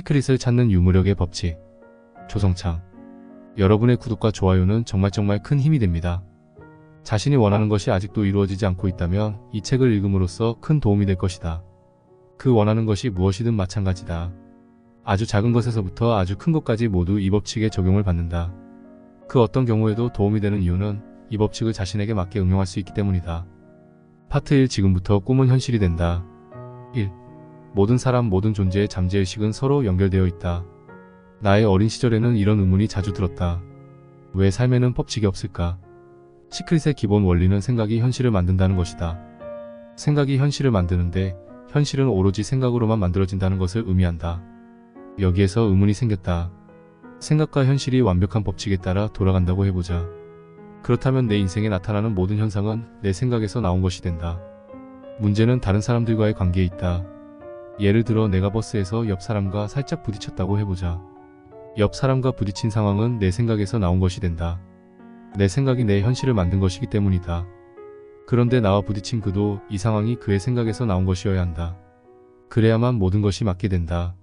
시크릿을 찾는 유무력의 법칙. 조성창. 여러분의 구독과 좋아요는 정말 큰 힘이 됩니다. 자신이 원하는 것이 아직도 이루어지지 않고 있다면 이 책을 읽음으로써 큰 도움이 될 것이다. 그 원하는 것이 무엇이든 마찬가지다. 아주 작은 것에서부터 아주 큰 것까지 모두 이 법칙에 적용을 받는다. 그 어떤 경우에도 도움이 되는 이유는 이 법칙을 자신에게 맞게 응용할 수 있기 때문이다. 파트 1. 지금부터 꿈은 현실이 된다. 1. 모든 사람, 모든 존재의 잠재의식은 서로 연결되어 있다. 나의 어린 시절에는 이런 의문이 자주 들었다. 왜 삶에는 법칙이 없을까? 시크릿의 기본 원리는 생각이 현실을 만든다는 것이다. 생각이 현실을 만드는데 현실은 오로지 생각으로만 만들어진다는 것을 의미한다. 여기에서 의문이 생겼다. 생각과 현실이 완벽한 법칙에 따라 돌아간다고 해보자. 그렇다면 내 인생에 나타나는 모든 현상은 내 생각에서 나온 것이 된다. 문제는 다른 사람들과의 관계에 있다. 예를 들어 내가 버스에서 옆 사람과 살짝 부딪혔다고 해보자. 옆 사람과 부딪힌 상황은 내 생각에서 나온 것이 된다. 내 생각이 내 현실을 만든 것이기 때문이다. 그런데 나와 부딪힌 그도 이 상황이 그의 생각에서 나온 것이어야 한다. 그래야만 모든 것이 맞게 된다.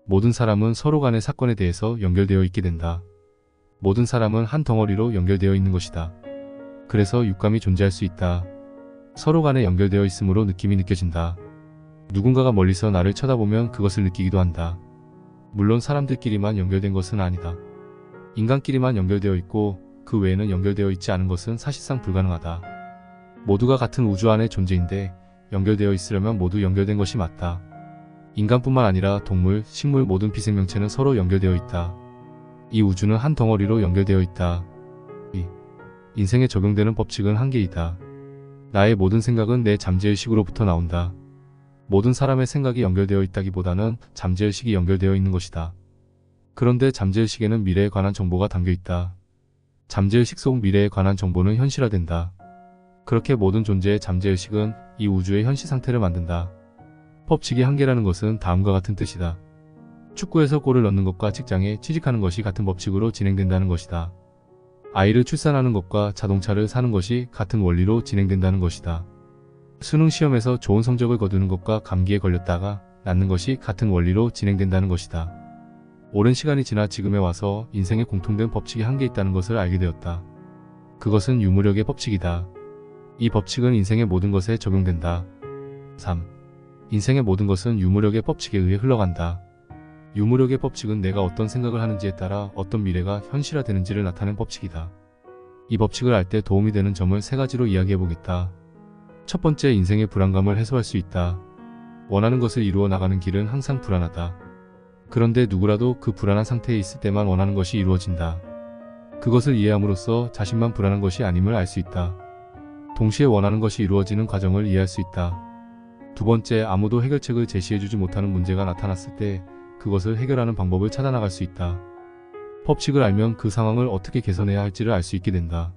모든 사람은 서로 간의 사건에 대해서 연결되어 있게 된다. 모든 사람은 한 덩어리로 연결되어 있는 것이다. 그래서 육감이 존재할 수 있다. 서로 간에 연결되어 있으므로 느낌이 느껴진다. 누군가가 멀리서 나를 쳐다보면 그것을 느끼기도 한다. 물론 사람들끼리만 연결된 것은 아니다. 인간끼리만 연결되어 있고 그 외에는 연결되어 있지 않은 것은 사실상 불가능하다. 모두가 같은 우주 안의 존재인데 연결되어 있으려면 모두 연결된 것이 맞다. 인간뿐만 아니라 동물, 식물 모든 비생명체는 서로 연결되어 있다. 이 우주는 한 덩어리로 연결되어 있다. 인생에 적용되는 법칙은 한계이다. 나의 모든 생각은 내 잠재의식으로부터 나온다. 모든 사람의 생각이 연결되어 있다기보다는 잠재의식이 연결되어 있는 것이다. 그런데 잠재의식에는 미래에 관한 정보가 담겨 있다. 잠재의식 속 미래에 관한 정보는 현실화된다. 그렇게 모든 존재의 잠재의식은 이 우주의 현실 상태를 만든다. 법칙의 한계라는 것은 다음과 같은 뜻이다. 축구에서 골을 넣는 것과 직장에 취직하는 것이 같은 법칙으로 진행된다는 것이다. 아이를 출산하는 것과 자동차를 사는 것이 같은 원리로 진행된다는 것이다. 수능 시험에서 좋은 성적을 거두는 것과 감기에 걸렸다가 낫는 것이 같은 원리로 진행된다는 것이다. 오랜 시간이 지나 지금에 와서 인생에 공통된 법칙이 한계 있다는 것을 알게 되었다. 그것은 유무력의 법칙이다. 이 법칙은 인생의 모든 것에 적용된다. 3. 인생의 모든 것은 유무력의 법칙에 의해 흘러간다. 유무력의 법칙은 내가 어떤 생각을 하는지에 따라 어떤 미래가 현실화되는지를 나타내는 법칙이다. 이 법칙을 알 때 도움이 되는 점을 세 가지로 이야기해보겠다. 첫 번째, 인생의 불안감을 해소할 수 있다. 원하는 것을 이루어 나가는 길은 항상 불안하다. 그런데 누구라도 그 불안한 상태에 있을 때만 원하는 것이 이루어진다. 그것을 이해함으로써 자신만 불안한 것이 아님을 알 수 있다. 동시에 원하는 것이 이루어지는 과정을 이해할 수 있다. 두 번째, 아무도 해결책을 제시해주지 못하는 문제가 나타났을 때 그것을 해결하는 방법을 찾아나갈 수 있다. 법칙을 알면 그 상황을 어떻게 개선해야 할지를 알 수 있게 된다.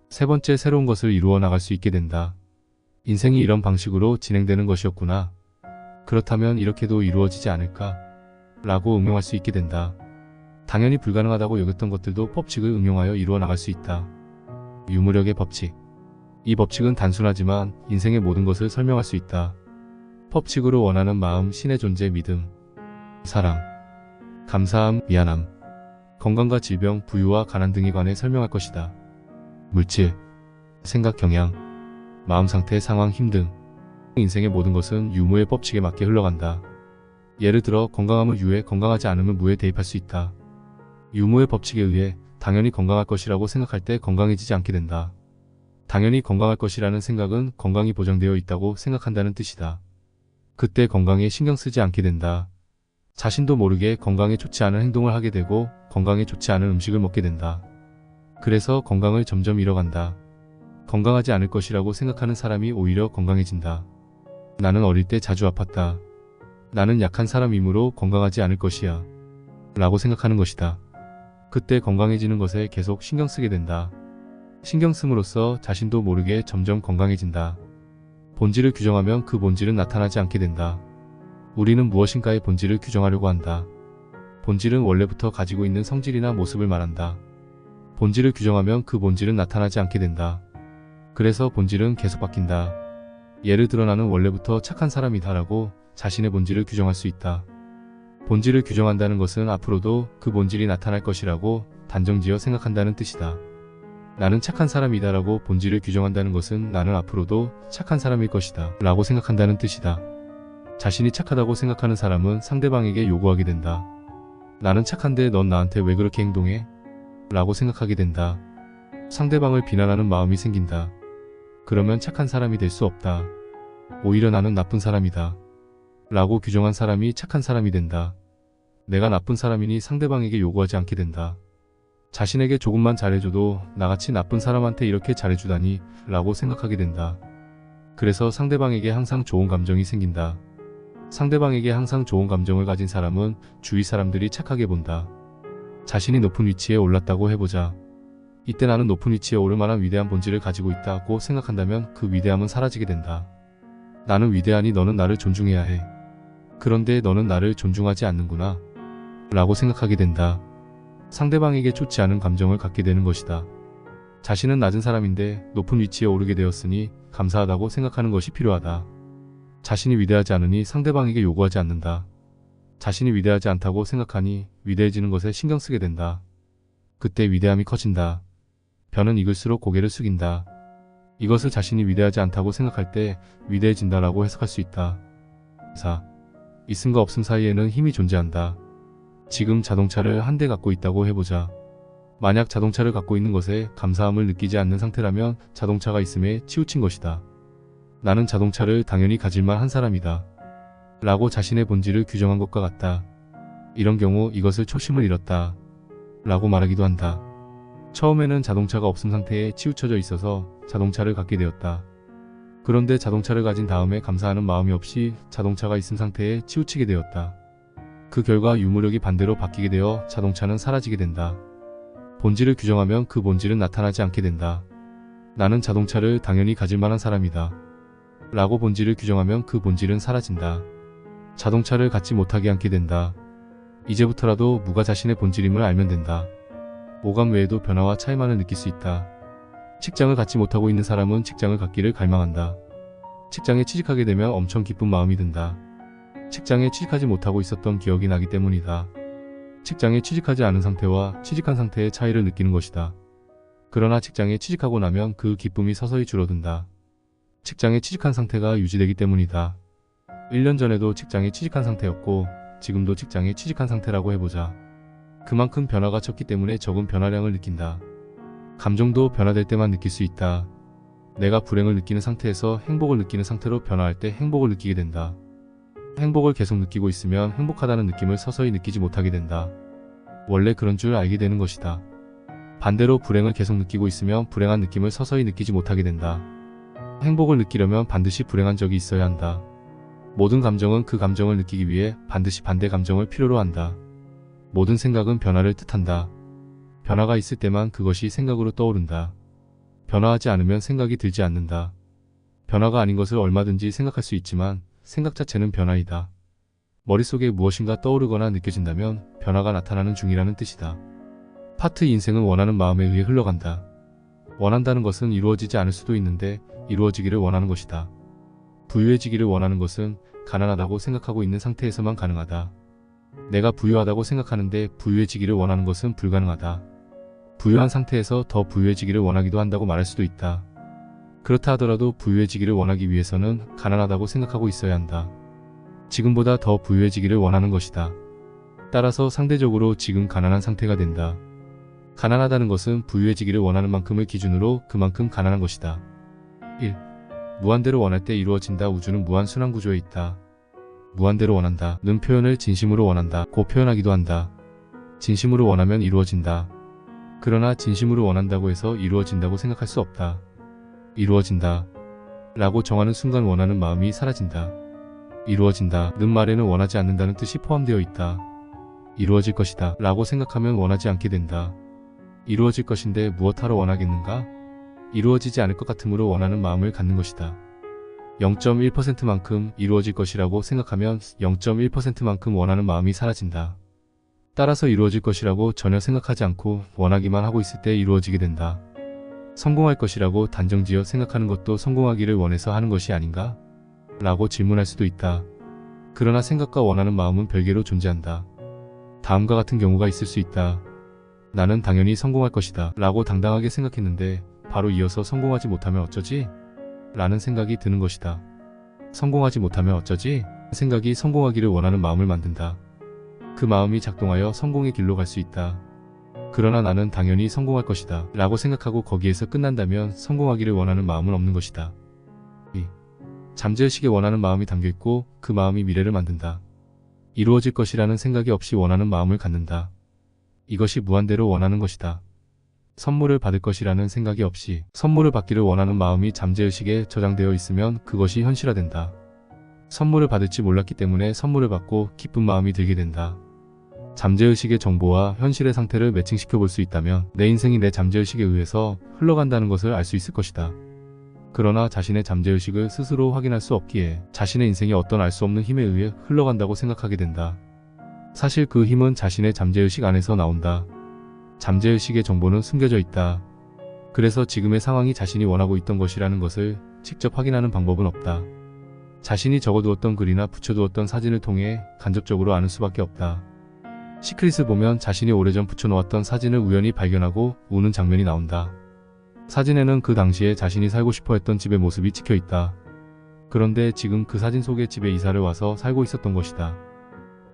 세 번째, 새로운 것을 이루어 나갈 수 있게 된다. 인생이 이런 방식으로 진행되는 것이었구나. 그렇다면 이렇게도 이루어지지 않을까? 라고 응용할 수 있게 된다. 당연히 불가능하다고 여겼던 것들도 법칙을 응용하여 이루어 나갈 수 있다. 유무력의 법칙. 이 법칙은 단순하지만 인생의 모든 것을 설명할 수 있다. 법칙으로 원하는 마음, 신의 존재, 믿음, 사랑, 감사함, 미안함, 건강과 질병, 부유와 가난 등에 관해 설명할 것이다. 물질, 생각, 경향, 마음 상태, 상황, 힘 등 인생의 모든 것은 유무의 법칙에 맞게 흘러간다. 예를 들어 건강함을 유에, 건강하지 않음을 무에 대입할 수 있다. 유무의 법칙에 의해 당연히 건강할 것이라고 생각할 때 건강해지지 않게 된다. 당연히 건강할 것이라는 생각은 건강이 보장되어 있다고 생각한다는 뜻이다. 그때 건강에 신경 쓰지 않게 된다. 자신도 모르게 건강에 좋지 않은 행동을 하게 되고 건강에 좋지 않은 음식을 먹게 된다. 그래서 건강을 점점 잃어간다. 건강하지 않을 것이라고 생각하는 사람이 오히려 건강해진다. 나는 어릴 때 자주 아팠다. 나는 약한 사람이므로 건강하지 않을 것이야. 라고 생각하는 것이다. 그때 건강해지는 것에 계속 신경 쓰게 된다. 신경 씀으로써 자신도 모르게 점점 건강해진다. 본질을 규정하면 그 본질은 나타나지 않게 된다. 우리는 무엇인가의 본질을 규정하려고 한다. 본질은 원래부터 가지고 있는 성질이나 모습을 말한다. 본질을 규정하면 그 본질은 나타나지 않게 된다. 그래서 본질은 계속 바뀐다. 예를 들어 나는 원래부터 착한 사람이다 라고 자신의 본질을 규정할 수 있다. 본질을 규정한다는 것은 앞으로도 그 본질이 나타날 것이라고 단정지어 생각한다는 뜻이다. 나는 착한 사람이다라고 본질을 규정한다는 것은 나는 앞으로도 착한 사람일 것이다 라고 생각한다는 뜻이다. 자신이 착하다고 생각하는 사람은 상대방에게 요구하게 된다. 나는 착한데 넌 나한테 왜 그렇게 행동해? 라고 생각하게 된다. 상대방을 비난하는 마음이 생긴다. 그러면 착한 사람이 될 수 없다. 오히려 나는 나쁜 사람이다 라고 규정한 사람이 착한 사람이 된다. 내가 나쁜 사람이니 상대방에게 요구하지 않게 된다. 자신에게 조금만 잘해줘도 나같이 나쁜 사람한테 이렇게 잘해주다니 라고 생각하게 된다. 그래서 상대방에게 항상 좋은 감정이 생긴다. 상대방에게 항상 좋은 감정을 가진 사람은 주위 사람들이 착하게 본다. 자신이 높은 위치에 올랐다고 해보자. 이때 나는 높은 위치에 오를 만한 위대한 본질을 가지고 있다고 생각한다면 그 위대함은 사라지게 된다. 나는 위대하니 너는 나를 존중해야 해. 그런데 너는 나를 존중하지 않는구나 라고 생각하게 된다. 상대방에게 좋지 않은 감정을 갖게 되는 것이다. 자신은 낮은 사람인데 높은 위치에 오르게 되었으니 감사하다고 생각하는 것이 필요하다. 자신이 위대하지 않으니 상대방에게 요구하지 않는다. 자신이 위대하지 않다고 생각하니 위대해지는 것에 신경 쓰게 된다. 그때 위대함이 커진다. 변은 익을수록 고개를 숙인다. 이것을 자신이 위대하지 않다고 생각할 때 위대해진다라고 해석할 수 있다. 4. 있음과 없음 사이에는 힘이 존재한다. 지금 자동차를 한 대 갖고 있다고 해보자. 만약 자동차를 갖고 있는 것에 감사함을 느끼지 않는 상태라면 자동차가 있음에 치우친 것이다. 나는 자동차를 당연히 가질만 한 사람이다 라고 자신의 본질을 규정한 것과 같다. 이런 경우 이것을 초심을 잃었다 라고 말하기도 한다. 처음에는 자동차가 없음 상태에 치우쳐져 있어서 자동차를 갖게 되었다. 그런데 자동차를 가진 다음에 감사하는 마음이 없이 자동차가 있음 상태에 치우치게 되었다. 그 결과 유무력이 반대로 바뀌게 되어 자동차는 사라지게 된다. 본질을 규정하면 그 본질은 나타나지 않게 된다. 나는 자동차를 당연히 가질 만한 사람이다 라고 본질을 규정하면 그 본질은 사라진다. 자동차를 갖지 못하게 않게 된다. 이제부터라도 무가 자신의 본질임을 알면 된다. 오감 외에도 변화와 차이만을 느낄 수 있다. 직장을 갖지 못하고 있는 사람은 직장을 갖기를 갈망한다. 직장에 취직하게 되면 엄청 기쁜 마음이 든다. 직장에 취직하지 못하고 있었던 기억이 나기 때문이다. 직장에 취직하지 않은 상태와 취직한 상태의 차이를 느끼는 것이다. 그러나 직장에 취직하고 나면 그 기쁨이 서서히 줄어든다. 직장에 취직한 상태가 유지되기 때문이다. 1년 전에도 직장에 취직한 상태였고 지금도 직장에 취직한 상태라고 해보자. 그만큼 변화가 쳤기 때문에 적은 변화량을 느낀다. 감정도 변화될 때만 느낄 수 있다. 내가 불행을 느끼는 상태에서 행복을 느끼는 상태로 변화할 때 행복을 느끼게 된다. 행복을 계속 느끼고 있으면 행복하다는 느낌을 서서히 느끼지 못하게 된다. 원래 그런 줄 알게 되는 것이다. 반대로 불행을 계속 느끼고 있으면 불행한 느낌을 서서히 느끼지 못하게 된다. 행복을 느끼려면 반드시 불행한 적이 있어야 한다. 모든 감정은 그 감정을 느끼기 위해 반드시 반대 감정을 필요로 한다. 모든 생각은 변화를 뜻한다. 변화가 있을 때만 그것이 생각으로 떠오른다. 변화하지 않으면 생각이 들지 않는다. 변화가 아닌 것을 얼마든지 생각할 수 있지만 생각 자체는 변화이다. 머릿속에 무엇인가 떠오르거나 느껴진다면 변화가 나타나는 중이라는 뜻이다. 파트 인생은 원하는 마음에 의해 흘러간다. 원한다는 것은 이루어지지 않을 수도 있는데 이루어지기를 원하는 것이다. 부유해지기를 원하는 것은 가난하다고 생각하고 있는 상태에서만 가능하다. 내가 부유하다고 생각하는데 부유해지기를 원하는 것은 불가능하다. 부유한 상태에서 더 부유해지기를 원하기도 한다고 말할 수도 있다. 그렇다 하더라도 부유해지기를 원하기 위해서는 가난하다고 생각하고 있어야 한다. 지금보다 더 부유해지기를 원하는 것이다. 따라서 상대적으로 지금 가난한 상태가 된다. 가난하다는 것은 부유해지기를 원하는 만큼을 기준으로 그만큼 가난한 것이다. 1. 무한대로 원할 때 이루어진다. 우주는 무한 순환 구조에 있다. 무한대로 원한다 는 표현을 진심으로 원한다 고 표현하기도 한다. 진심으로 원하면 이루어진다. 그러나 진심으로 원한다고 해서 이루어진다고 생각할 수 없다. 이루어진다 라고 정하는 순간 원하는 마음이 사라진다. 이루어진다 는 말에는 원하지 않는다는 뜻이 포함되어 있다. 이루어질 것이다 라고 생각하면 원하지 않게 된다. 이루어질 것인데 무엇하러 원하겠는가? 이루어지지 않을 것 같으므로 원하는 마음을 갖는 것이다. 0.1%만큼 이루어질 것이라고 생각하면 0.1%만큼 원하는 마음이 사라진다. 따라서 이루어질 것이라고 전혀 생각하지 않고 원하기만 하고 있을 때 이루어지게 된다. 성공할 것이라고 단정지어 생각하는 것도 성공하기를 원해서 하는 것이 아닌가? 라고 질문할 수도 있다. 그러나 생각과 원하는 마음은 별개로 존재한다. 다음과 같은 경우가 있을 수 있다. 나는 당연히 성공할 것이다 라고 당당하게 생각했는데 바로 이어서 성공하지 못하면 어쩌지? 라는 생각이 드는 것이다. 성공하지 못하면 어쩌지? 생각이 성공하기를 원하는 마음을 만든다. 그 마음이 작동하여 성공의 길로 갈 수 있다. 그러나 나는 당연히 성공할 것이다 라고 생각하고 거기에서 끝난다면 성공하기를 원하는 마음은 없는 것이다. 잠재의식에 원하는 마음이 담겨있고 그 마음이 미래를 만든다. 이루어질 것이라는 생각이 없이 원하는 마음을 갖는다. 이것이 무한대로 원하는 것이다. 선물을 받을 것이라는 생각이 없이 선물을 받기를 원하는 마음이 잠재의식에 저장되어 있으면 그것이 현실화된다. 선물을 받을지 몰랐기 때문에 선물을 받고 기쁜 마음이 들게 된다. 잠재의식의 정보와 현실의 상태를 매칭시켜 볼 수 있다면 내 인생이 내 잠재의식에 의해서 흘러간다는 것을 알 수 있을 것이다. 그러나 자신의 잠재의식을 스스로 확인할 수 없기에 자신의 인생이 어떤 알 수 없는 힘에 의해 흘러간다고 생각하게 된다. 사실 그 힘은 자신의 잠재의식 안에서 나온다. 잠재의식의 정보는 숨겨져 있다. 그래서 지금의 상황이 자신이 원하고 있던 것이라는 것을 직접 확인하는 방법은 없다. 자신이 적어두었던 글이나 붙여두었던 사진을 통해 간접적으로 아는 수밖에 없다. 시크릿을 보면 자신이 오래전 붙여놓았던 사진을 우연히 발견하고 우는 장면이 나온다. 사진에는 그 당시에 자신이 살고 싶어 했던 집의 모습이 찍혀 있다. 그런데 지금 그 사진 속의 집에 이사를 와서 살고 있었던 것이다.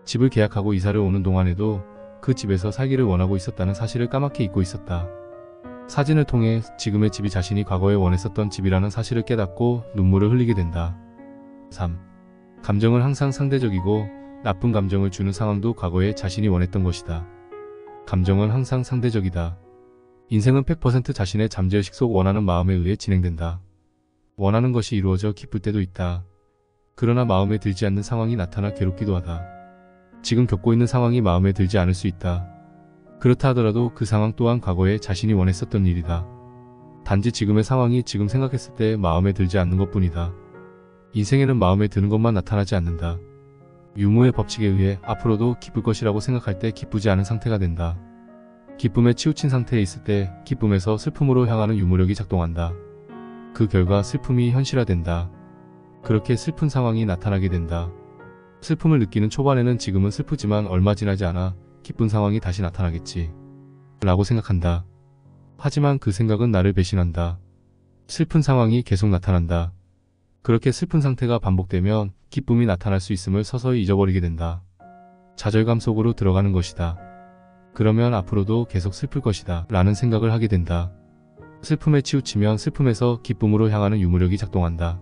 집을 계약하고 이사를 오는 동안에도 그 집에서 살기를 원하고 있었다는 사실을 까맣게 잊고 있었다. 사진을 통해 지금의 집이 자신이 과거에 원했었던 집이라는 사실을 깨닫고 눈물을 흘리게 된다. 3. 감정은 항상 상대적이고 나쁜 감정을 주는 상황도 과거에 자신이 원했던 것이다. 감정은 항상 상대적이다. 인생은 100% 자신의 잠재의식 속 원하는 마음에 의해 진행된다. 원하는 것이 이루어져 기쁠 때도 있다. 그러나 마음에 들지 않는 상황이 나타나 괴롭기도 하다. 지금 겪고 있는 상황이 마음에 들지 않을 수 있다. 그렇다 하더라도 그 상황 또한 과거에 자신이 원했었던 일이다. 단지 지금의 상황이 지금 생각했을 때 마음에 들지 않는 것뿐이다. 인생에는 마음에 드는 것만 나타나지 않는다. 유무의 법칙에 의해 앞으로도 기쁠 것이라고 생각할 때 기쁘지 않은 상태가 된다. 기쁨에 치우친 상태에 있을 때 기쁨에서 슬픔으로 향하는 유무력이 작동한다. 그 결과 슬픔이 현실화된다. 그렇게 슬픈 상황이 나타나게 된다. 슬픔을 느끼는 초반에는 지금은 슬프지만 얼마 지나지 않아 기쁜 상황이 다시 나타나겠지 라고 생각한다. 하지만 그 생각은 나를 배신한다. 슬픈 상황이 계속 나타난다. 그렇게 슬픈 상태가 반복되면 기쁨이 나타날 수 있음을 서서히 잊어버리게 된다. 좌절감 속으로 들어가는 것이다. 그러면 앞으로도 계속 슬플 것이다 라는 생각을 하게 된다. 슬픔에 치우치면 슬픔에서 기쁨으로 향하는 유무력이 작동한다.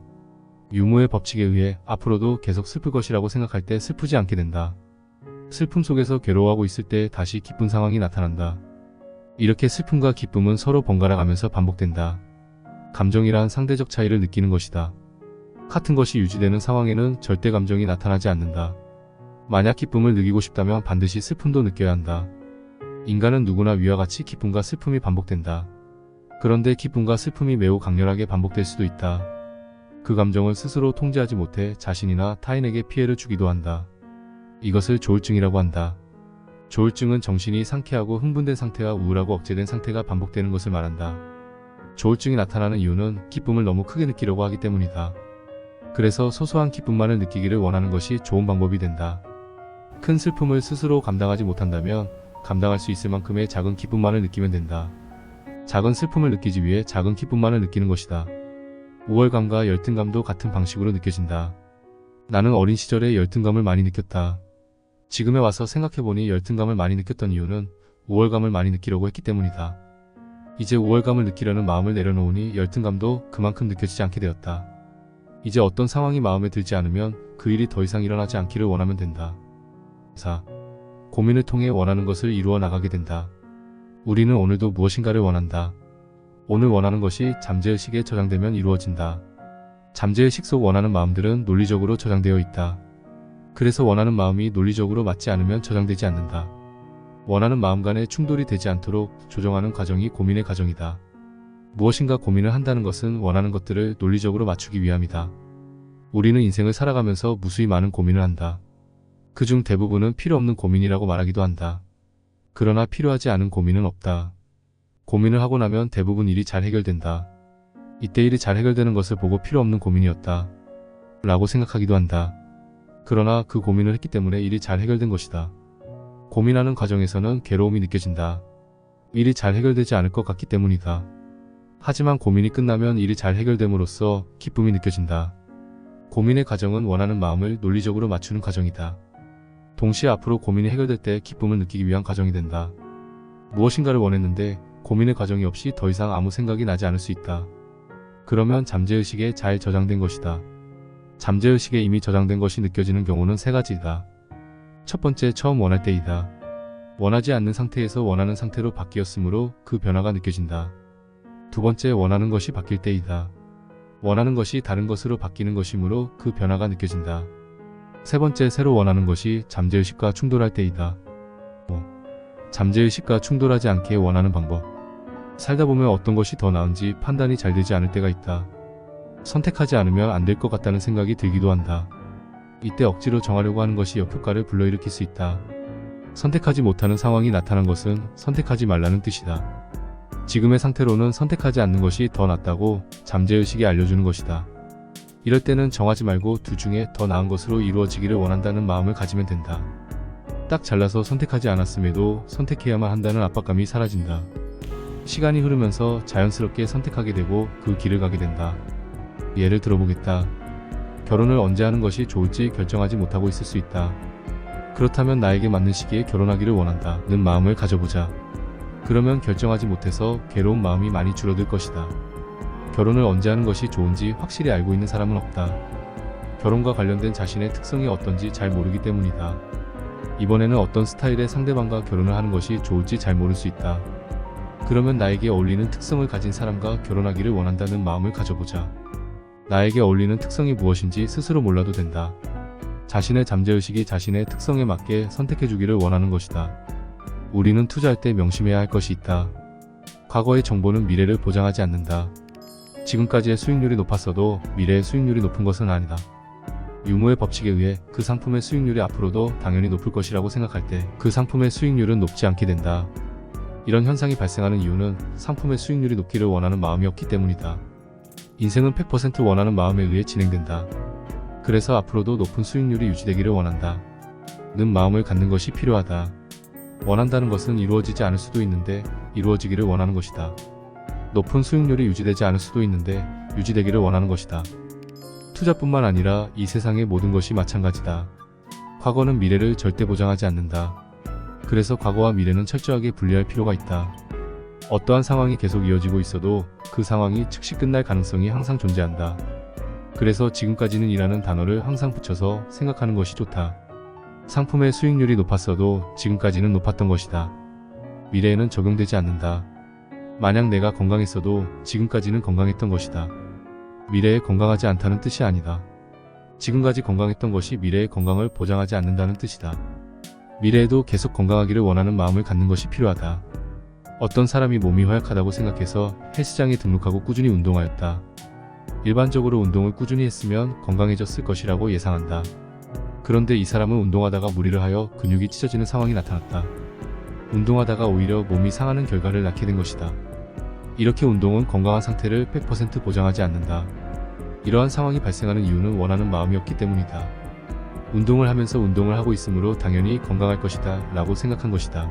유무의 법칙에 의해 앞으로도 계속 슬플 것이라고 생각할 때 슬프지 않게 된다. 슬픔 속에서 괴로워하고 있을 때 다시 기쁜 상황이 나타난다. 이렇게 슬픔과 기쁨은 서로 번갈아 가면서 반복된다. 감정이란 상대적 차이를 느끼는 것이다. 같은 것이 유지되는 상황에는 절대 감정이 나타나지 않는다. 만약 기쁨을 느끼고 싶다면 반드시 슬픔도 느껴야 한다. 인간은 누구나 위와 같이 기쁨과 슬픔이 반복된다. 그런데 기쁨과 슬픔이 매우 강렬하게 반복될 수도 있다. 그 감정을 스스로 통제하지 못해 자신이나 타인에게 피해를 주기도 한다. 이것을 조울증이라고 한다. 조울증은 정신이 상쾌하고 흥분된 상태와 우울하고 억제된 상태가 반복되는 것을 말한다. 조울증이 나타나는 이유는 기쁨을 너무 크게 느끼려고 하기 때문이다. 그래서 소소한 기쁨만을 느끼기를 원하는 것이 좋은 방법이 된다. 큰 슬픔을 스스로 감당하지 못한다면 감당할 수 있을 만큼의 작은 기쁨만을 느끼면 된다. 작은 슬픔을 느끼기 위해 작은 기쁨만을 느끼는 것이다. 우월감과 열등감도 같은 방식으로 느껴진다. 나는 어린 시절에 열등감을 많이 느꼈다. 지금에 와서 생각해보니 열등감을 많이 느꼈던 이유는 우월감을 많이 느끼려고 했기 때문이다. 이제 우월감을 느끼려는 마음을 내려놓으니 열등감도 그만큼 느껴지지 않게 되었다. 이제 어떤 상황이 마음에 들지 않으면 그 일이 더 이상 일어나지 않기를 원하면 된다. 4. 고민을 통해 원하는 것을 이루어 나가게 된다. 우리는 오늘도 무엇인가를 원한다. 오늘 원하는 것이 잠재의식에 저장되면 이루어진다. 잠재의식 속 원하는 마음들은 논리적으로 저장되어 있다. 그래서 원하는 마음이 논리적으로 맞지 않으면 저장되지 않는다. 원하는 마음 간에 충돌이 되지 않도록 조정하는 과정이 고민의 과정이다. 무엇인가 고민을 한다는 것은 원하는 것들을 논리적으로 맞추기 위함이다. 우리는 인생을 살아가면서 무수히 많은 고민을 한다. 그중 대부분은 필요 없는 고민이라고 말하기도 한다. 그러나 필요하지 않은 고민은 없다. 고민을 하고 나면 대부분 일이 잘 해결된다. 이때 일이 잘 해결되는 것을 보고 필요 없는 고민이었다 라고 생각하기도 한다. 그러나 그 고민을 했기 때문에 일이 잘 해결된 것이다. 고민하는 과정에서는 괴로움이 느껴진다. 일이 잘 해결되지 않을 것 같기 때문이다. 하지만 고민이 끝나면 일이 잘 해결됨으로써 기쁨이 느껴진다. 고민의 과정은 원하는 마음을 논리적으로 맞추는 과정이다. 동시에 앞으로 고민이 해결될 때 기쁨을 느끼기 위한 과정이 된다. 무엇인가를 원했는데 고민의 과정이 없이 더 이상 아무 생각이 나지 않을 수 있다. 그러면 잠재의식에 잘 저장된 것이다. 잠재의식에 이미 저장된 것이 느껴지는 경우는 세 가지이다. 첫 번째, 처음 원할 때이다. 원하지 않는 상태에서 원하는 상태로 바뀌었으므로 그 변화가 느껴진다. 두 번째, 원하는 것이 바뀔 때이다. 원하는 것이 다른 것으로 바뀌는 것이므로 그 변화가 느껴진다. 세 번째, 새로 원하는 것이 잠재의식과 충돌할 때이다. 잠재의식과 충돌하지 않게 원하는 방법. 살다 보면 어떤 것이 더 나은지 판단이 잘 되지 않을 때가 있다. 선택하지 않으면 안 될 것 같다는 생각이 들기도 한다. 이때 억지로 정하려고 하는 것이 역효과를 불러일으킬 수 있다. 선택하지 못하는 상황이 나타난 것은 선택하지 말라는 뜻이다. 지금의 상태로는 선택하지 않는 것이 더 낫다고 잠재의식이 알려주는 것이다. 이럴 때는 정하지 말고 둘 중에 더 나은 것으로 이루어지기를 원한다는 마음을 가지면 된다. 딱 잘라서 선택하지 않았음에도 선택해야만 한다는 압박감이 사라진다. 시간이 흐르면서 자연스럽게 선택하게 되고 그 길을 가게 된다. 예를 들어보겠다. 결혼을 언제 하는 것이 좋을지 결정하지 못하고 있을 수 있다. 그렇다면 나에게 맞는 시기에 결혼하기를 원한다는 마음을 가져보자. 그러면 결정하지 못해서 괴로운 마음이 많이 줄어들 것이다. 결혼을 언제 하는 것이 좋은지 확실히 알고 있는 사람은 없다. 결혼과 관련된 자신의 특성이 어떤지 잘 모르기 때문이다. 이번에는 어떤 스타일의 상대방과 결혼을 하는 것이 좋을지 잘 모를 수 있다. 그러면 나에게 어울리는 특성을 가진 사람과 결혼하기를 원한다는 마음을 가져보자. 나에게 어울리는 특성이 무엇인지 스스로 몰라도 된다. 자신의 잠재의식이 자신의 특성에 맞게 선택해주기를 원하는 것이다. 우리는 투자할 때 명심해야 할 것이 있다. 과거의 정보는 미래를 보장하지 않는다. 지금까지의 수익률이 높았어도 미래의 수익률이 높은 것은 아니다. 유무의 법칙에 의해 그 상품의 수익률이 앞으로도 당연히 높을 것이라고 생각할 때 그 상품의 수익률은 높지 않게 된다. 이런 현상이 발생하는 이유는 상품의 수익률이 높기를 원하는 마음이 없기 때문이다. 인생은 100% 원하는 마음에 의해 진행된다. 그래서 앞으로도 높은 수익률이 유지되기를 원한다. 는 마음을 갖는 것이 필요하다. 원한다는 것은 이루어지지 않을 수도 있는데 이루어지기를 원하는 것이다. 높은 수익률이 유지되지 않을 수도 있는데 유지되기를 원하는 것이다. 투자뿐만 아니라 이 세상의 모든 것이 마찬가지다. 과거는 미래를 절대 보장하지 않는다. 그래서 과거와 미래는 철저하게 분리할 필요가 있다. 어떠한 상황이 계속 이어지고 있어도 그 상황이 즉시 끝날 가능성이 항상 존재한다. 그래서 지금까지는 이라는 단어를 항상 붙여서 생각하는 것이 좋다. 상품의 수익률이 높았어도 지금까지는 높았던 것이다. 미래에는 적용되지 않는다. 만약 내가 건강했어도 지금까지는 건강했던 것이다. 미래에 건강하지 않다는 뜻이 아니다. 지금까지 건강했던 것이 미래의 건강을 보장하지 않는다는 뜻이다. 미래에도 계속 건강하기를 원하는 마음을 갖는 것이 필요하다. 어떤 사람이 몸이 허약하다고 생각해서 헬스장에 등록하고 꾸준히 운동하였다. 일반적으로 운동을 꾸준히 했으면 건강해졌을 것이라고 예상한다. 그런데 이 사람은 운동하다가 무리를 하여 근육이 찢어지는 상황이 나타났다. 운동하다가 오히려 몸이 상하는 결과를 낳게 된 것이다. 이렇게 운동은 건강한 상태를 100% 보장하지 않는다. 이러한 상황이 발생하는 이유는 원하는 마음이었기 때문이다. 운동을 하면서 운동을 하고 있으므로 당연히 건강할 것이다 라고 생각한 것이다.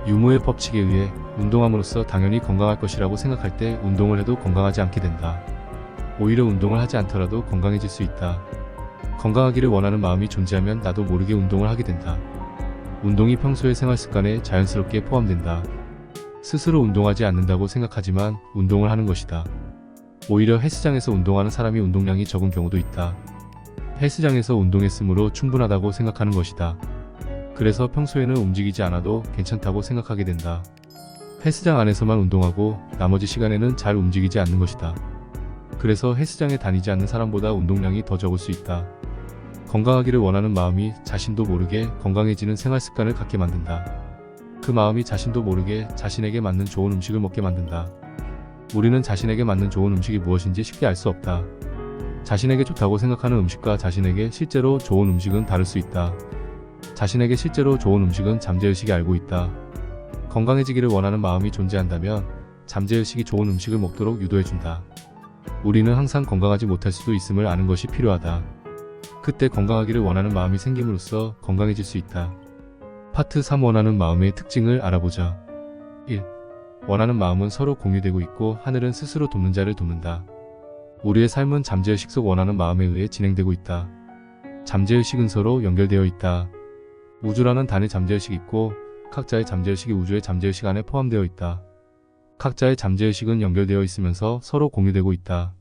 유무의 법칙에 의해 운동함으로써 당연히 건강할 것이라고 생각할 때 운동을 해도 건강하지 않게 된다. 오히려 운동을 하지 않더라도 건강해질 수 있다. 건강하기를 원하는 마음이 존재하면 나도 모르게 운동을 하게 된다. 운동이 평소의 생활 습관에 자연스럽게 포함된다. 스스로 운동하지 않는다고 생각하지만 운동을 하는 것이다. 오히려 헬스장에서 운동하는 사람이 운동량이 적은 경우도 있다. 헬스장에서 운동했으므로 충분하다고 생각하는 것이다. 그래서 평소에는 움직이지 않아도 괜찮다고 생각하게 된다. 헬스장 안에서만 운동하고 나머지 시간에는 잘 움직이지 않는 것이다. 그래서 헬스장에 다니지 않는 사람보다 운동량이 더 적을 수 있다. 건강하기를 원하는 마음이 자신도 모르게 건강해지는 생활 습관을 갖게 만든다. 그 마음이 자신도 모르게 자신에게 맞는 좋은 음식을 먹게 만든다. 우리는 자신에게 맞는 좋은 음식이 무엇인지 쉽게 알 수 없다. 자신에게 좋다고 생각하는 음식과 자신에게 실제로 좋은 음식은 다를 수 있다. 자신에게 실제로 좋은 음식은 잠재의식이 알고 있다. 건강해지기를 원하는 마음이 존재한다면 잠재의식이 좋은 음식을 먹도록 유도해준다. 우리는 항상 건강하지 못할 수도 있음을 아는 것이 필요하다. 그 그때 건강하기를 원하는 마음이 생김으로써 건강해질 수 있다. 파트 3 원하는 마음의 특징을 알아보자. 1. 원하는 마음은 서로 공유되고 있고 하늘은 스스로 돕는 자를 돕는다. 우리의 삶은 잠재의식 속 원하는 마음에 의해 진행되고 있다. 잠재의식은 서로 연결되어 있다. 우주라는 단위 잠재의식이 있고 각자의 잠재의식이 우주의 잠재의식 안에 포함되어 있다. 각자의 잠재의식은 연결되어 있으면서 서로 공유되고 있다.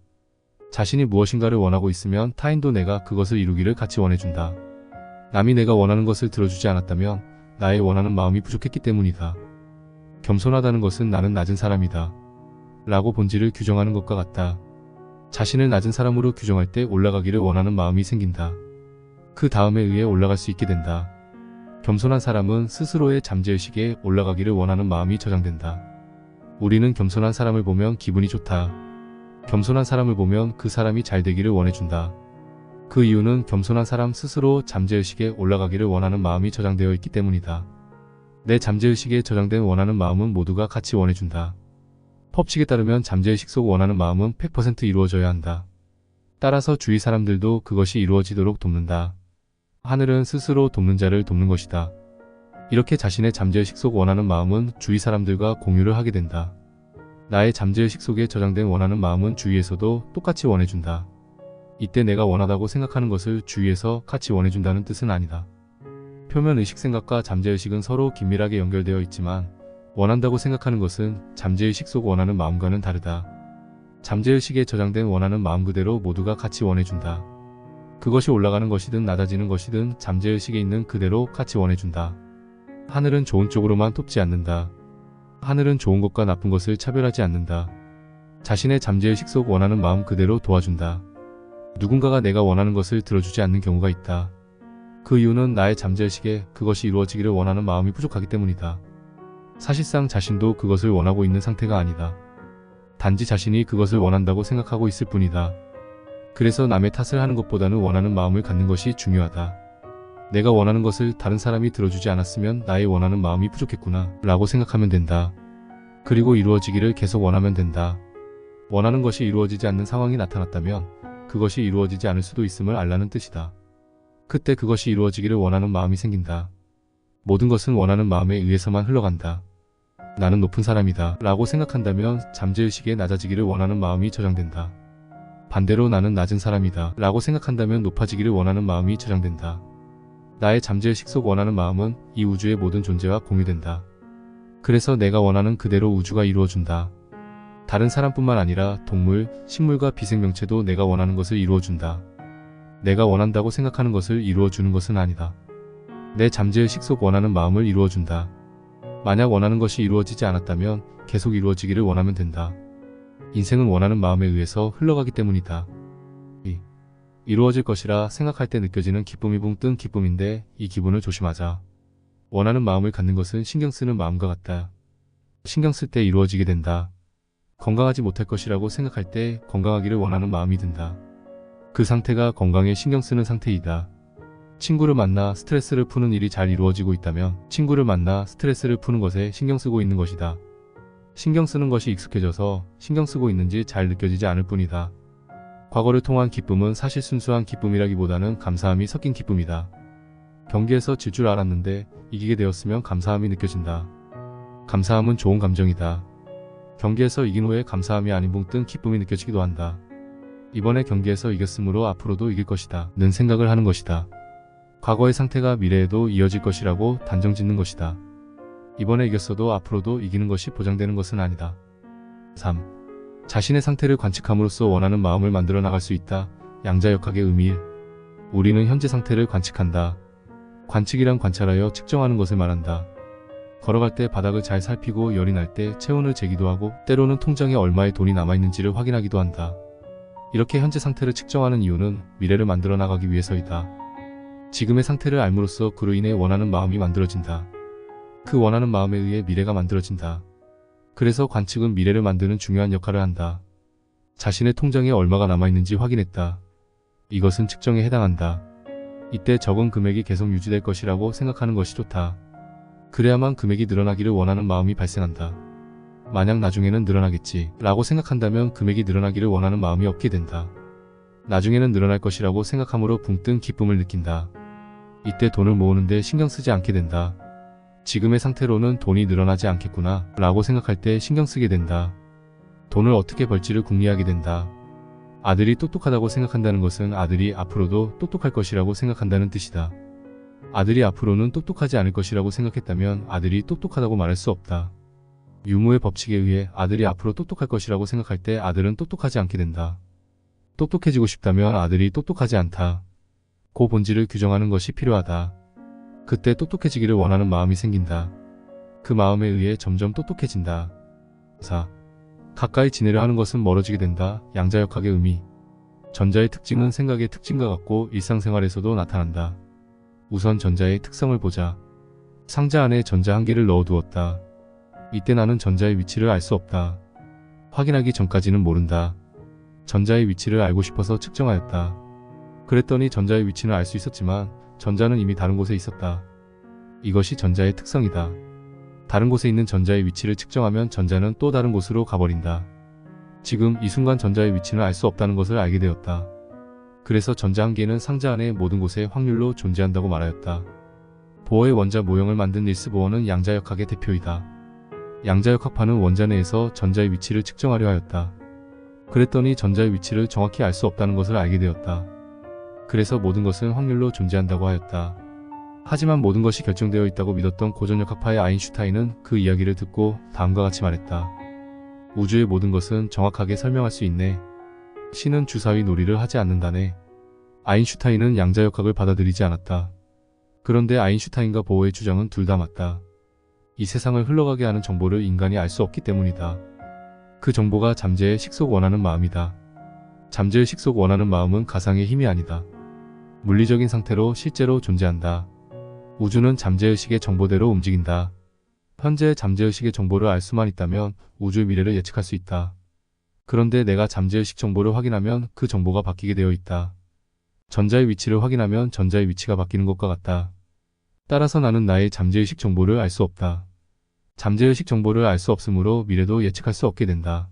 자신이 무엇인가를 원하고 있으면 타인도 내가 그것을 이루기를 같이 원해준다. 남이 내가 원하는 것을 들어주지 않았다면 나의 원하는 마음이 부족했기 때문이다. 겸손하다는 것은 나는 낮은 사람이다 라고 본질을 규정하는 것과 같다. 자신을 낮은 사람으로 규정할 때 올라가기를 원하는 마음이 생긴다. 그 다음에 의해 올라갈 수 있게 된다. 겸손한 사람은 스스로의 잠재의식에 올라가기를 원하는 마음이 저장된다. 우리는 겸손한 사람을 보면 기분이 좋다. 겸손한 사람을 보면 그 사람이 잘 되기를 원해준다. 그 이유는 겸손한 사람 스스로 잠재의식에 올라가기를 원하는 마음이 저장되어 있기 때문이다. 내 잠재의식에 저장된 원하는 마음은 모두가 같이 원해준다. 법칙에 따르면 잠재의식 속 원하는 마음은 100% 이루어져야 한다. 따라서 주위 사람들도 그것이 이루어지도록 돕는다. 하늘은 스스로 돕는 자를 돕는 것이다. 이렇게 자신의 잠재의식 속 원하는 마음은 주위 사람들과 공유를 하게 된다. 나의 잠재의식 속에 저장된 원하는 마음은 주위에서도 똑같이 원해준다. 이때 내가 원하다고 생각하는 것을 주위에서 같이 원해준다는 뜻은 아니다. 표면 의식 생각과 잠재의식은 서로 긴밀하게 연결되어 있지만 원한다고 생각하는 것은 잠재의식 속 원하는 마음과는 다르다. 잠재의식에 저장된 원하는 마음 그대로 모두가 같이 원해준다. 그것이 올라가는 것이든 낮아지는 것이든 잠재의식에 있는 그대로 같이 원해준다. 하늘은 좋은 쪽으로만 돕지 않는다. 하늘은 좋은 것과 나쁜 것을 차별하지 않는다. 자신의 잠재의식 속 원하는 마음 그대로 도와준다. 누군가가 내가 원하는 것을 들어주지 않는 경우가 있다. 그 이유는 나의 잠재의식에 그것이 이루어지기를 원하는 마음이 부족하기 때문이다. 사실상 자신도 그것을 원하고 있는 상태가 아니다. 단지 자신이 그것을 원한다고 생각하고 있을 뿐이다. 그래서 남의 탓을 하는 것보다는 원하는 마음을 갖는 것이 중요하다. 내가 원하는 것을 다른 사람이 들어주지 않았으면 나의 원하는 마음이 부족했구나 라고 생각하면 된다. 그리고 이루어지기를 계속 원하면 된다. 원하는 것이 이루어지지 않는 상황이 나타났다면 그것이 이루어지지 않을 수도 있음을 알라는 뜻이다. 그때 그것이 이루어지기를 원하는 마음이 생긴다. 모든 것은 원하는 마음에 의해서만 흘러간다. 나는 높은 사람이다 라고 생각한다면 잠재의식에 낮아지기를 원하는 마음이 저장된다. 반대로 나는 낮은 사람이다 라고 생각한다면 높아지기를 원하는 마음이 저장된다. 나의 잠재의식 속 원하는 마음은 이 우주의 모든 존재와 공유된다. 그래서 내가 원하는 그대로 우주가 이루어준다. 다른 사람뿐만 아니라 동물, 식물과 비생명체도 내가 원하는 것을 이루어준다. 내가 원한다고 생각하는 것을 이루어주는 것은 아니다. 내 잠재의식 속 원하는 마음을 이루어준다. 만약 원하는 것이 이루어지지 않았다면 계속 이루어지기를 원하면 된다. 인생은 원하는 마음에 의해서 흘러가기 때문이다. 이루어질 것이라 생각할 때 느껴지는 기쁨이 붕 뜬 기쁨인데 이 기분을 조심하자. 원하는 마음을 갖는 것은 신경 쓰는 마음과 같다. 신경 쓸 때 이루어지게 된다. 건강하지 못할 것이라고 생각할 때 건강하기를 원하는 마음이 든다. 그 상태가 건강에 신경 쓰는 상태이다. 친구를 만나 스트레스를 푸는 일이 잘 이루어지고 있다면 친구를 만나 스트레스를 푸는 것에 신경 쓰고 있는 것이다. 신경 쓰는 것이 익숙해져서 신경 쓰고 있는지 잘 느껴지지 않을 뿐이다. 과거를 통한 기쁨은 사실 순수한 기쁨이라기보다는 감사함이 섞인 기쁨이다. 경기에서 질 줄 알았는데 이기게 되었으면 감사함이 느껴진다. 감사함은 좋은 감정이다. 경기에서 이긴 후에 감사함이 아닌 붕 뜬 기쁨이 느껴지기도 한다. 이번에 경기에서 이겼으므로 앞으로도 이길 것이다 는 생각을 하는 것이다. 과거의 상태가 미래에도 이어질 것이라고 단정 짓는 것이다. 이번에 이겼어도 앞으로도 이기는 것이 보장되는 것은 아니다. 3. 자신의 상태를 관측함으로써 원하는 마음을 만들어 나갈 수 있다. 양자역학의 의미 1. 우리는 현재 상태를 관측한다. 관측이란 관찰하여 측정하는 것을 말한다. 걸어갈 때 바닥을 잘 살피고 열이 날 때 체온을 재기도 하고 때로는 통장에 얼마의 돈이 남아있는지를 확인하기도 한다. 이렇게 현재 상태를 측정하는 이유는 미래를 만들어 나가기 위해서이다. 지금의 상태를 알므로써 그로 인해 원하는 마음이 만들어진다. 그 원하는 마음에 의해 미래가 만들어진다. 그래서 관측은 미래를 만드는 중요한 역할을 한다. 자신의 통장에 얼마가 남아있는지 확인했다. 이것은 측정에 해당한다. 이때 적은 금액이 계속 유지될 것이라고 생각하는 것이 좋다. 그래야만 금액이 늘어나기를 원하는 마음이 발생한다. 만약 나중에는 늘어나겠지 라고 생각한다면 금액이 늘어나기를 원하는 마음이 없게 된다. 나중에는 늘어날 것이라고 생각함으로 붕 뜬 기쁨을 느낀다. 이때 돈을 모으는데 신경 쓰지 않게 된다. 지금의 상태로는 돈이 늘어나지 않겠구나 라고 생각할 때 신경 쓰게 된다. 돈을 어떻게 벌지를 궁리하게 된다. 아들이 똑똑하다고 생각한다는 것은 아들이 앞으로도 똑똑할 것이라고 생각한다는 뜻이다. 아들이 앞으로는 똑똑하지 않을 것이라고 생각했다면 아들이 똑똑하다고 말할 수 없다. 유무의 법칙에 의해 아들이 앞으로 똑똑할 것이라고 생각할 때 아들은 똑똑하지 않게 된다. 똑똑해지고 싶다면 아들이 똑똑하지 않다. 그 본질을 규정하는 것이 필요하다. 그때 똑똑해지기를 원하는 마음이 생긴다. 그 마음에 의해 점점 똑똑해진다. 4. 가까이 지내려 하는 것은 멀어지게 된다. 양자역학의 의미. 전자의 특징은 생각의 특징과 같고 일상생활에서도 나타난다. 우선 전자의 특성을 보자. 상자 안에 전자 한 개를 넣어두었다. 이때 나는 전자의 위치를 알 수 없다. 확인하기 전까지는 모른다. 전자의 위치를 알고 싶어서 측정하였다. 그랬더니 전자의 위치는 알 수 있었지만 전자는 이미 다른 곳에 있었다. 이것이 전자의 특성이다. 다른 곳에 있는 전자의 위치를 측정하면 전자는 또 다른 곳으로 가버린다. 지금 이 순간 전자의 위치는 알 수 없다는 것을 알게 되었다. 그래서 전자 한 개는 상자 안의 모든 곳에 확률로 존재한다고 말하였다. 보어의 원자 모형을 만든 닐스 보어는 양자역학의 대표이다. 양자역학파는 원자 내에서 전자의 위치를 측정하려 하였다. 그랬더니 전자의 위치를 정확히 알 수 없다는 것을 알게 되었다. 그래서 모든 것은 확률로 존재한다고 하였다. 하지만 모든 것이 결정되어 있다고 믿었던 고전역학파의 아인슈타인은 그 이야기를 듣고 다음과 같이 말했다. 우주의 모든 것은 정확하게 설명할 수 있네. 신은 주사위 놀이를 하지 않는다네. 아인슈타인은 양자역학을 받아들이지 않았다. 그런데 아인슈타인과 보어의 주장은 둘 다 맞다. 이 세상을 흘러가게 하는 정보를 인간이 알 수 없기 때문이다. 그 정보가 잠재의 식속 원하는 마음이다. 잠재의 식속 원하는 마음은 가상의 힘이 아니다. 물리적인 상태로 실제로 존재한다. 우주는 잠재의식의 정보대로 움직인다. 현재 잠재의식의 정보를 알 수만 있다면 우주의 미래를 예측할 수 있다. 그런데 내가 잠재의식 정보를 확인하면 그 정보가 바뀌게 되어 있다. 전자의 위치를 확인하면 전자의 위치가 바뀌는 것과 같다. 따라서 나는 나의 잠재의식 정보를 알 수 없다. 잠재의식 정보를 알 수 없으므로 미래도 예측할 수 없게 된다.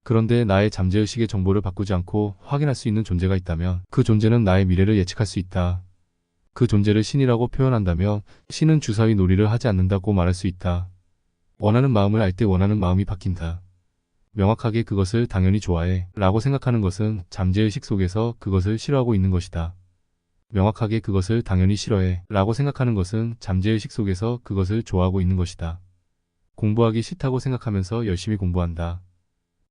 그런데 나의 잠재의식의 정보를 바꾸지 않고 확인할 수 있는 존재가 있다면 그 존재는 나의 미래를 예측할 수 있다. 그 존재를 신이라고 표현한다면 신은 주사위 놀이를 하지 않는다고 말할 수 있다. 원하는 마음을 알 때 원하는 마음이 바뀐다. 명확하게 그것을 당연히 좋아해 라고 생각하는 것은 잠재의식 속에서 그것을 싫어하고 있는 것이다. 명확하게 그것을 당연히 싫어해 라고 생각하는 것은 잠재의식 속에서 그것을 좋아하고 있는 것이다. 공부하기 싫다고 생각하면서 열심히 공부한다.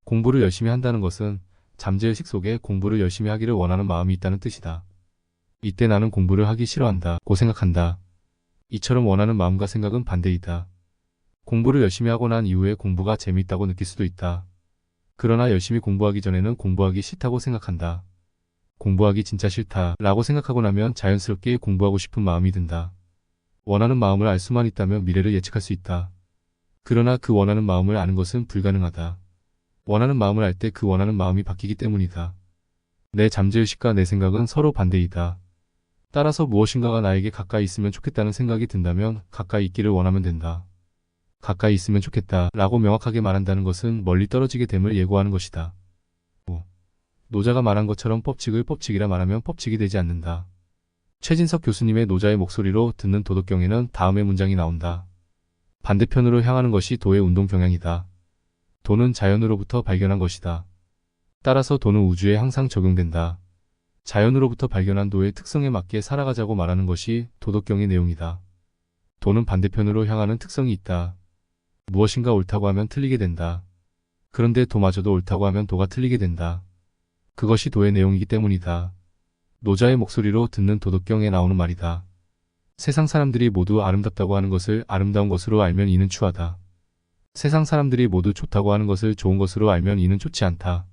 공부를 열심히 한다는 것은 잠재의식 속에 공부를 열심히 하기를 원하는 마음이 있다는 뜻이다. 이때 나는 공부를 하기 싫어한다 고 생각한다. 이처럼 원하는 마음과 생각은 반대이다. 공부를 열심히 하고 난 이후에 공부가 재미있다고 느낄 수도 있다. 그러나 열심히 공부하기 전에는 공부하기 싫다고 생각한다. 공부하기 진짜 싫다 라고 생각하고 나면 자연스럽게 공부하고 싶은 마음이 든다. 원하는 마음을 알 수만 있다면 미래를 예측할 수 있다. 그러나 그 원하는 마음을 아는 것은 불가능하다. 원하는 마음을 알 때 그 원하는 마음이 바뀌기 때문이다. 내 잠재의식과 내 생각은 서로 반대이다. 따라서 무엇인가가 나에게 가까이 있으면 좋겠다는 생각이 든다면 가까이 있기를 원하면 된다. 가까이 있으면 좋겠다 라고 명확하게 말한다는 것은 멀리 떨어지게 됨을 예고하는 것이다. 노자가 말한 것처럼 법칙을 법칙이라 말하면 법칙이 되지 않는다. 최진석 교수님의 노자의 목소리로 듣는 도덕경에는 다음의 문장이 나온다. 반대편으로 향하는 것이 도의 운동 경향이다. 도는 자연으로부터 발견한 것이다. 따라서 도는 우주에 항상 적용된다. 자연으로부터 발견한 도의 특성에 맞게 살아가자고 말하는 것이 도덕경의 내용이다. 도는 반대편으로 향하는 특성이 있다. 무엇인가 옳다고 하면 틀리게 된다. 그런데 도마저도 옳다고 하면 도가 틀리게 된다. 그것이 도의 내용이기 때문이다. 노자의 목소리로 듣는 도덕경에 나오는 말이다. 세상 사람들이 모두 아름답다고 하는 것을 아름다운 것으로 알면 이는 추하다. 세상 사람들이 모두 좋다고 하는 것을 좋은 것으로 알면 이는 좋지 않다.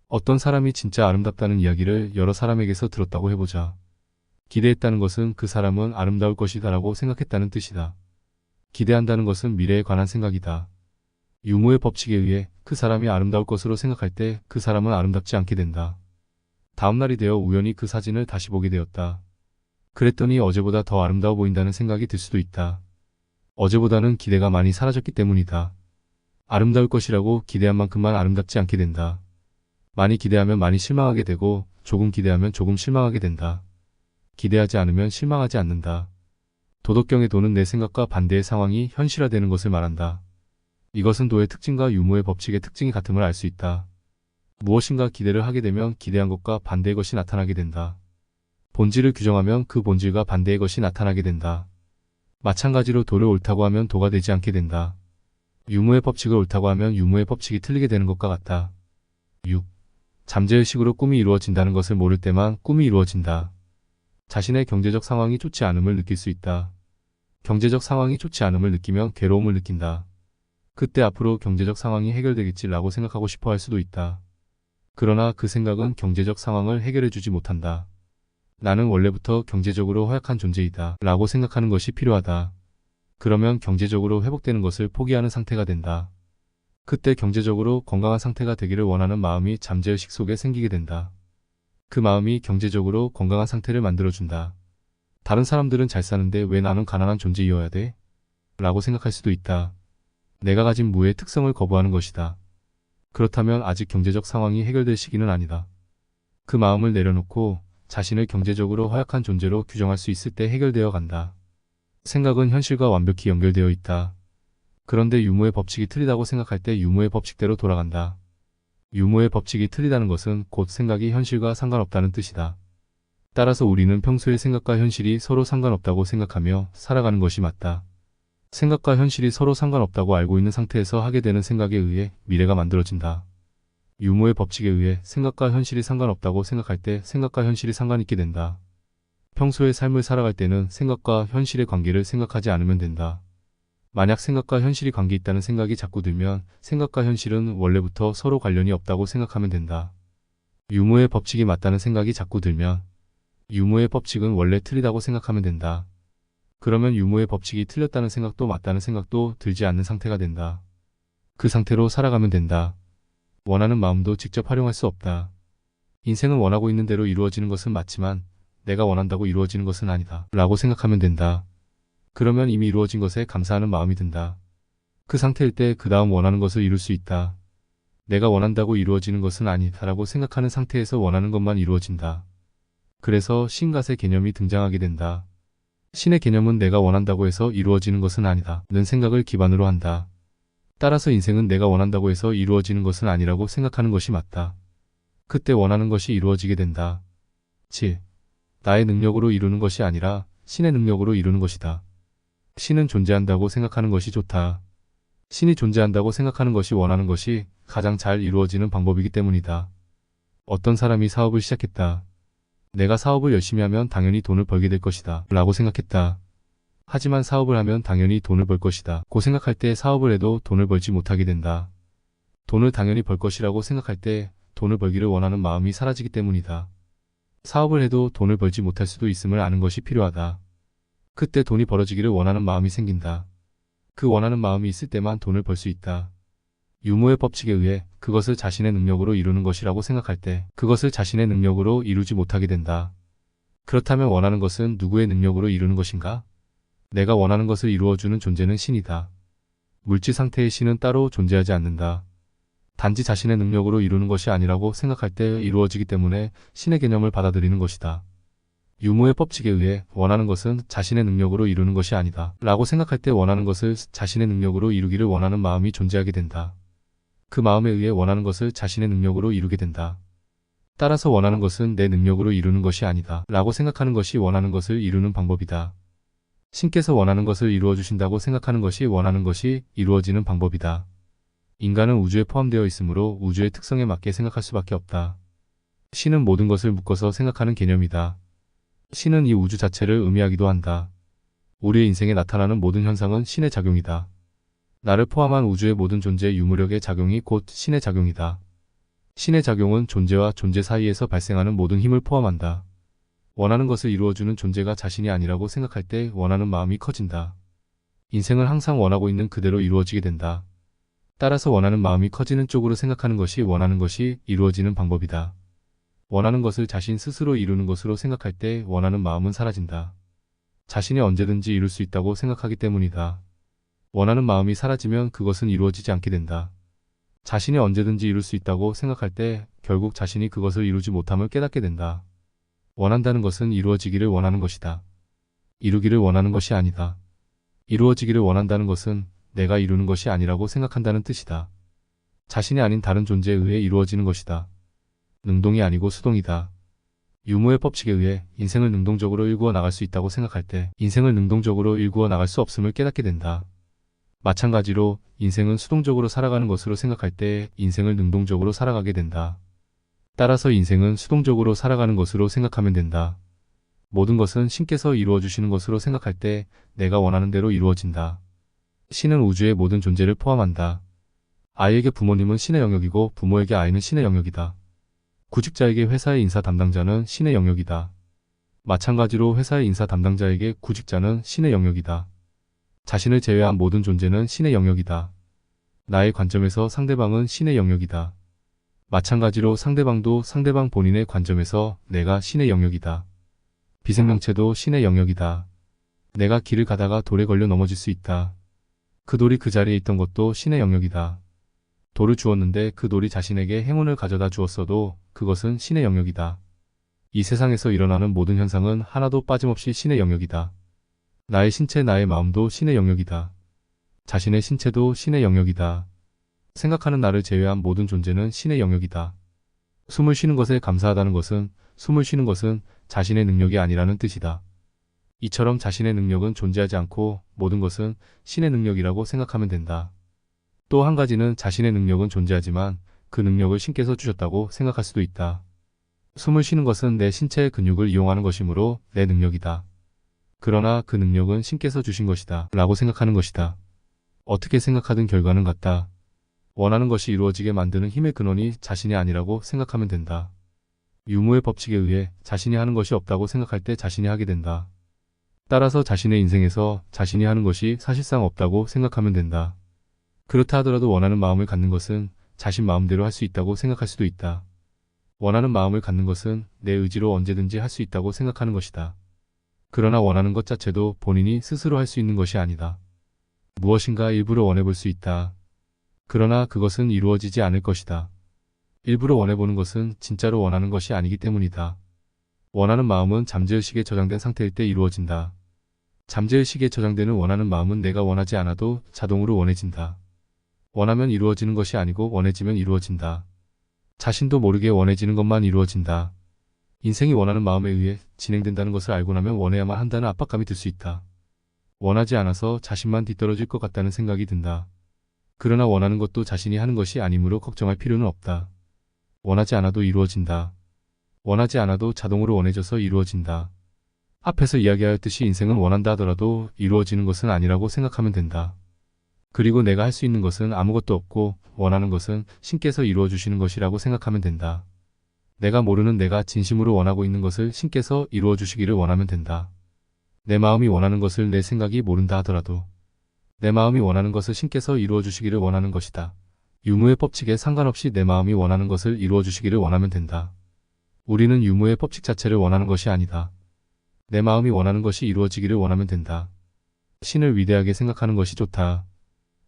어떤 사람이 진짜 아름답다는 이야기를 여러 사람에게서 들었다고 해보자. 기대했다는 것은 그 사람은 아름다울 것이다 라고 생각했다는 뜻이다. 기대한다는 것은 미래에 관한 생각이다. 유무의 법칙에 의해 그 사람이 아름다울 것으로 생각할 때 그 사람은 아름답지 않게 된다. 다음날이 되어 우연히 그 사진을 다시 보게 되었다. 그랬더니 어제보다 더 아름다워 보인다는 생각이 들 수도 있다. 어제보다는 기대가 많이 사라졌기 때문이다. 아름다울 것이라고 기대한 만큼만 아름답지 않게 된다. 많이 기대하면 많이 실망하게 되고 조금 기대하면 조금 실망하게 된다. 기대하지 않으면 실망하지 않는다. 도덕경의 도는 내 생각과 반대의 상황이 현실화되는 것을 말한다. 이것은 도의 특징과 유무의 법칙의 특징이 같음을 알 수 있다. 무엇인가 기대를 하게 되면 기대한 것과 반대의 것이 나타나게 된다. 본질을 규정하면 그 본질과 반대의 것이 나타나게 된다. 마찬가지로 도를 옳다고 하면 도가 되지 않게 된다. 유무의 법칙을 옳다고 하면 유무의 법칙이 틀리게 되는 것과 같다. 6. 잠재의식으로 꿈이 이루어진다는 것을 모를 때만 꿈이 이루어진다. 자신의 경제적 상황이 좋지 않음을 느낄 수 있다. 경제적 상황이 좋지 않음을 느끼면 괴로움을 느낀다. 그때 앞으로 경제적 상황이 해결되겠지라고 생각하고 싶어 할 수도 있다. 그러나 그 생각은 경제적 상황을 해결해주지 못한다. 나는 원래부터 경제적으로 허약한 존재이다 라고 생각하는 것이 필요하다. 그러면 경제적으로 회복되는 것을 포기하는 상태가 된다. 그때 경제적으로 건강한 상태가 되기를 원하는 마음이 잠재의식 속에 생기게 된다. 그 마음이 경제적으로 건강한 상태를 만들어준다. 다른 사람들은 잘 사는데 왜 나는 가난한 존재이어야 돼? 라고 생각할 수도 있다. 내가 가진 무의 특성을 거부하는 것이다. 그렇다면 아직 경제적 상황이 해결될 시기는 아니다. 그 마음을 내려놓고 자신을 경제적으로 허약한 존재로 규정할 수 있을 때 해결되어 간다. 생각은 현실과 완벽히 연결되어 있다. 그런데 유무의 법칙이 틀리다고 생각할 때 유무의 법칙대로 돌아간다. 유무의 법칙이 틀리다는 것은 곧 생각이 현실과 상관없다는 뜻이다. 따라서 우리는 평소에 생각과 현실이 서로 상관없다고 생각하며 살아가는 것이 맞다. 생각과 현실이 서로 상관없다고 알고 있는 상태에서 하게 되는 생각에 의해 미래가 만들어진다. 유무의 법칙에 의해 생각과 현실이 상관없다고 생각할 때 생각과 현실이 상관있게 된다. 평소의 삶을 살아갈 때는 생각과 현실의 관계를 생각하지 않으면 된다. 만약 생각과 현실이 관계 있다는 생각이 자꾸 들면 생각과 현실은 원래부터 서로 관련이 없다고 생각하면 된다. 유무의 법칙이 맞다는 생각이 자꾸 들면 유무의 법칙은 원래 틀리다고 생각하면 된다. 그러면 유무의 법칙이 틀렸다는 생각도 맞다는 생각도 들지 않는 상태가 된다. 그 상태로 살아가면 된다. 원하는 마음도 직접 활용할 수 없다. 인생은 원하고 있는 대로 이루어지는 것은 맞지만 내가 원한다고 이루어지는 것은 아니다 라고 생각하면 된다. 그러면 이미 이루어진 것에 감사하는 마음이 든다. 그 상태일 때 그 다음 원하는 것을 이룰 수 있다. 내가 원한다고 이루어지는 것은 아니다라고 생각하는 상태에서 원하는 것만 이루어진다. 그래서 신갓의 개념이 등장하게 된다. 신의 개념은 내가 원한다고 해서 이루어지는 것은 아니다는 생각을 기반으로 한다. 따라서 인생은 내가 원한다고 해서 이루어지는 것은 아니라고 생각하는 것이 맞다. 그때 원하는 것이 이루어지게 된다. 7. 나의 능력으로 이루는 것이 아니라 신의 능력으로 이루는 것이다. 신은 존재한다고 생각하는 것이 좋다. 신이 존재한다고 생각하는 것이 원하는 것이 가장 잘 이루어지는 방법이기 때문이다. 어떤 사람이 사업을 시작했다. 내가 사업을 열심히 하면 당연히 돈을 벌게 될 것이다 라고 생각했다. 하지만 사업을 하면 당연히 돈을 벌 것이다 고 생각할 때 사업을 해도 돈을 벌지 못하게 된다. 돈을 당연히 벌 것이라고 생각할 때 돈을 벌기를 원하는 마음이 사라지기 때문이다. 사업을 해도 돈을 벌지 못할 수도 있음을 아는 것이 필요하다. 그때 돈이 벌어지기를 원하는 마음이 생긴다. 그 원하는 마음이 있을 때만 돈을 벌 수 있다. 유무의 법칙에 의해 그것을 자신의 능력으로 이루는 것이라고 생각할 때 그것을 자신의 능력으로 이루지 못하게 된다. 그렇다면 원하는 것은 누구의 능력으로 이루는 것인가? 내가 원하는 것을 이루어주는 존재는 신이다. 물질 상태의 신은 따로 존재하지 않는다. 단지 자신의 능력으로 이루는 것이 아니라고 생각할 때 이루어지기 때문에 신의 개념을 받아들이는 것이다. 유무의 법칙에 의해 원하는 것은 자신의 능력으로 이루는 것이 아니다 라고 생각할 때 원하는 것을 자신의 능력으로 이루기를 원하는 마음이 존재하게 된다. 그 마음에 의해 원하는 것을 자신의 능력으로 이루게 된다. 따라서 원하는 것은 내 능력으로 이루는 것이 아니다 라고 생각하는 것이 원하는 것을 이루는 방법이다. 신께서 원하는 것을 이루어 주신다고 생각하는 것이 원하는 것이 이루어지는 방법이다. 인간은 우주에 포함되어 있으므로 우주의 특성에 맞게 생각할 수밖에 없다. 신은 모든 것을 묶어서 생각하는 개념이다. 신은 이 우주 자체를 의미하기도 한다. 우리의 인생에 나타나는 모든 현상은 신의 작용이다. 나를 포함한 우주의 모든 존재의 유무력의 작용이 곧 신의 작용이다. 신의 작용은 존재와 존재 사이에서 발생하는 모든 힘을 포함한다. 원하는 것을 이루어주는 존재가 자신이 아니라고 생각할 때 원하는 마음이 커진다. 인생은 항상 원하고 있는 그대로 이루어지게 된다. 따라서 원하는 마음이 커지는 쪽으로 생각하는 것이 원하는 것이 이루어지는 방법이다. 원하는 것을 자신 스스로 이루는 것으로 생각할 때 원하는 마음은 사라진다. 자신이 언제든지 이룰 수 있다고 생각하기 때문이다. 원하는 마음이 사라지면 그것은 이루어지지 않게 된다. 자신이 언제든지 이룰 수 있다고 생각할 때 결국 자신이 그것을 이루지 못함을 깨닫게 된다. 원한다는 것은 이루어지기를 원하는 것이다. 이루기를 원하는 것이 아니다. 이루어지기를 원한다는 것은 내가 이루는 것이 아니라고 생각한다는 뜻이다. 자신이 아닌 다른 존재에 의해 이루어지는 것이다. 능동이 아니고 수동이다. 유무의 법칙에 의해 인생을 능동적으로 일구어 나갈 수 있다고 생각할 때 인생을 능동적으로 일구어 나갈 수 없음을 깨닫게 된다. 마찬가지로 인생은 수동적으로 살아가는 것으로 생각할 때 인생을 능동적으로 살아가게 된다. 따라서 인생은 수동적으로 살아가는 것으로 생각하면 된다. 모든 것은 신께서 이루어 주시는 것으로 생각할 때 내가 원하는 대로 이루어진다. 신은 우주의 모든 존재를 포함한다. 아이에게 부모님은 신의 영역이고 부모에게 아이는 신의 영역이다. 구직자에게 회사의 인사 담당자는 신의 영역이다. 마찬가지로 회사의 인사 담당자에게 구직자는 신의 영역이다. 자신을 제외한 모든 존재는 신의 영역이다. 나의 관점에서 상대방은 신의 영역이다. 마찬가지로 상대방도 상대방 본인의 관점에서 내가 신의 영역이다. 비생명체도 신의 영역이다. 내가 길을 가다가 돌에 걸려 넘어질 수 있다. 그 돌이 그 자리에 있던 것도 신의 영역이다. 돌을 주었는데 그 돌이 자신에게 행운을 가져다 주었어도 그것은 신의 영역이다. 이 세상에서 일어나는 모든 현상은 하나도 빠짐없이 신의 영역이다. 나의 신체, 나의 마음도 신의 영역이다. 자신의 신체도 신의 영역이다. 생각하는 나를 제외한 모든 존재는 신의 영역이다. 숨을 쉬는 것에 감사하다는 것은 숨을 쉬는 것은 자신의 능력이 아니라는 뜻이다. 이처럼 자신의 능력은 존재하지 않고 모든 것은 신의 능력이라고 생각하면 된다. 또 한 가지는 자신의 능력은 존재하지만 그 능력을 신께서 주셨다고 생각할 수도 있다. 숨을 쉬는 것은 내 신체의 근육을 이용하는 것이므로 내 능력이다. 그러나 그 능력은 신께서 주신 것이다 라고 생각하는 것이다. 어떻게 생각하든 결과는 같다. 원하는 것이 이루어지게 만드는 힘의 근원이 자신이 아니라고 생각하면 된다. 유무의 법칙에 의해 자신이 하는 것이 없다고 생각할 때 자신이 하게 된다. 따라서 자신의 인생에서 자신이 하는 것이 사실상 없다고 생각하면 된다. 그렇다 하더라도 원하는 마음을 갖는 것은 자신 마음대로 할 수 있다고 생각할 수도 있다. 원하는 마음을 갖는 것은 내 의지로 언제든지 할 수 있다고 생각하는 것이다. 그러나 원하는 것 자체도 본인이 스스로 할 수 있는 것이 아니다. 무엇인가 일부러 원해볼 수 있다. 그러나 그것은 이루어지지 않을 것이다. 일부러 원해보는 것은 진짜로 원하는 것이 아니기 때문이다. 원하는 마음은 잠재의식에 저장된 상태일 때 이루어진다. 잠재의식에 저장되는 원하는 마음은 내가 원하지 않아도 자동으로 원해진다. 원하면 이루어지는 것이 아니고 원해지면 이루어진다. 자신도 모르게 원해지는 것만 이루어진다. 인생이 원하는 마음에 의해 진행된다는 것을 알고 나면 원해야만 한다는 압박감이 들 수 있다. 원하지 않아서 자신만 뒤떨어질 것 같다는 생각이 든다. 그러나 원하는 것도 자신이 하는 것이 아니므로 걱정할 필요는 없다. 원하지 않아도 이루어진다. 원하지 않아도 자동으로 원해져서 이루어진다. 앞에서 이야기하였듯이 인생은 원한다 하더라도 이루어지는 것은 아니라고 생각하면 된다. 그리고 내가 할 수 있는 것은 아무것도 없고 원하는 것은 신께서 이루어 주시는 것이라고 생각하면 된다. 내가 모르는 내가 진심으로 원하고 있는 것을 신께서 이루어 주시기를 원하면 된다. 내 마음이 원하는 것을 내 생각이 모른다 하더라도 내 마음이 원하는 것을 신께서 이루어 주시기를 원하는 것이다. 유무의 법칙에 상관없이 내 마음이 원하는 것을 이루어 주시기를 원하면 된다. 우리는 유무의 법칙 자체를 원하는 것이 아니다. 내 마음이 원하는 것이 이루어지기를 원하면 된다. 신을 위대하게 생각하는 것이 좋다.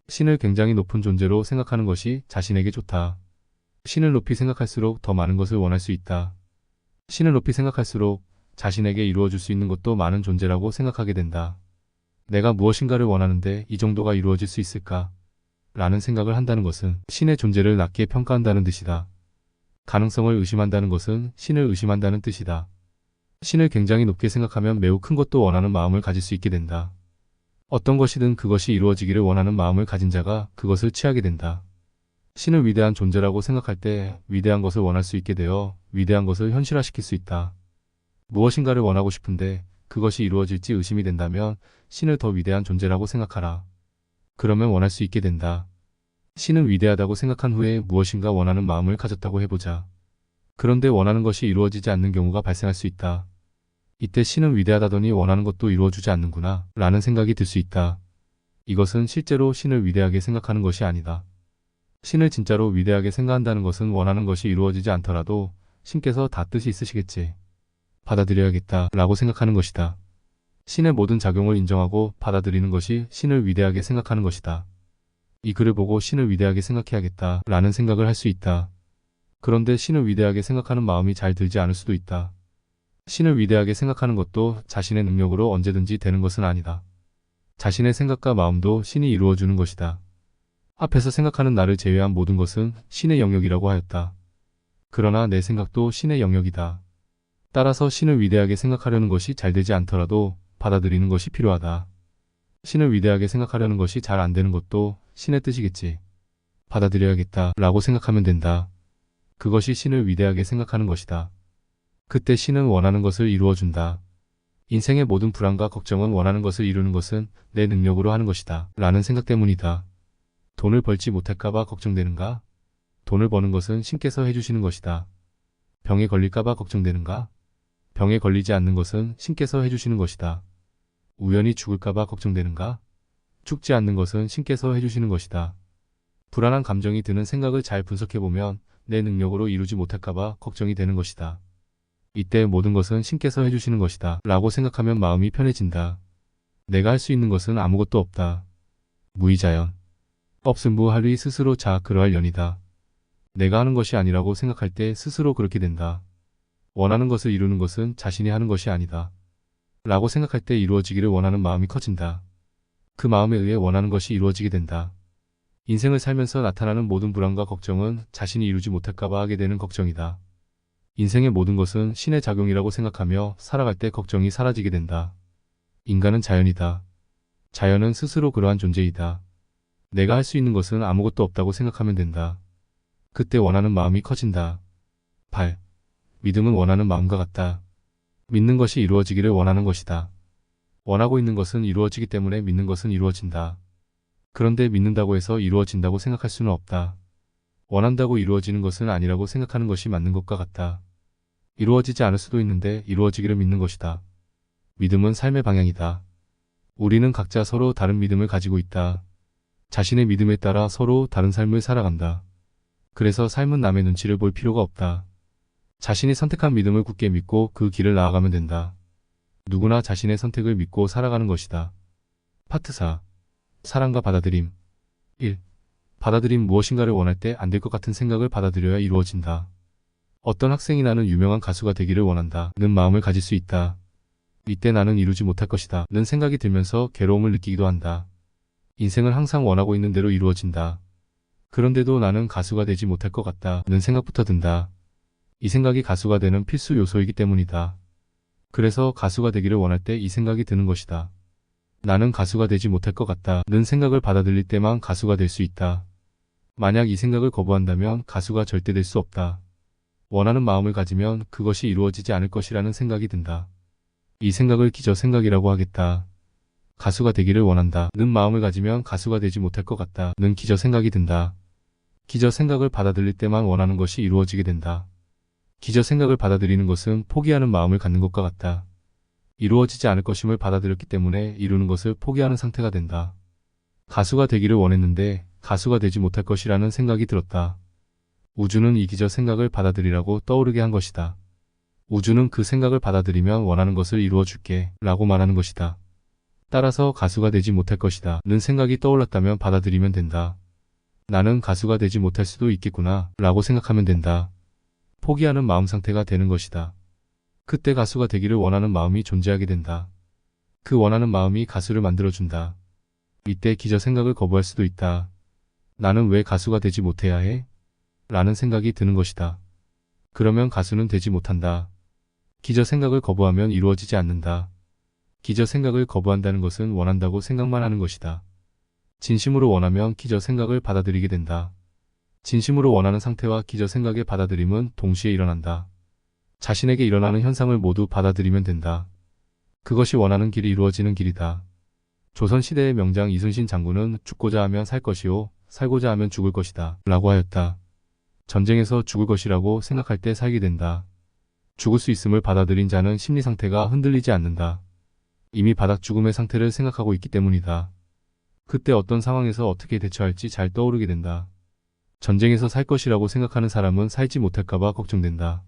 신을 굉장히 높은 존재로 생각하는 것이 자신에게 좋다. 신을 높이 생각할수록 더 많은 것을 원할 수 있다. 신을 높이 생각할수록 자신에게 이루어질 수 있는 것도 많은 존재라고 생각하게 된다. 내가 무엇인가를 원하는데 이 정도가 이루어질 수 있을까? 라는 생각을 한다는 것은 신의 존재를 낮게 평가한다는 뜻이다. 가능성을 의심한다는 것은 신을 의심한다는 뜻이다. 신을 굉장히 높게 생각하면 매우 큰 것도 원하는 마음을 가질 수 있게 된다. 어떤 것이든 그것이 이루어지기를 원하는 마음을 가진 자가 그것을 취하게 된다. 신을 위대한 존재라고 생각할 때 위대한 것을 원할 수 있게 되어 위대한 것을 현실화시킬 수 있다. 무엇인가를 원하고 싶은데 그것이 이루어질지 의심이 된다면 신을 더 위대한 존재라고 생각하라. 그러면 원할 수 있게 된다. 신은 위대하다고 생각한 후에 무엇인가 원하는 마음을 가졌다고 해보자. 그런데 원하는 것이 이루어지지 않는 경우가 발생할 수 있다. 이때 신은 위대하다더니 원하는 것도 이루어주지 않는구나 라는 생각이 들 수 있다. 이것은 실제로 신을 위대하게 생각하는 것이 아니다. 신을 진짜로 위대하게 생각한다는 것은 원하는 것이 이루어지지 않더라도 신께서 다 뜻이 있으시겠지. 받아들여야겠다 라고 생각하는 것이다. 신의 모든 작용을 인정하고 받아들이는 것이 신을 위대하게 생각하는 것이다. 이 글을 보고 신을 위대하게 생각해야겠다 라는 생각을 할 수 있다. 그런데 신을 위대하게 생각하는 마음이 잘 들지 않을 수도 있다. 신을 위대하게 생각하는 것도 자신의 능력으로 언제든지 되는 것은 아니다. 자신의 생각과 마음도 신이 이루어주는 것이다. 앞에서 생각하는 나를 제외한 모든 것은 신의 영역이라고 하였다. 그러나 내 생각도 신의 영역이다. 따라서 신을 위대하게 생각하려는 것이 잘 되지 않더라도 받아들이는 것이 필요하다. 신을 위대하게 생각하려는 것이 잘 안 되는 것도 신의 뜻이겠지. 받아들여야겠다 라고 생각하면 된다. 그것이 신을 위대하게 생각하는 것이다. 그때 신은 원하는 것을 이루어준다. 인생의 모든 불안과 걱정은 원하는 것을 이루는 것은 내 능력으로 하는 것이다 라는 생각 때문이다. 돈을 벌지 못할까봐 걱정되는가? 돈을 버는 것은 신께서 해주시는 것이다. 병에 걸릴까봐 걱정되는가? 병에 걸리지 않는 것은 신께서 해주시는 것이다. 우연히 죽을까봐 걱정되는가? 죽지 않는 것은 신께서 해주시는 것이다. 불안한 감정이 드는 생각을 잘 분석해보면 내 능력으로 이루지 못할까봐 걱정이 되는 것이다. 이때 모든 것은 신께서 해주시는 것이다 라고 생각하면 마음이 편해진다. 내가 할 수 있는 것은 아무것도 없다. 무의자연. 없음무할의 스스로 자 그러할 연이다. 내가 하는 것이 아니라고 생각할 때 스스로 그렇게 된다. 원하는 것을 이루는 것은 자신이 하는 것이 아니다. 라고 생각할 때 이루어지기를 원하는 마음이 커진다. 그 마음에 의해 원하는 것이 이루어지게 된다. 인생을 살면서 나타나는 모든 불안과 걱정은 자신이 이루지 못할까봐 하게 되는 걱정이다. 인생의 모든 것은 신의 작용이라고 생각하며 살아갈 때 걱정이 사라지게 된다. 인간은 자연이다. 자연은 스스로 그러한 존재이다. 내가 할 수 있는 것은 아무것도 없다고 생각하면 된다. 그때 원하는 마음이 커진다. 8. 믿음은 원하는 마음과 같다. 믿는 것이 이루어지기를 원하는 것이다. 원하고 있는 것은 이루어지기 때문에 믿는 것은 이루어진다. 그런데 믿는다고 해서 이루어진다고 생각할 수는 없다. 원한다고 이루어지는 것은 아니라고 생각하는 것이 맞는 것과 같다. 이루어지지 않을 수도 있는데 이루어지기를 믿는 것이다. 믿음은 삶의 방향이다. 우리는 각자 서로 다른 믿음을 가지고 있다. 자신의 믿음에 따라 서로 다른 삶을 살아간다. 그래서 삶은 남의 눈치를 볼 필요가 없다. 자신이 선택한 믿음을 굳게 믿고 그 길을 나아가면 된다. 누구나 자신의 선택을 믿고 살아가는 것이다. 파트 4. 사랑과 받아들임. 1. 받아들임. 무엇인가를 원할 때 안 될 것 같은 생각을 받아들여야 이루어진다. 어떤 학생이 나는 유명한 가수가 되기를 원한다 는 마음을 가질 수 있다. 이때 나는 이루지 못할 것이다 는 생각이 들면서 괴로움을 느끼기도 한다. 인생은 항상 원하고 있는 대로 이루어진다. 그런데도 나는 가수가 되지 못할 것 같다 는 생각부터 든다. 이 생각이 가수가 되는 필수 요소이기 때문이다. 그래서 가수가 되기를 원할 때 이 생각이 드는 것이다. 나는 가수가 되지 못할 것 같다 는 생각을 받아들일 때만 가수가 될 수 있다. 만약 이 생각을 거부한다면 가수가 절대 될 수 없다. 원하는 마음을 가지면 그것이 이루어지지 않을 것이라는 생각이 든다. 이 생각을 기저 생각이라고 하겠다. 가수가 되기를 원한다 는 마음을 가지면 가수가 되지 못할 것 같다 는 기저 생각이 든다. 기저 생각을 받아들일 때만 원하는 것이 이루어지게 된다. 기저 생각을 받아들이는 것은 포기하는 마음을 갖는 것과 같다. 이루어지지 않을 것임을 받아들였기 때문에 이루는 것을 포기하는 상태가 된다. 가수가 되기를 원했는데 가수가 되지 못할 것이라는 생각이 들었다. 우주는 이 기저 생각을 받아들이라고 떠오르게 한 것이다. 우주는 그 생각을 받아들이면 원하는 것을 이루어줄게 라고 말하는 것이다. 따라서 가수가 되지 못할 것이다 는 생각이 떠올랐다면 받아들이면 된다. 나는 가수가 되지 못할 수도 있겠구나 라고 생각하면 된다. 포기하는 마음 상태가 되는 것이다. 그때 가수가 되기를 원하는 마음이 존재하게 된다. 그 원하는 마음이 가수를 만들어준다. 이때 기저 생각을 거부할 수도 있다. 나는 왜 가수가 되지 못해야 해? 라는 생각이 드는 것이다. 그러면 가수는 되지 못한다. 기저 생각을 거부하면 이루어지지 않는다. 기저 생각을 거부한다는 것은 원한다고 생각만 하는 것이다. 진심으로 원하면 기저 생각을 받아들이게 된다. 진심으로 원하는 상태와 기저 생각의 받아들임은 동시에 일어난다. 자신에게 일어나는 현상을 모두 받아들이면 된다. 그것이 원하는 길이 이루어지는 길이다. 조선시대의 명장 이순신 장군은 죽고자 하면 살 것이요 살고자 하면 죽을 것이다 라고 하였다. 전쟁에서 죽을 것이라고 생각할 때 살게 된다. 죽을 수 있음을 받아들인 자는 심리 상태가 흔들리지 않는다. 이미 바닥 죽음의 상태를 생각하고 있기 때문이다. 그때 어떤 상황에서 어떻게 대처할지 잘 떠오르게 된다. 전쟁에서 살 것이라고 생각하는 사람은 살지 못할까봐 걱정된다.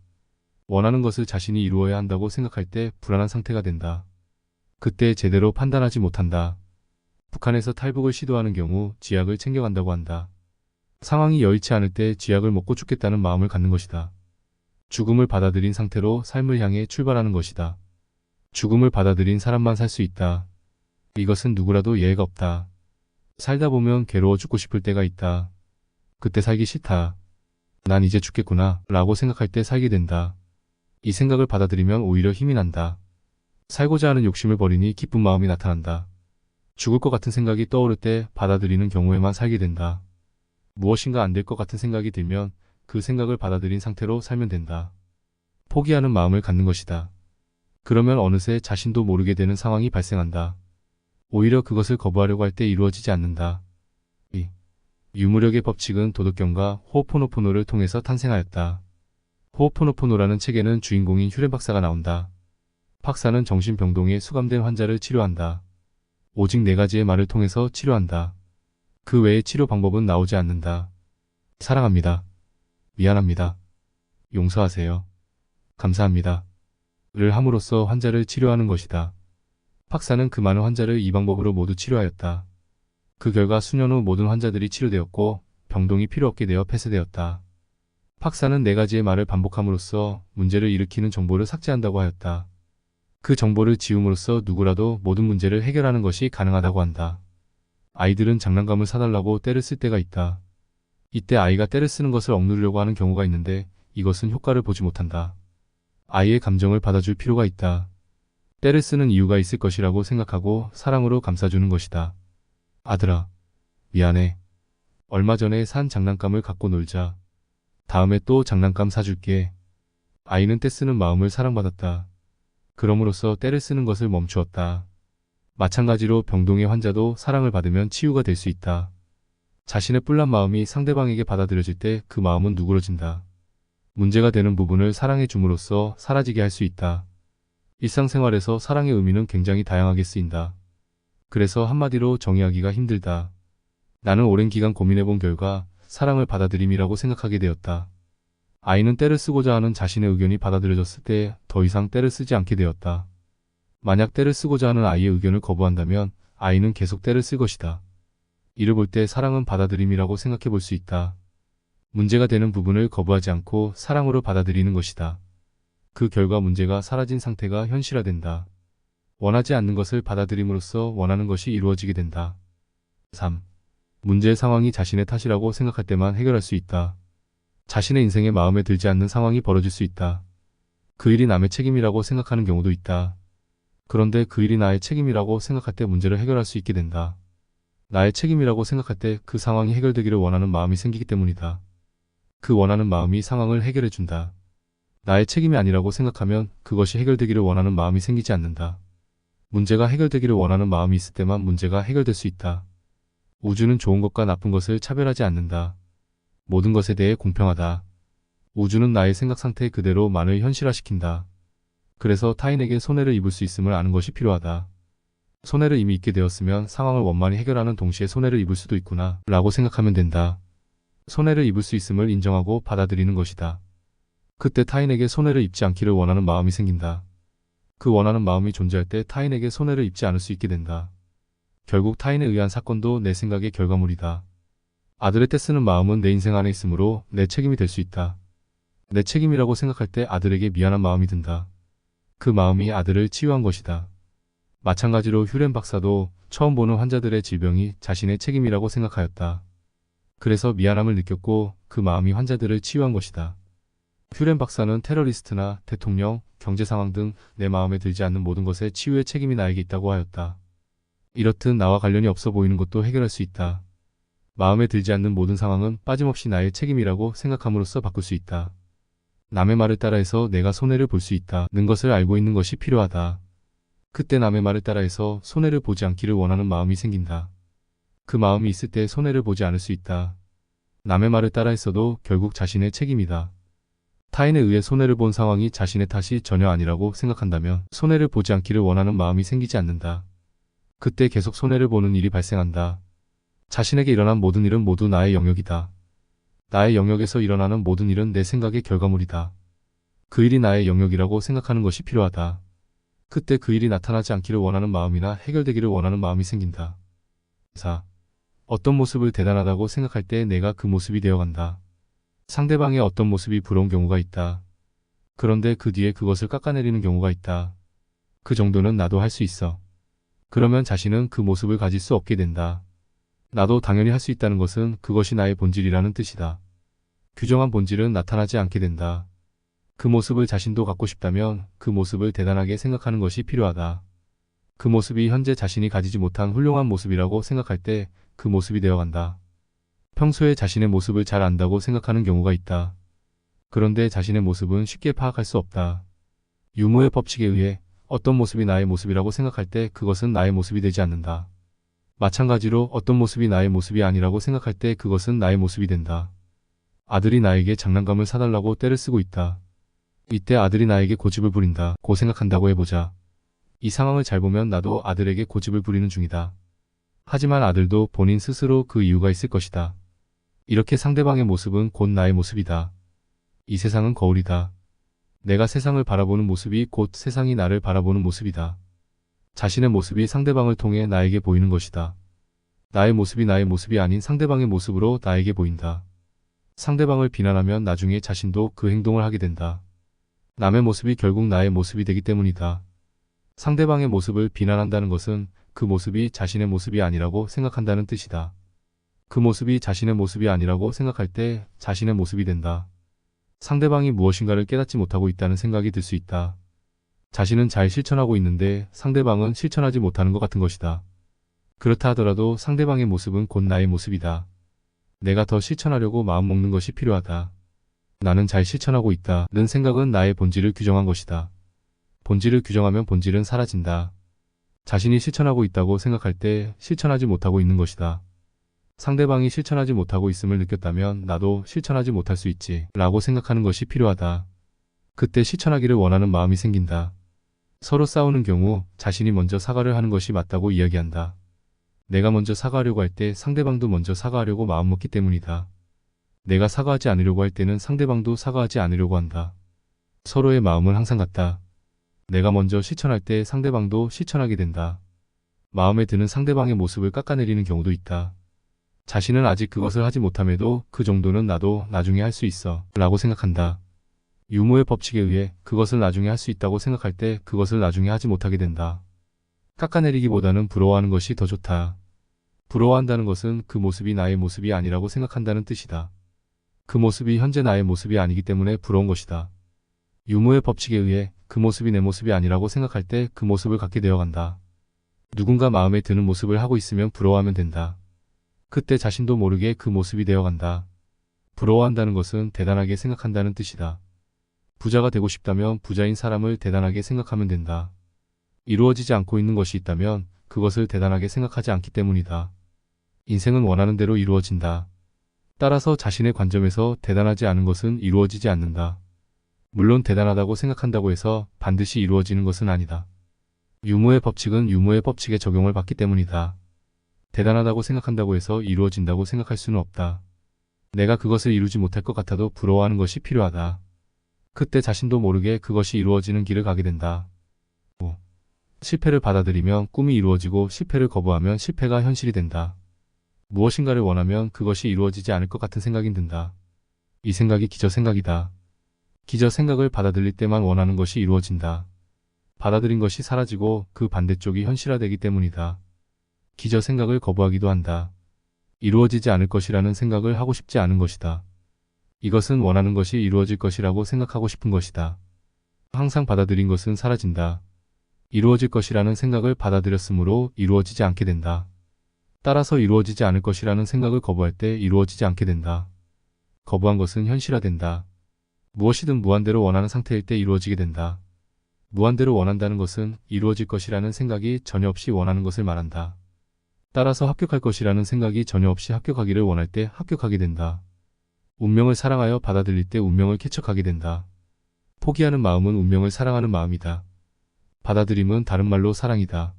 원하는 것을 자신이 이루어야 한다고 생각할 때 불안한 상태가 된다. 그때 제대로 판단하지 못한다. 북한에서 탈북을 시도하는 경우 쥐약을 챙겨간다고 한다. 상황이 여의치 않을 때 쥐약을 먹고 죽겠다는 마음을 갖는 것이다. 죽음을 받아들인 상태로 삶을 향해 출발하는 것이다. 죽음을 받아들인 사람만 살 수 있다. 이것은 누구라도 예외가 없다. 살다 보면 괴로워 죽고 싶을 때가 있다. 그때 살기 싫다. 난 이제 죽겠구나 라고 생각할 때 살게 된다. 이 생각을 받아들이면 오히려 힘이 난다. 살고자 하는 욕심을 버리니 기쁜 마음이 나타난다. 죽을 것 같은 생각이 떠오를 때 받아들이는 경우에만 살게 된다. 무엇인가 안 될 것 같은 생각이 들면 그 생각을 받아들인 상태로 살면 된다. 포기하는 마음을 갖는 것이다. 그러면 어느새 자신도 모르게 되는 상황이 발생한다. 오히려 그것을 거부하려고 할 때 이루어지지 않는다. 이 유무력의 법칙은 도덕경과 호오포노포노를 통해서 탄생하였다. 호오포노포노라는 책에는 주인공인 휴렌 박사가 나온다. 박사는 정신병동에 수감된 환자를 치료한다. 오직 4가지의 말을 통해서 치료한다. 그 외의 치료 방법은 나오지 않는다. 사랑합니다. 미안합니다. 용서하세요. 감사합니다. 를 함으로써 환자를 치료하는 것이다. 박사는 그 많은 환자를 이 방법으로 모두 치료하였다. 그 결과 수년 후 모든 환자들이 치료되었고 병동이 필요 없게 되어 폐쇄되었다. 박사는 4가지의 말을 반복함으로써 문제를 일으키는 정보를 삭제한다고 하였다. 그 정보를 지움으로써 누구라도 모든 문제를 해결하는 것이 가능하다고 한다. 아이들은 장난감을 사달라고 떼를 쓸 때가 있다. 이때 아이가 떼를 쓰는 것을 억누르려고 하는 경우가 있는데 이것은 효과를 보지 못한다. 아이의 감정을 받아줄 필요가 있다. 떼를 쓰는 이유가 있을 것이라고 생각하고 사랑으로 감싸주는 것이다. 아들아, 미안해. 얼마 전에 산 장난감을 갖고 놀자. 다음에 또 장난감 사줄게. 아이는 떼 쓰는 마음을 사랑받았다. 그럼으로써 떼를 쓰는 것을 멈추었다. 마찬가지로 병동의 환자도 사랑을 받으면 치유가 될 수 있다. 자신의 뿔난 마음이 상대방에게 받아들여질 때 그 마음은 누그러진다. 문제가 되는 부분을 사랑해 줌으로써 사라지게 할 수 있다. 일상생활에서 사랑의 의미는 굉장히 다양하게 쓰인다. 그래서 한마디로 정의하기가 힘들다. 나는 오랜 기간 고민해본 결과 사랑을 받아들임이라고 생각하게 되었다. 아이는 떼를 쓰고자 하는 자신의 의견이 받아들여졌을 때 더 이상 떼를 쓰지 않게 되었다. 만약 떼를 쓰고자 하는 아이의 의견을 거부한다면 아이는 계속 떼를 쓸 것이다. 이를 볼 때 사랑은 받아들임이라고 생각해 볼 수 있다. 문제가 되는 부분을 거부하지 않고 사랑으로 받아들이는 것이다. 그 결과 문제가 사라진 상태가 현실화된다. 원하지 않는 것을 받아들임으로써 원하는 것이 이루어지게 된다. 3. 문제의 상황이 자신의 탓이라고 생각할 때만 해결할 수 있다. 자신의 인생에 마음에 들지 않는 상황이 벌어질 수 있다. 그 일이 남의 책임이라고 생각하는 경우도 있다. 그런데 그 일이 나의 책임이라고 생각할 때 문제를 해결할 수 있게 된다. 나의 책임이라고 생각할 때 그 상황이 해결되기를 원하는 마음이 생기기 때문이다. 그 원하는 마음이 상황을 해결해준다. 나의 책임이 아니라고 생각하면 그것이 해결되기를 원하는 마음이 생기지 않는다. 문제가 해결되기를 원하는 마음이 있을 때만 문제가 해결될 수 있다. 우주는 좋은 것과 나쁜 것을 차별하지 않는다. 모든 것에 대해 공평하다. 우주는 나의 생각 상태 그대로만을 현실화시킨다. 그래서 타인에게 손해를 입을 수 있음을 아는 것이 필요하다. 손해를 이미 입게 되었으면 상황을 원만히 해결하는 동시에 손해를 입을 수도 있구나 라고 생각하면 된다. 손해를 입을 수 있음을 인정하고 받아들이는 것이다. 그때 타인에게 손해를 입지 않기를 원하는 마음이 생긴다. 그 원하는 마음이 존재할 때 타인에게 손해를 입지 않을 수 있게 된다. 결국 타인에 의한 사건도 내 생각의 결과물이다. 아들의 떼쓰는 마음은 내 인생 안에 있으므로 내 책임이 될 수 있다. 내 책임이라고 생각할 때 아들에게 미안한 마음이 든다. 그 마음이 아들을 치유한 것이다. 마찬가지로 휴렌 박사도 처음 보는 환자들의 질병이 자신의 책임이라고 생각하였다. 그래서 미안함을 느꼈고 그 마음이 환자들을 치유한 것이다. 휴렌 박사는 테러리스트나 대통령, 경제 상황 등 내 마음에 들지 않는 모든 것의 치유의 책임이 나에게 있다고 하였다. 이렇듯 나와 관련이 없어 보이는 것도 해결할 수 있다. 마음에 들지 않는 모든 상황은 빠짐없이 나의 책임이라고 생각함으로써 바꿀 수 있다. 남의 말을 따라해서 내가 손해를 볼 수 있다는 것을 알고 있는 것이 필요하다. 그때 남의 말을 따라해서 손해를 보지 않기를 원하는 마음이 생긴다. 그 마음이 있을 때 손해를 보지 않을 수 있다. 남의 말을 따라했어도 결국 자신의 책임이다. 타인에 의해 손해를 본 상황이 자신의 탓이 전혀 아니라고 생각한다면 손해를 보지 않기를 원하는 마음이 생기지 않는다. 그때 계속 손해를 보는 일이 발생한다. 자신에게 일어난 모든 일은 모두 나의 영역이다. 나의 영역에서 일어나는 모든 일은 내 생각의 결과물이다. 그 일이 나의 영역이라고 생각하는 것이 필요하다. 그때 그 일이 나타나지 않기를 원하는 마음이나 해결되기를 원하는 마음이 생긴다. 4. 어떤 모습을 대단하다고 생각할 때 내가 그 모습이 되어간다. 상대방의 어떤 모습이 부러운 경우가 있다. 그런데 그 뒤에 그것을 깎아내리는 경우가 있다. 그 정도는 나도 할 수 있어. 그러면 자신은 그 모습을 가질 수 없게 된다. 나도 당연히 할 수 있다는 것은 그것이 나의 본질이라는 뜻이다. 규정한 본질은 나타나지 않게 된다. 그 모습을 자신도 갖고 싶다면 그 모습을 대단하게 생각하는 것이 필요하다. 그 모습이 현재 자신이 가지지 못한 훌륭한 모습이라고 생각할 때 그 모습이 되어간다. 평소에 자신의 모습을 잘 안다고 생각하는 경우가 있다. 그런데 자신의 모습은 쉽게 파악할 수 없다. 유무의 법칙에 의해 어떤 모습이 나의 모습이라고 생각할 때 그것은 나의 모습이 되지 않는다. 마찬가지로 어떤 모습이 나의 모습이 아니라고 생각할 때 그것은 나의 모습이 된다. 아들이 나에게 장난감을 사달라고 떼를 쓰고 있다. 이때 아들이 나에게 고집을 부린다 고 생각한다고 해보자. 이 상황을 잘 보면 나도 아들에게 고집을 부리는 중이다. 하지만 아들도 본인 스스로 그 이유가 있을 것이다. 이렇게 상대방의 모습은 곧 나의 모습이다. 이 세상은 거울이다. 내가 세상을 바라보는 모습이 곧 세상이 나를 바라보는 모습이다. 자신의 모습이 상대방을 통해 나에게 보이는 것이다. 나의 모습이 나의 모습이 아닌 상대방의 모습으로 나에게 보인다. 상대방을 비난하면 나중에 자신도 그 행동을 하게 된다. 남의 모습이 결국 나의 모습이 되기 때문이다. 상대방의 모습을 비난한다는 것은 그 모습이 자신의 모습이 아니라고 생각한다는 뜻이다. 그 모습이 자신의 모습이 아니라고 생각할 때 자신의 모습이 된다. 상대방이 무엇인가를 깨닫지 못하고 있다는 생각이 들 수 있다. 자신은 잘 실천하고 있는데 상대방은 실천하지 못하는 것 같은 것이다. 그렇다 하더라도 상대방의 모습은 곧 나의 모습이다. 내가 더 실천하려고 마음먹는 것이 필요하다. 나는 잘 실천하고 있다는 생각은 나의 본질을 규정한 것이다. 본질을 규정하면 본질은 사라진다. 자신이 실천하고 있다고 생각할 때 실천하지 못하고 있는 것이다. 상대방이 실천하지 못하고 있음을 느꼈다면 나도 실천하지 못할 수 있지 라고 생각하는 것이 필요하다. 그때 실천하기를 원하는 마음이 생긴다. 서로 싸우는 경우 자신이 먼저 사과를 하는 것이 맞다고 이야기한다. 내가 먼저 사과하려고 할 때 상대방도 먼저 사과하려고 마음먹기 때문이다. 내가 사과하지 않으려고 할 때는 상대방도 사과하지 않으려고 한다. 서로의 마음은 항상 같다. 내가 먼저 실천할 때 상대방도 실천하게 된다. 마음에 드는 상대방의 모습을 깎아내리는 경우도 있다. 자신은 아직 그것을 하지 못함에도 그 정도는 나도 나중에 할 수 있어 라고 생각한다. 유무의 법칙에 의해 그것을 나중에 할 수 있다고 생각할 때 그것을 나중에 하지 못하게 된다. 깎아내리기보다는 부러워하는 것이 더 좋다. 부러워한다는 것은 그 모습이 나의 모습이 아니라고 생각한다는 뜻이다. 그 모습이 현재 나의 모습이 아니기 때문에 부러운 것이다. 유무의 법칙에 의해 그 모습이 내 모습이 아니라고 생각할 때 그 모습을 갖게 되어간다. 누군가 마음에 드는 모습을 하고 있으면 부러워하면 된다. 그때 자신도 모르게 그 모습이 되어간다. 부러워한다는 것은 대단하게 생각한다는 뜻이다. 부자가 되고 싶다면 부자인 사람을 대단하게 생각하면 된다. 이루어지지 않고 있는 것이 있다면 그것을 대단하게 생각하지 않기 때문이다. 인생은 원하는 대로 이루어진다. 따라서 자신의 관점에서 대단하지 않은 것은 이루어지지 않는다. 물론 대단하다고 생각한다고 해서 반드시 이루어지는 것은 아니다. 유무의 법칙은 유무의 법칙에 적용을 받기 때문이다. 대단하다고 생각한다고 해서 이루어진다고 생각할 수는 없다. 내가 그것을 이루지 못할 것 같아도 부러워하는 것이 필요하다. 그때 자신도 모르게 그것이 이루어지는 길을 가게 된다. 실패를 받아들이면 꿈이 이루어지고 실패를 거부하면 실패가 현실이 된다. 무엇인가를 원하면 그것이 이루어지지 않을 것 같은 생각이 든다. 이 생각이 기저생각이다. 기저생각을 받아들일 때만 원하는 것이 이루어진다. 받아들인 것이 사라지고 그 반대쪽이 현실화되기 때문이다. 기저생각을 거부하기도 한다. 이루어지지 않을 것이라는 생각을 하고 싶지 않은 것이다. 이것은 원하는 것이 이루어질 것이라고 생각하고 싶은 것이다. 항상 받아들인 것은 사라진다. 이루어질 것이라는 생각을 받아들였으므로 이루어지지 않게 된다. 따라서 이루어지지 않을 것이라는 생각을 거부할 때 이루어지지 않게 된다. 거부한 것은 현실화된다. 무엇이든 무한대로 원하는 상태일 때 이루어지게 된다. 무한대로 원한다는 것은 이루어질 것이라는 생각이 전혀 없이 원하는 것을 말한다. 따라서 합격할 것이라는 생각이 전혀 없이 합격하기를 원할 때 합격하게 된다. 운명을 사랑하여 받아들일 때 운명을 쾌척하게 된다. 포기하는 마음은 운명을 사랑하는 마음이다. 받아들임은 다른 말로 사랑이다.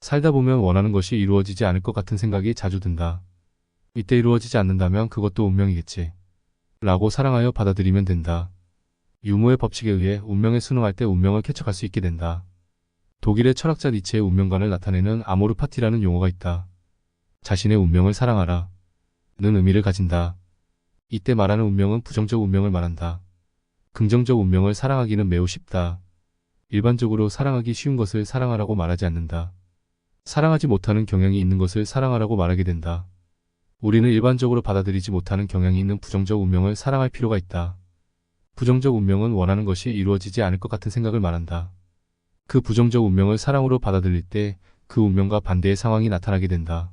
살다 보면 원하는 것이 이루어지지 않을 것 같은 생각이 자주 든다. 이때 이루어지지 않는다면 그것도 운명이겠지. 라고 사랑하여 받아들이면 된다. 유무의 법칙에 의해 운명에 순응할 때 운명을 쾌척할 수 있게 된다. 독일의 철학자 니체의 운명관을 나타내는 아모르 파티라는 용어가 있다. 자신의 운명을 사랑하라 는 의미를 가진다. 이때 말하는 운명은 부정적 운명을 말한다. 긍정적 운명을 사랑하기는 매우 쉽다. 일반적으로 사랑하기 쉬운 것을 사랑하라고 말하지 않는다. 사랑하지 못하는 경향이 있는 것을 사랑하라고 말하게 된다. 우리는 일반적으로 받아들이지 못하는 경향이 있는 부정적 운명을 사랑할 필요가 있다. 부정적 운명은 원하는 것이 이루어지지 않을 것 같은 생각을 말한다. 그 부정적 운명을 사랑으로 받아들일 때 그 운명과 반대의 상황이 나타나게 된다.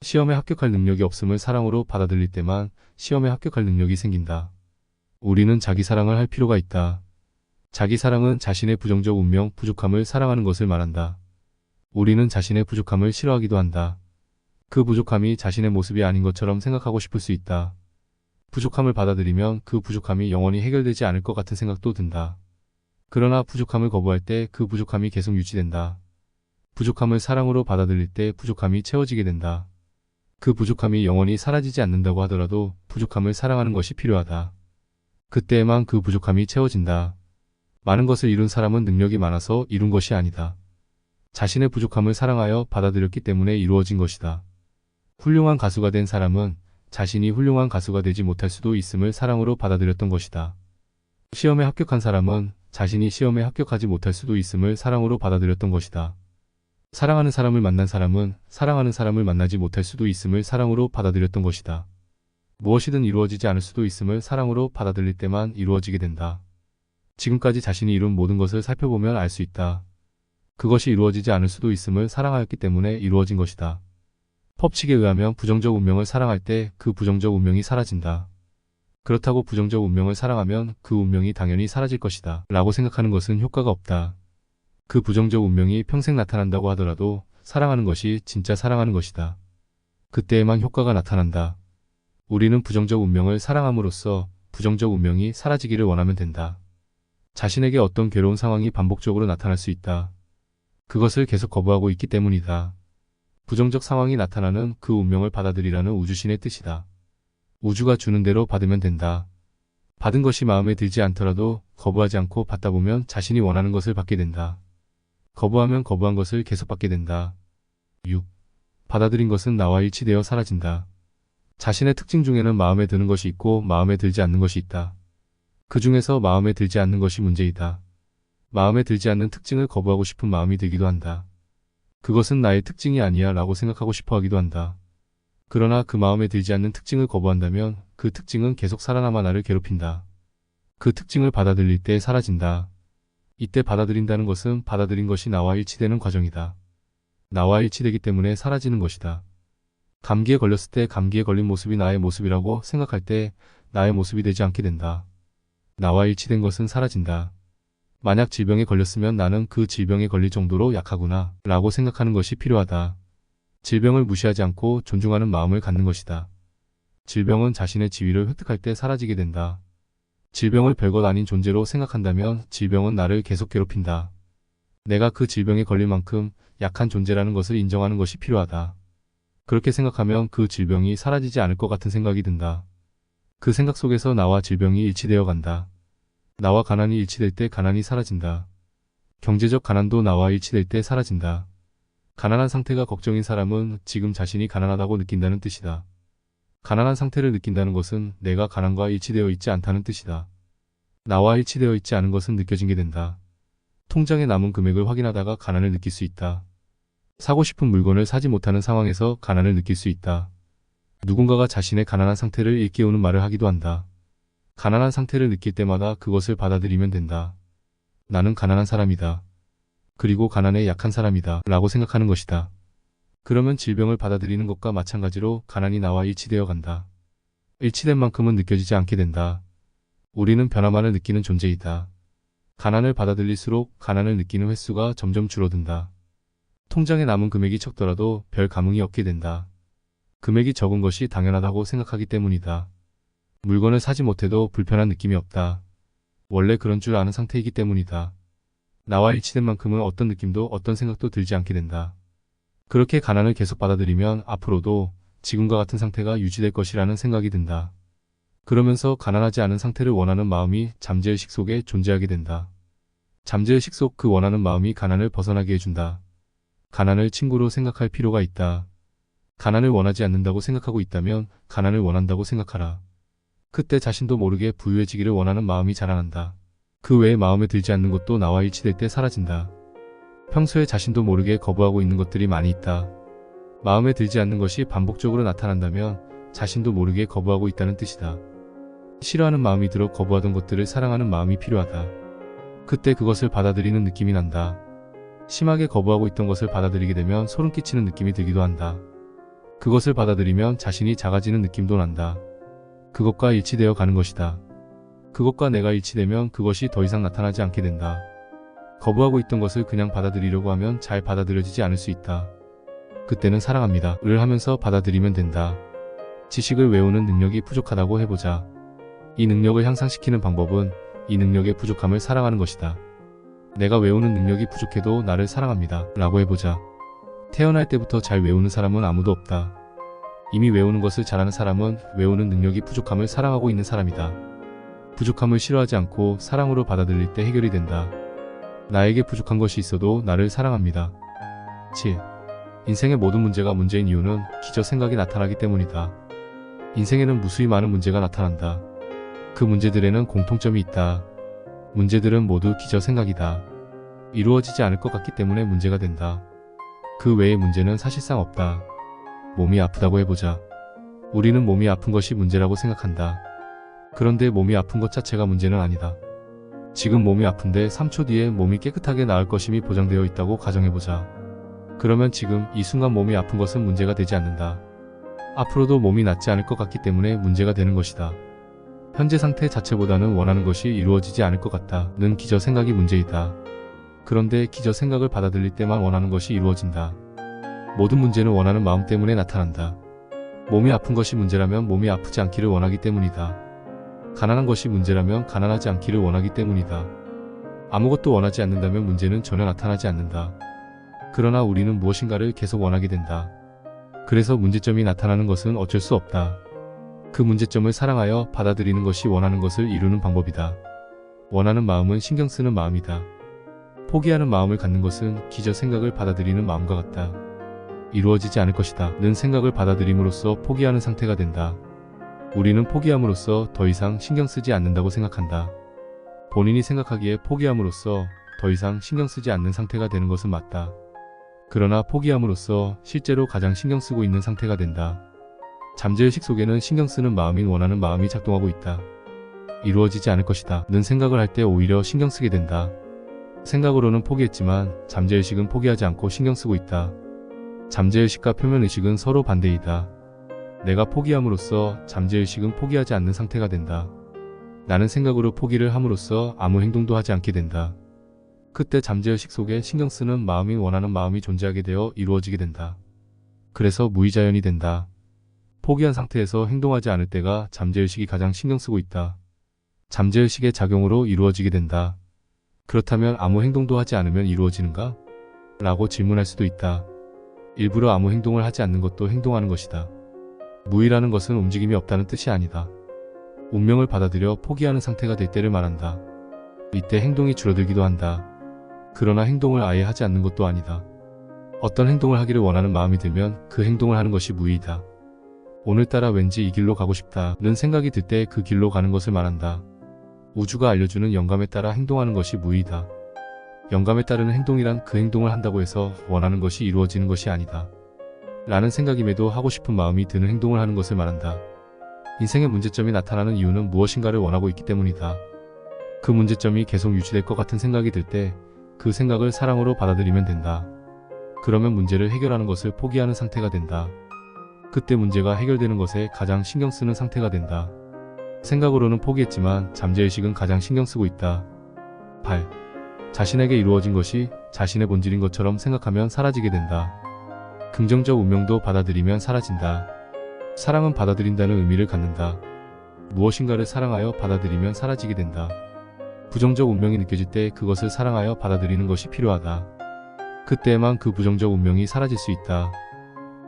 시험에 합격할 능력이 없음을 사랑으로 받아들일 때만 시험에 합격할 능력이 생긴다. 우리는 자기 사랑을 할 필요가 있다. 자기 사랑은 자신의 부정적 운명, 부족함을 사랑하는 것을 말한다. 우리는 자신의 부족함을 싫어하기도 한다. 그 부족함이 자신의 모습이 아닌 것처럼 생각하고 싶을 수 있다. 부족함을 받아들이면 그 부족함이 영원히 해결되지 않을 것 같은 생각도 든다. 그러나 부족함을 거부할 때 그 부족함이 계속 유지된다. 부족함을 사랑으로 받아들일 때 부족함이 채워지게 된다. 그 부족함이 영원히 사라지지 않는다고 하더라도 부족함을 사랑하는 것이 필요하다. 그때에만 그 부족함이 채워진다. 많은 것을 이룬 사람은 능력이 많아서 이룬 것이 아니다. 자신의 부족함을 사랑하여 받아들였기 때문에 이루어진 것이다. 훌륭한 가수가 된 사람은 자신이 훌륭한 가수가 되지 못할 수도 있음을 사랑으로 받아들였던 것이다. 시험에 합격한 사람은 자신이 시험에 합격하지 못할 수도 있음을 사랑으로 받아들였던 것이다. 사랑하는 사람을 만난 사람은 사랑하는 사람을 만나지 못할 수도 있음을 사랑으로 받아들였던 것이다. 무엇이든 이루어지지 않을 수도 있음을 사랑으로 받아들일 때만 이루어지게 된다. 지금까지 자신이 이룬 모든 것을 살펴보면 알 수 있다. 그것이 이루어지지 않을 수도 있음을 사랑하였기 때문에 이루어진 것이다. 법칙에 의하면 부정적 운명을 사랑할 때 그 부정적 운명이 사라진다. 그렇다고 부정적 운명을 사랑하면 그 운명이 당연히 사라질 것이다 라고 생각하는 것은 효과가 없다. 그 부정적 운명이 평생 나타난다고 하더라도 사랑하는 것이 진짜 사랑하는 것이다. 그때에만 효과가 나타난다. 우리는 부정적 운명을 사랑함으로써 부정적 운명이 사라지기를 원하면 된다. 자신에게 어떤 괴로운 상황이 반복적으로 나타날 수 있다. 그것을 계속 거부하고 있기 때문이다. 부정적 상황이 나타나는 그 운명을 받아들이라는 우주신의 뜻이다. 우주가 주는 대로 받으면 된다. 받은 것이 마음에 들지 않더라도 거부하지 않고 받다 보면 자신이 원하는 것을 받게 된다. 거부하면 거부한 것을 계속 받게 된다. 6. 받아들인 것은 나와 일치되어 사라진다. 자신의 특징 중에는 마음에 드는 것이 있고 마음에 들지 않는 것이 있다. 그 중에서 마음에 들지 않는 것이 문제이다. 마음에 들지 않는 특징을 거부하고 싶은 마음이 들기도 한다. 그것은 나의 특징이 아니야 라고 생각하고 싶어 하기도 한다. 그러나 그 마음에 들지 않는 특징을 거부한다면 그 특징은 계속 살아남아 나를 괴롭힌다. 그 특징을 받아들일 때 사라진다. 이때 받아들인다는 것은 받아들인 것이 나와 일치되는 과정이다. 나와 일치되기 때문에 사라지는 것이다. 감기에 걸렸을 때 감기에 걸린 모습이 나의 모습이라고 생각할 때 나의 모습이 되지 않게 된다. 나와 일치된 것은 사라진다. 만약 질병에 걸렸으면 나는 그 질병에 걸릴 정도로 약하구나 라고 생각하는 것이 필요하다. 질병을 무시하지 않고 존중하는 마음을 갖는 것이다. 질병은 자신의 지위를 획득할 때 사라지게 된다. 질병을 별것 아닌 존재로 생각한다면 질병은 나를 계속 괴롭힌다. 내가 그 질병에 걸릴 만큼 약한 존재라는 것을 인정하는 것이 필요하다. 그렇게 생각하면 그 질병이 사라지지 않을 것 같은 생각이 든다. 그 생각 속에서 나와 질병이 일치되어 간다. 나와 가난이 일치될 때 가난이 사라진다. 경제적 가난도 나와 일치될 때 사라진다. 가난한 상태가 걱정인 사람은 지금 자신이 가난하다고 느낀다는 뜻이다. 가난한 상태를 느낀다는 것은 내가 가난과 일치되어 있지 않다는 뜻이다. 나와 일치되어 있지 않은 것은 느껴지게 된다. 통장에 남은 금액을 확인하다가 가난을 느낄 수 있다. 사고 싶은 물건을 사지 못하는 상황에서 가난을 느낄 수 있다. 누군가가 자신의 가난한 상태를 일깨우는 말을 하기도 한다. 가난한 상태를 느낄 때마다 그것을 받아들이면 된다. 나는 가난한 사람이다. 그리고 가난에 약한 사람이다 라고 생각하는 것이다. 그러면 질병을 받아들이는 것과 마찬가지로 가난이 나와 일치되어 간다. 일치된 만큼은 느껴지지 않게 된다. 우리는 변화만을 느끼는 존재이다. 가난을 받아들일수록 가난을 느끼는 횟수가 점점 줄어든다. 통장에 남은 금액이 적더라도 별 감흥이 없게 된다. 금액이 적은 것이 당연하다고 생각하기 때문이다. 물건을 사지 못해도 불편한 느낌이 없다. 원래 그런 줄 아는 상태이기 때문이다. 나와 일치된 만큼은 어떤 느낌도 어떤 생각도 들지 않게 된다. 그렇게 가난을 계속 받아들이면 앞으로도 지금과 같은 상태가 유지될 것이라는 생각이 든다. 그러면서 가난하지 않은 상태를 원하는 마음이 잠재의식 속에 존재하게 된다. 잠재의식 속 그 원하는 마음이 가난을 벗어나게 해준다. 가난을 친구로 생각할 필요가 있다. 가난을 원하지 않는다고 생각하고 있다면 가난을 원한다고 생각하라. 그때 자신도 모르게 부유해지기를 원하는 마음이 자라난다. 그 외에 마음에 들지 않는 것도 나와 일치될 때 사라진다. 평소에 자신도 모르게 거부하고 있는 것들이 많이 있다. 마음에 들지 않는 것이 반복적으로 나타난다면 자신도 모르게 거부하고 있다는 뜻이다. 싫어하는 마음이 들어 거부하던 것들을 사랑하는 마음이 필요하다. 그때 그것을 받아들이는 느낌이 난다. 심하게 거부하고 있던 것을 받아들이게 되면 소름 끼치는 느낌이 들기도 한다. 그것을 받아들이면 자신이 작아지는 느낌도 난다. 그것과 일치되어 가는 것이다. 그것과 내가 일치되면 그것이 더 이상 나타나지 않게 된다. 거부하고 있던 것을 그냥 받아들이려고 하면 잘 받아들여지지 않을 수 있다. 그때는 사랑합니다 를 하면서 받아들이면 된다. 지식을 외우는 능력이 부족하다고 해보자. 이 능력을 향상시키는 방법은 이 능력의 부족함을 사랑하는 것이다. 내가 외우는 능력이 부족해도 나를 사랑합니다 라고 해보자. 태어날 때부터 잘 외우는 사람은 아무도 없다. 이미 외우는 것을 잘하는 사람은 외우는 능력이 부족함을 사랑하고 있는 사람이다. 부족함을 싫어하지 않고 사랑으로 받아들일 때 해결이 된다. 나에게 부족한 것이 있어도 나를 사랑합니다. 7. 인생의 모든 문제가 문제인 이유는 기저 생각이 나타나기 때문이다. 인생에는 무수히 많은 문제가 나타난다. 그 문제들에는 공통점이 있다. 문제들은 모두 기저 생각이다. 이루어지지 않을 것 같기 때문에 문제가 된다. 그 외의 문제는 사실상 없다. 몸이 아프다고 해보자. 우리는 몸이 아픈 것이 문제라고 생각한다. 그런데 몸이 아픈 것 자체가 문제는 아니다. 지금 몸이 아픈데 3초 뒤에 몸이 깨끗하게 나을 것임이 보장되어 있다고 가정해보자. 그러면 지금 이 순간 몸이 아픈 것은 문제가 되지 않는다. 앞으로도 몸이 낫지 않을 것 같기 때문에 문제가 되는 것이다. 현재 상태 자체보다는 원하는 것이 이루어지지 않을 것 같다는 기저 생각이 문제이다. 그런데 기저 생각을 받아들일 때만 원하는 것이 이루어진다. 모든 문제는 원하는 마음 때문에 나타난다. 몸이 아픈 것이 문제라면 몸이 아프지 않기를 원하기 때문이다. 가난한 것이 문제라면 가난하지 않기를 원하기 때문이다. 아무것도 원하지 않는다면 문제는 전혀 나타나지 않는다. 그러나 우리는 무엇인가를 계속 원하게 된다. 그래서 문제점이 나타나는 것은 어쩔 수 없다. 그 문제점을 사랑하여 받아들이는 것이 원하는 것을 이루는 방법이다. 원하는 마음은 신경 쓰는 마음이다. 포기하는 마음을 갖는 것은 기저 생각을 받아들이는 마음과 같다. 이루어지지 않을 것이다 는 생각을 받아들임으로써 포기하는 상태가 된다. 우리는 포기함으로써 더 이상 신경 쓰지 않는다고 생각한다. 본인이 생각하기에 포기함으로써 더 이상 신경 쓰지 않는 상태가 되는 것은 맞다. 그러나 포기함으로써 실제로 가장 신경 쓰고 있는 상태가 된다. 잠재의식 속에는 신경 쓰는 마음인 원하는 마음이 작동하고 있다. 이루어지지 않을 것이다 는 생각을 할 때 오히려 신경 쓰게 된다. 생각으로는 포기했지만 잠재의식은 포기하지 않고 신경 쓰고 있다. 잠재의식과 표면의식은 서로 반대이다. 내가 포기함으로써 잠재의식은 포기하지 않는 상태가 된다. 나는 생각으로 포기를 함으로써 아무 행동도 하지 않게 된다. 그때 잠재의식 속에 신경 쓰는 마음인 원하는 마음이 존재하게 되어 이루어지게 된다. 그래서 무의자연이 된다. 포기한 상태에서 행동하지 않을 때가 잠재의식이 가장 신경 쓰고 있다. 잠재의식의 작용으로 이루어지게 된다. 그렇다면 아무 행동도 하지 않으면 이루어지는가? 라고 질문할 수도 있다. 일부러 아무 행동을 하지 않는 것도 행동하는 것이다. 무의라는 것은 움직임이 없다는 뜻이 아니다. 운명을 받아들여 포기하는 상태가 될 때를 말한다. 이때 행동이 줄어들기도 한다. 그러나 행동을 아예 하지 않는 것도 아니다. 어떤 행동을 하기를 원하는 마음이 들면 그 행동을 하는 것이 무의이다. 오늘따라 왠지 이 길로 가고 싶다는 생각이 들 때 그 길로 가는 것을 말한다. 우주가 알려주는 영감에 따라 행동하는 것이 무의이다. 영감에 따르는 행동이란 그 행동을 한다고 해서 원하는 것이 이루어지는 것이 아니다. 라는 생각임에도 하고 싶은 마음이 드는 행동을 하는 것을 말한다. 인생의 문제점이 나타나는 이유는 무엇인가를 원하고 있기 때문이다. 그 문제점이 계속 유지될 것 같은 생각이 들 때 그 생각을 사랑으로 받아들이면 된다. 그러면 문제를 해결하는 것을 포기하는 상태가 된다. 그때 문제가 해결되는 것에 가장 신경 쓰는 상태가 된다. 생각으로는 포기했지만 잠재의식은 가장 신경 쓰고 있다. 8. 자신에게 이루어진 것이 자신의 본질인 것처럼 생각하면 사라지게 된다. 긍정적 운명도 받아들이면 사라진다. 사랑은 받아들인다는 의미를 갖는다. 무엇인가를 사랑하여 받아들이면 사라지게 된다. 부정적 운명이 느껴질 때 그것을 사랑하여 받아들이는 것이 필요하다. 그때에만 그 부정적 운명이 사라질 수 있다.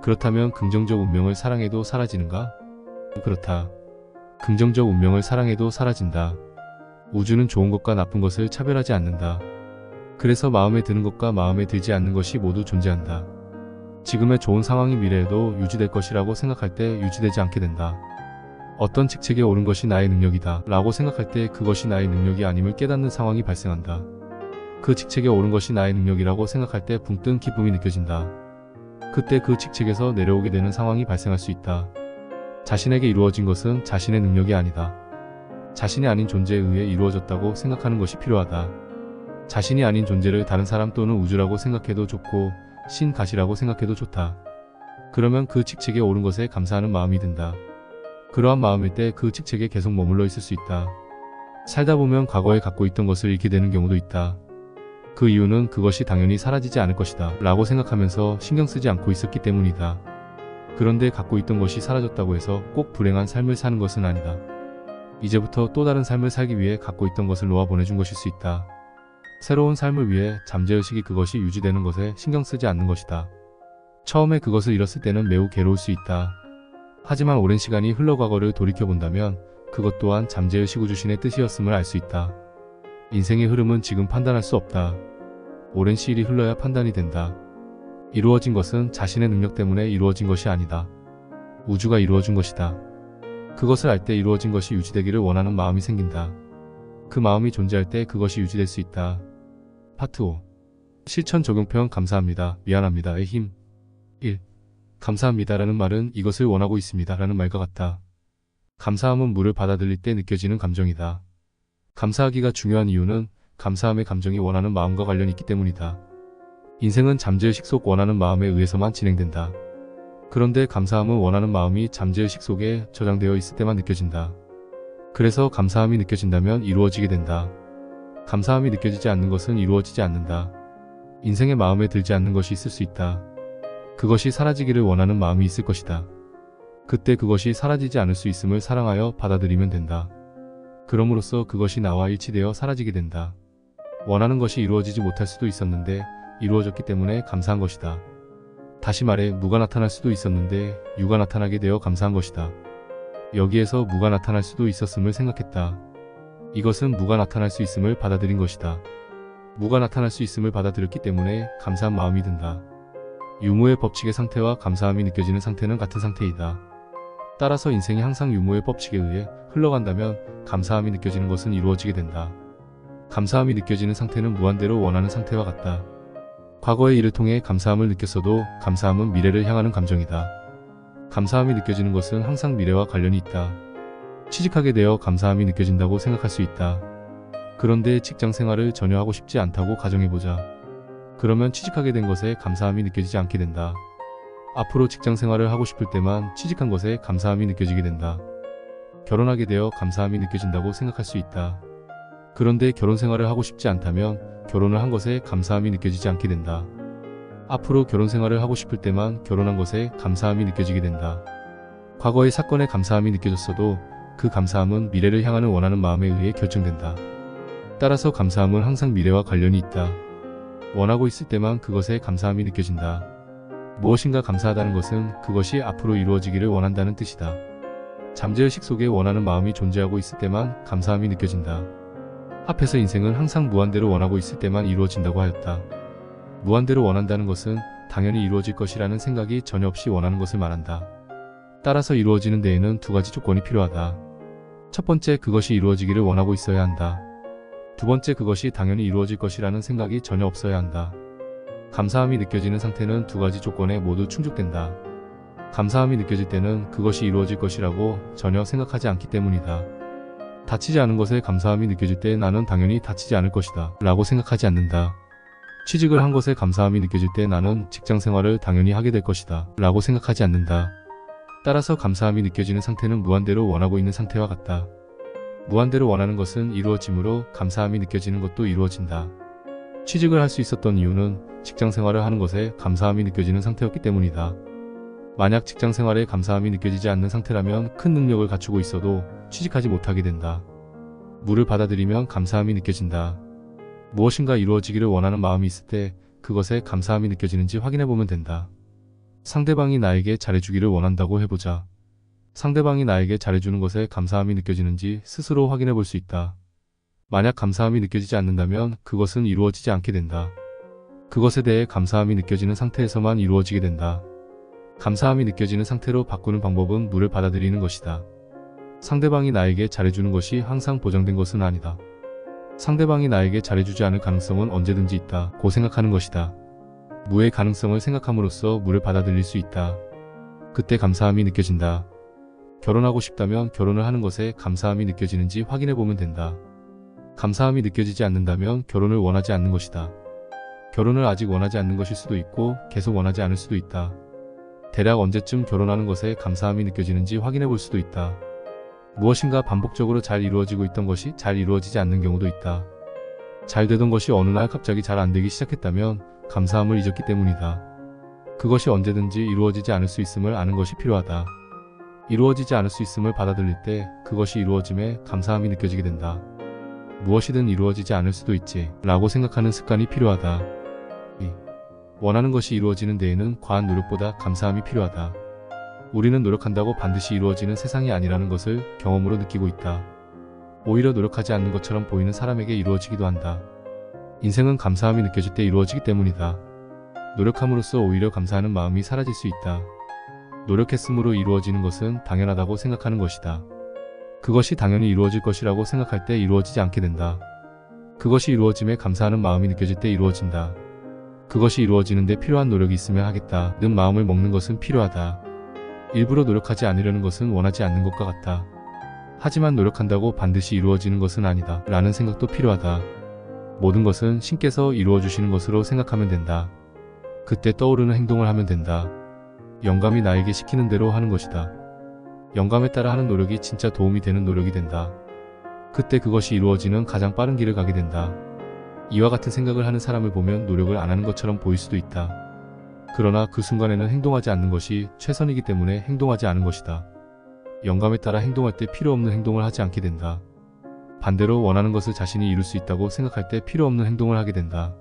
그렇다면 긍정적 운명을 사랑해도 사라지는가? 그렇다. 긍정적 운명을 사랑해도 사라진다. 우주는 좋은 것과 나쁜 것을 차별하지 않는다. 그래서 마음에 드는 것과 마음에 들지 않는 것이 모두 존재한다. 지금의 좋은 상황이 미래에도 유지될 것이라고 생각할 때 유지되지 않게 된다. 어떤 직책에 오른 것이 나의 능력이다 라고 생각할 때 그것이 나의 능력이 아님을 깨닫는 상황이 발생한다. 그 직책에 오른 것이 나의 능력이라고 생각할 때 붕 뜬 기쁨이 느껴진다. 그때 그 직책에서 내려오게 되는 상황이 발생할 수 있다. 자신에게 이루어진 것은 자신의 능력이 아니다. 자신이 아닌 존재에 의해 이루어졌다고 생각하는 것이 필요하다. 자신이 아닌 존재를 다른 사람 또는 우주라고 생각해도 좋고 신, 가시라고 생각해도 좋다. 그러면 그 직책에 오른 것에 감사하는 마음이 든다. 그러한 마음일 때 그 직책에 계속 머물러 있을 수 있다. 살다 보면 과거에 갖고 있던 것을 잃게 되는 경우도 있다. 그 이유는 그것이 당연히 사라지지 않을 것이다 라고 생각하면서 신경 쓰지 않고 있었기 때문이다. 그런데 갖고 있던 것이 사라졌다고 해서 꼭 불행한 삶을 사는 것은 아니다. 이제부터 또 다른 삶을 살기 위해 갖고 있던 것을 놓아 보내준 것일 수 있다. 새로운 삶을 위해 잠재의식이 그것이 유지되는 것에 신경 쓰지 않는 것이다. 처음에 그것을 잃었을 때는 매우 괴로울 수 있다. 하지만 오랜 시간이 흘러 과거를 돌이켜본다면 그것 또한 잠재의식 우주신의 뜻이었음을 알 수 있다. 인생의 흐름은 지금 판단할 수 없다. 오랜 시일이 흘러야 판단이 된다. 이루어진 것은 자신의 능력 때문에 이루어진 것이 아니다. 우주가 이루어준 것이다. 그것을 알 때 이루어진 것이 유지되기를 원하는 마음이 생긴다. 그 마음이 존재할 때 그것이 유지될 수 있다. 파트 5. 실천 적용편. 감사합니다. 미안합니다의 힘. 1. 감사합니다라는 말은 이것을 원하고 있습니다 라는 말과 같다. 감사함은 물을 받아들일 때 느껴지는 감정이다. 감사하기가 중요한 이유는 감사함의 감정이 원하는 마음과 관련이 있기 때문이다. 인생은 잠재의식 속 원하는 마음에 의해서만 진행된다. 그런데 감사함은 원하는 마음이 잠재의식 속에 저장되어 있을 때만 느껴진다. 그래서 감사함이 느껴진다면 이루어지게 된다. 감사함이 느껴지지 않는 것은 이루어지지 않는다. 인생에 마음에 들지 않는 것이 있을 수 있다. 그것이 사라지기를 원하는 마음이 있을 것이다. 그때 그것이 사라지지 않을 수 있음을 사랑하여 받아들이면 된다. 그럼으로써 그것이 나와 일치되어 사라지게 된다. 원하는 것이 이루어지지 못할 수도 있었는데 이루어졌기 때문에 감사한 것이다. 다시 말해 무가 나타날 수도 있었는데 유가 나타나게 되어 감사한 것이다. 여기에서 무가 나타날 수도 있었음을 생각했다. 이것은 무가 나타날 수 있음을 받아들인 것이다. 무가 나타날 수 있음을 받아들였기 때문에 감사한 마음이 든다. 유무의 법칙의 상태와 감사함이 느껴지는 상태는 같은 상태이다. 따라서 인생이 항상 유무의 법칙에 의해 흘러간다면 감사함이 느껴지는 것은 이루어지게 된다. 감사함이 느껴지는 상태는 무한대로 원하는 상태와 같다. 과거의 일을 통해 감사함을 느꼈어도 감사함은 미래를 향하는 감정이다. 감사함이 느껴지는 것은 항상 미래와 관련이 있다. 취직하게 되어 감사함이 느껴진다고 생각할 수 있다. 그런데 직장 생활을 전혀 하고 싶지 않다고 가정해보자. 그러면 취직하게 된 것에 감사함이 느껴지지 않게 된다. 앞으로 직장 생활을 하고 싶을 때만 취직한 것에 감사함이 느껴지게 된다. 결혼하게 되어 감사함이 느껴진다고 생각할 수 있다. 그런데 결혼 생활을 하고 싶지 않다면 결혼을 한 것에 감사함이 느껴지지 않게 된다. 앞으로 결혼 생활을 하고 싶을 때만 결혼한 것에 감사함이 느껴지게 된다. 과거의 사건에 감사함이 느껴졌어도 그 감사함은 미래를 향하는 원하는 마음에 의해 결정된다. 따라서 감사함은 항상 미래와 관련이 있다. 원하고 있을 때만 그것에 감사함이 느껴진다. 무엇인가 감사하다는 것은 그것이 앞으로 이루어지기를 원한다는 뜻이다. 잠재의식 속에 원하는 마음이 존재하고 있을 때만 감사함이 느껴진다. 앞에서 인생은 항상 무한대로 원하고 있을 때만 이루어진다고 하였다. 무한대로 원한다는 것은 당연히 이루어질 것이라는 생각이 전혀 없이 원하는 것을 말한다. 따라서 이루어지는 데에는 두 가지 조건이 필요하다. 첫 번째, 그것이 이루어지기를 원하고 있어야 한다. 두 번째, 그것이 당연히 이루어질 것이라는 생각이 전혀 없어야 한다. 감사함이 느껴지는 상태는 두 가지 조건에 모두 충족된다. 감사함이 느껴질 때는 그것이 이루어질 것이라고 전혀 생각하지 않기 때문이다. 다치지 않은 것에 감사함이 느껴질 때 나는 당연히 다치지 않을 것이다 라고 생각하지 않는다. 취직을 한 것에 감사함이 느껴질 때 나는 직장 생활을 당연히 하게 될 것이다 라고 생각하지 않는다. 따라서 감사함이 느껴지는 상태는 무한대로 원하고 있는 상태와 같다. 무한대로 원하는 것은 이루어지므로 감사함이 느껴지는 것도 이루어진다. 취직을 할 수 있었던 이유는 직장 생활을 하는 것에 감사함이 느껴지는 상태였기 때문이다. 만약 직장 생활에 감사함이 느껴지지 않는 상태라면 큰 능력을 갖추고 있어도 취직하지 못하게 된다. 무를 받아들이면 감사함이 느껴진다. 무엇인가 이루어지기를 원하는 마음이 있을 때 그것에 감사함이 느껴지는지 확인해보면 된다. 상대방이 나에게 잘해주기를 원한다고 해보자. 상대방이 나에게 잘해주는 것에 감사함이 느껴지는지 스스로 확인해볼 수 있다. 만약 감사함이 느껴지지 않는다면 그것은 이루어지지 않게 된다. 그것에 대해 감사함이 느껴지는 상태에서만 이루어지게 된다. 감사함이 느껴지는 상태로 바꾸는 방법은 물을 받아들이는 것이다. 상대방이 나에게 잘해주는 것이 항상 보장된 것은 아니다. 상대방이 나에게 잘해주지 않을 가능성은 언제든지 있다고 생각하는 것이다. 무의 가능성을 생각함으로써 무를 받아들일 수 있다. 그때 감사함이 느껴진다. 결혼하고 싶다면 결혼을 하는 것에 감사함이 느껴지는지 확인해 보면 된다. 감사함이 느껴지지 않는다면 결혼을 원하지 않는 것이다. 결혼을 아직 원하지 않는 것일 수도 있고 계속 원하지 않을 수도 있다. 대략 언제쯤 결혼하는 것에 감사함이 느껴지는지 확인해 볼 수도 있다. 무엇인가 반복적으로 잘 이루어지고 있던 것이 잘 이루어지지 않는 경우도 있다. 잘 되던 것이 어느 날 갑자기 잘 안 되기 시작했다면 감사함을 잊었기 때문이다. 그것이 언제든지 이루어지지 않을 수 있음을 아는 것이 필요하다. 이루어지지 않을 수 있음을 받아들일 때 그것이 이루어짐에 감사함이 느껴지게 된다. 무엇이든 이루어지지 않을 수도 있지 라고 생각하는 습관이 필요하다. 원하는 것이 이루어지는 데에는 과한 노력보다 감사함이 필요하다. 우리는 노력한다고 반드시 이루어지는 세상이 아니라는 것을 경험으로 느끼고 있다. 오히려 노력하지 않는 것처럼 보이는 사람에게 이루어지기도 한다. 인생은 감사함이 느껴질 때 이루어지기 때문이다. 노력함으로써 오히려 감사하는 마음이 사라질 수 있다. 노력했으므로 이루어지는 것은 당연하다고 생각하는 것이다. 그것이 당연히 이루어질 것이라고 생각할 때 이루어지지 않게 된다. 그것이 이루어짐에 감사하는 마음이 느껴질 때 이루어진다. 그것이 이루어지는데 필요한 노력이 있으면 하겠다는 마음을 먹는 것은 필요하다. 일부러 노력하지 않으려는 것은 원하지 않는 것과 같다. 하지만 노력한다고 반드시 이루어지는 것은 아니다 라는 생각도 필요하다. 모든 것은 신께서 이루어주시는 것으로 생각하면 된다. 그때 떠오르는 행동을 하면 된다. 영감이 나에게 시키는 대로 하는 것이다. 영감에 따라 하는 노력이 진짜 도움이 되는 노력이 된다. 그때 그것이 이루어지는 가장 빠른 길을 가게 된다. 이와 같은 생각을 하는 사람을 보면 노력을 안 하는 것처럼 보일 수도 있다. 그러나 그 순간에는 행동하지 않는 것이 최선이기 때문에 행동하지 않은 것이다. 영감에 따라 행동할 때 필요 없는 행동을 하지 않게 된다. 반대로 원하는 것을 자신이 이룰 수 있다고 생각할 때 필요 없는 행동을 하게 된다.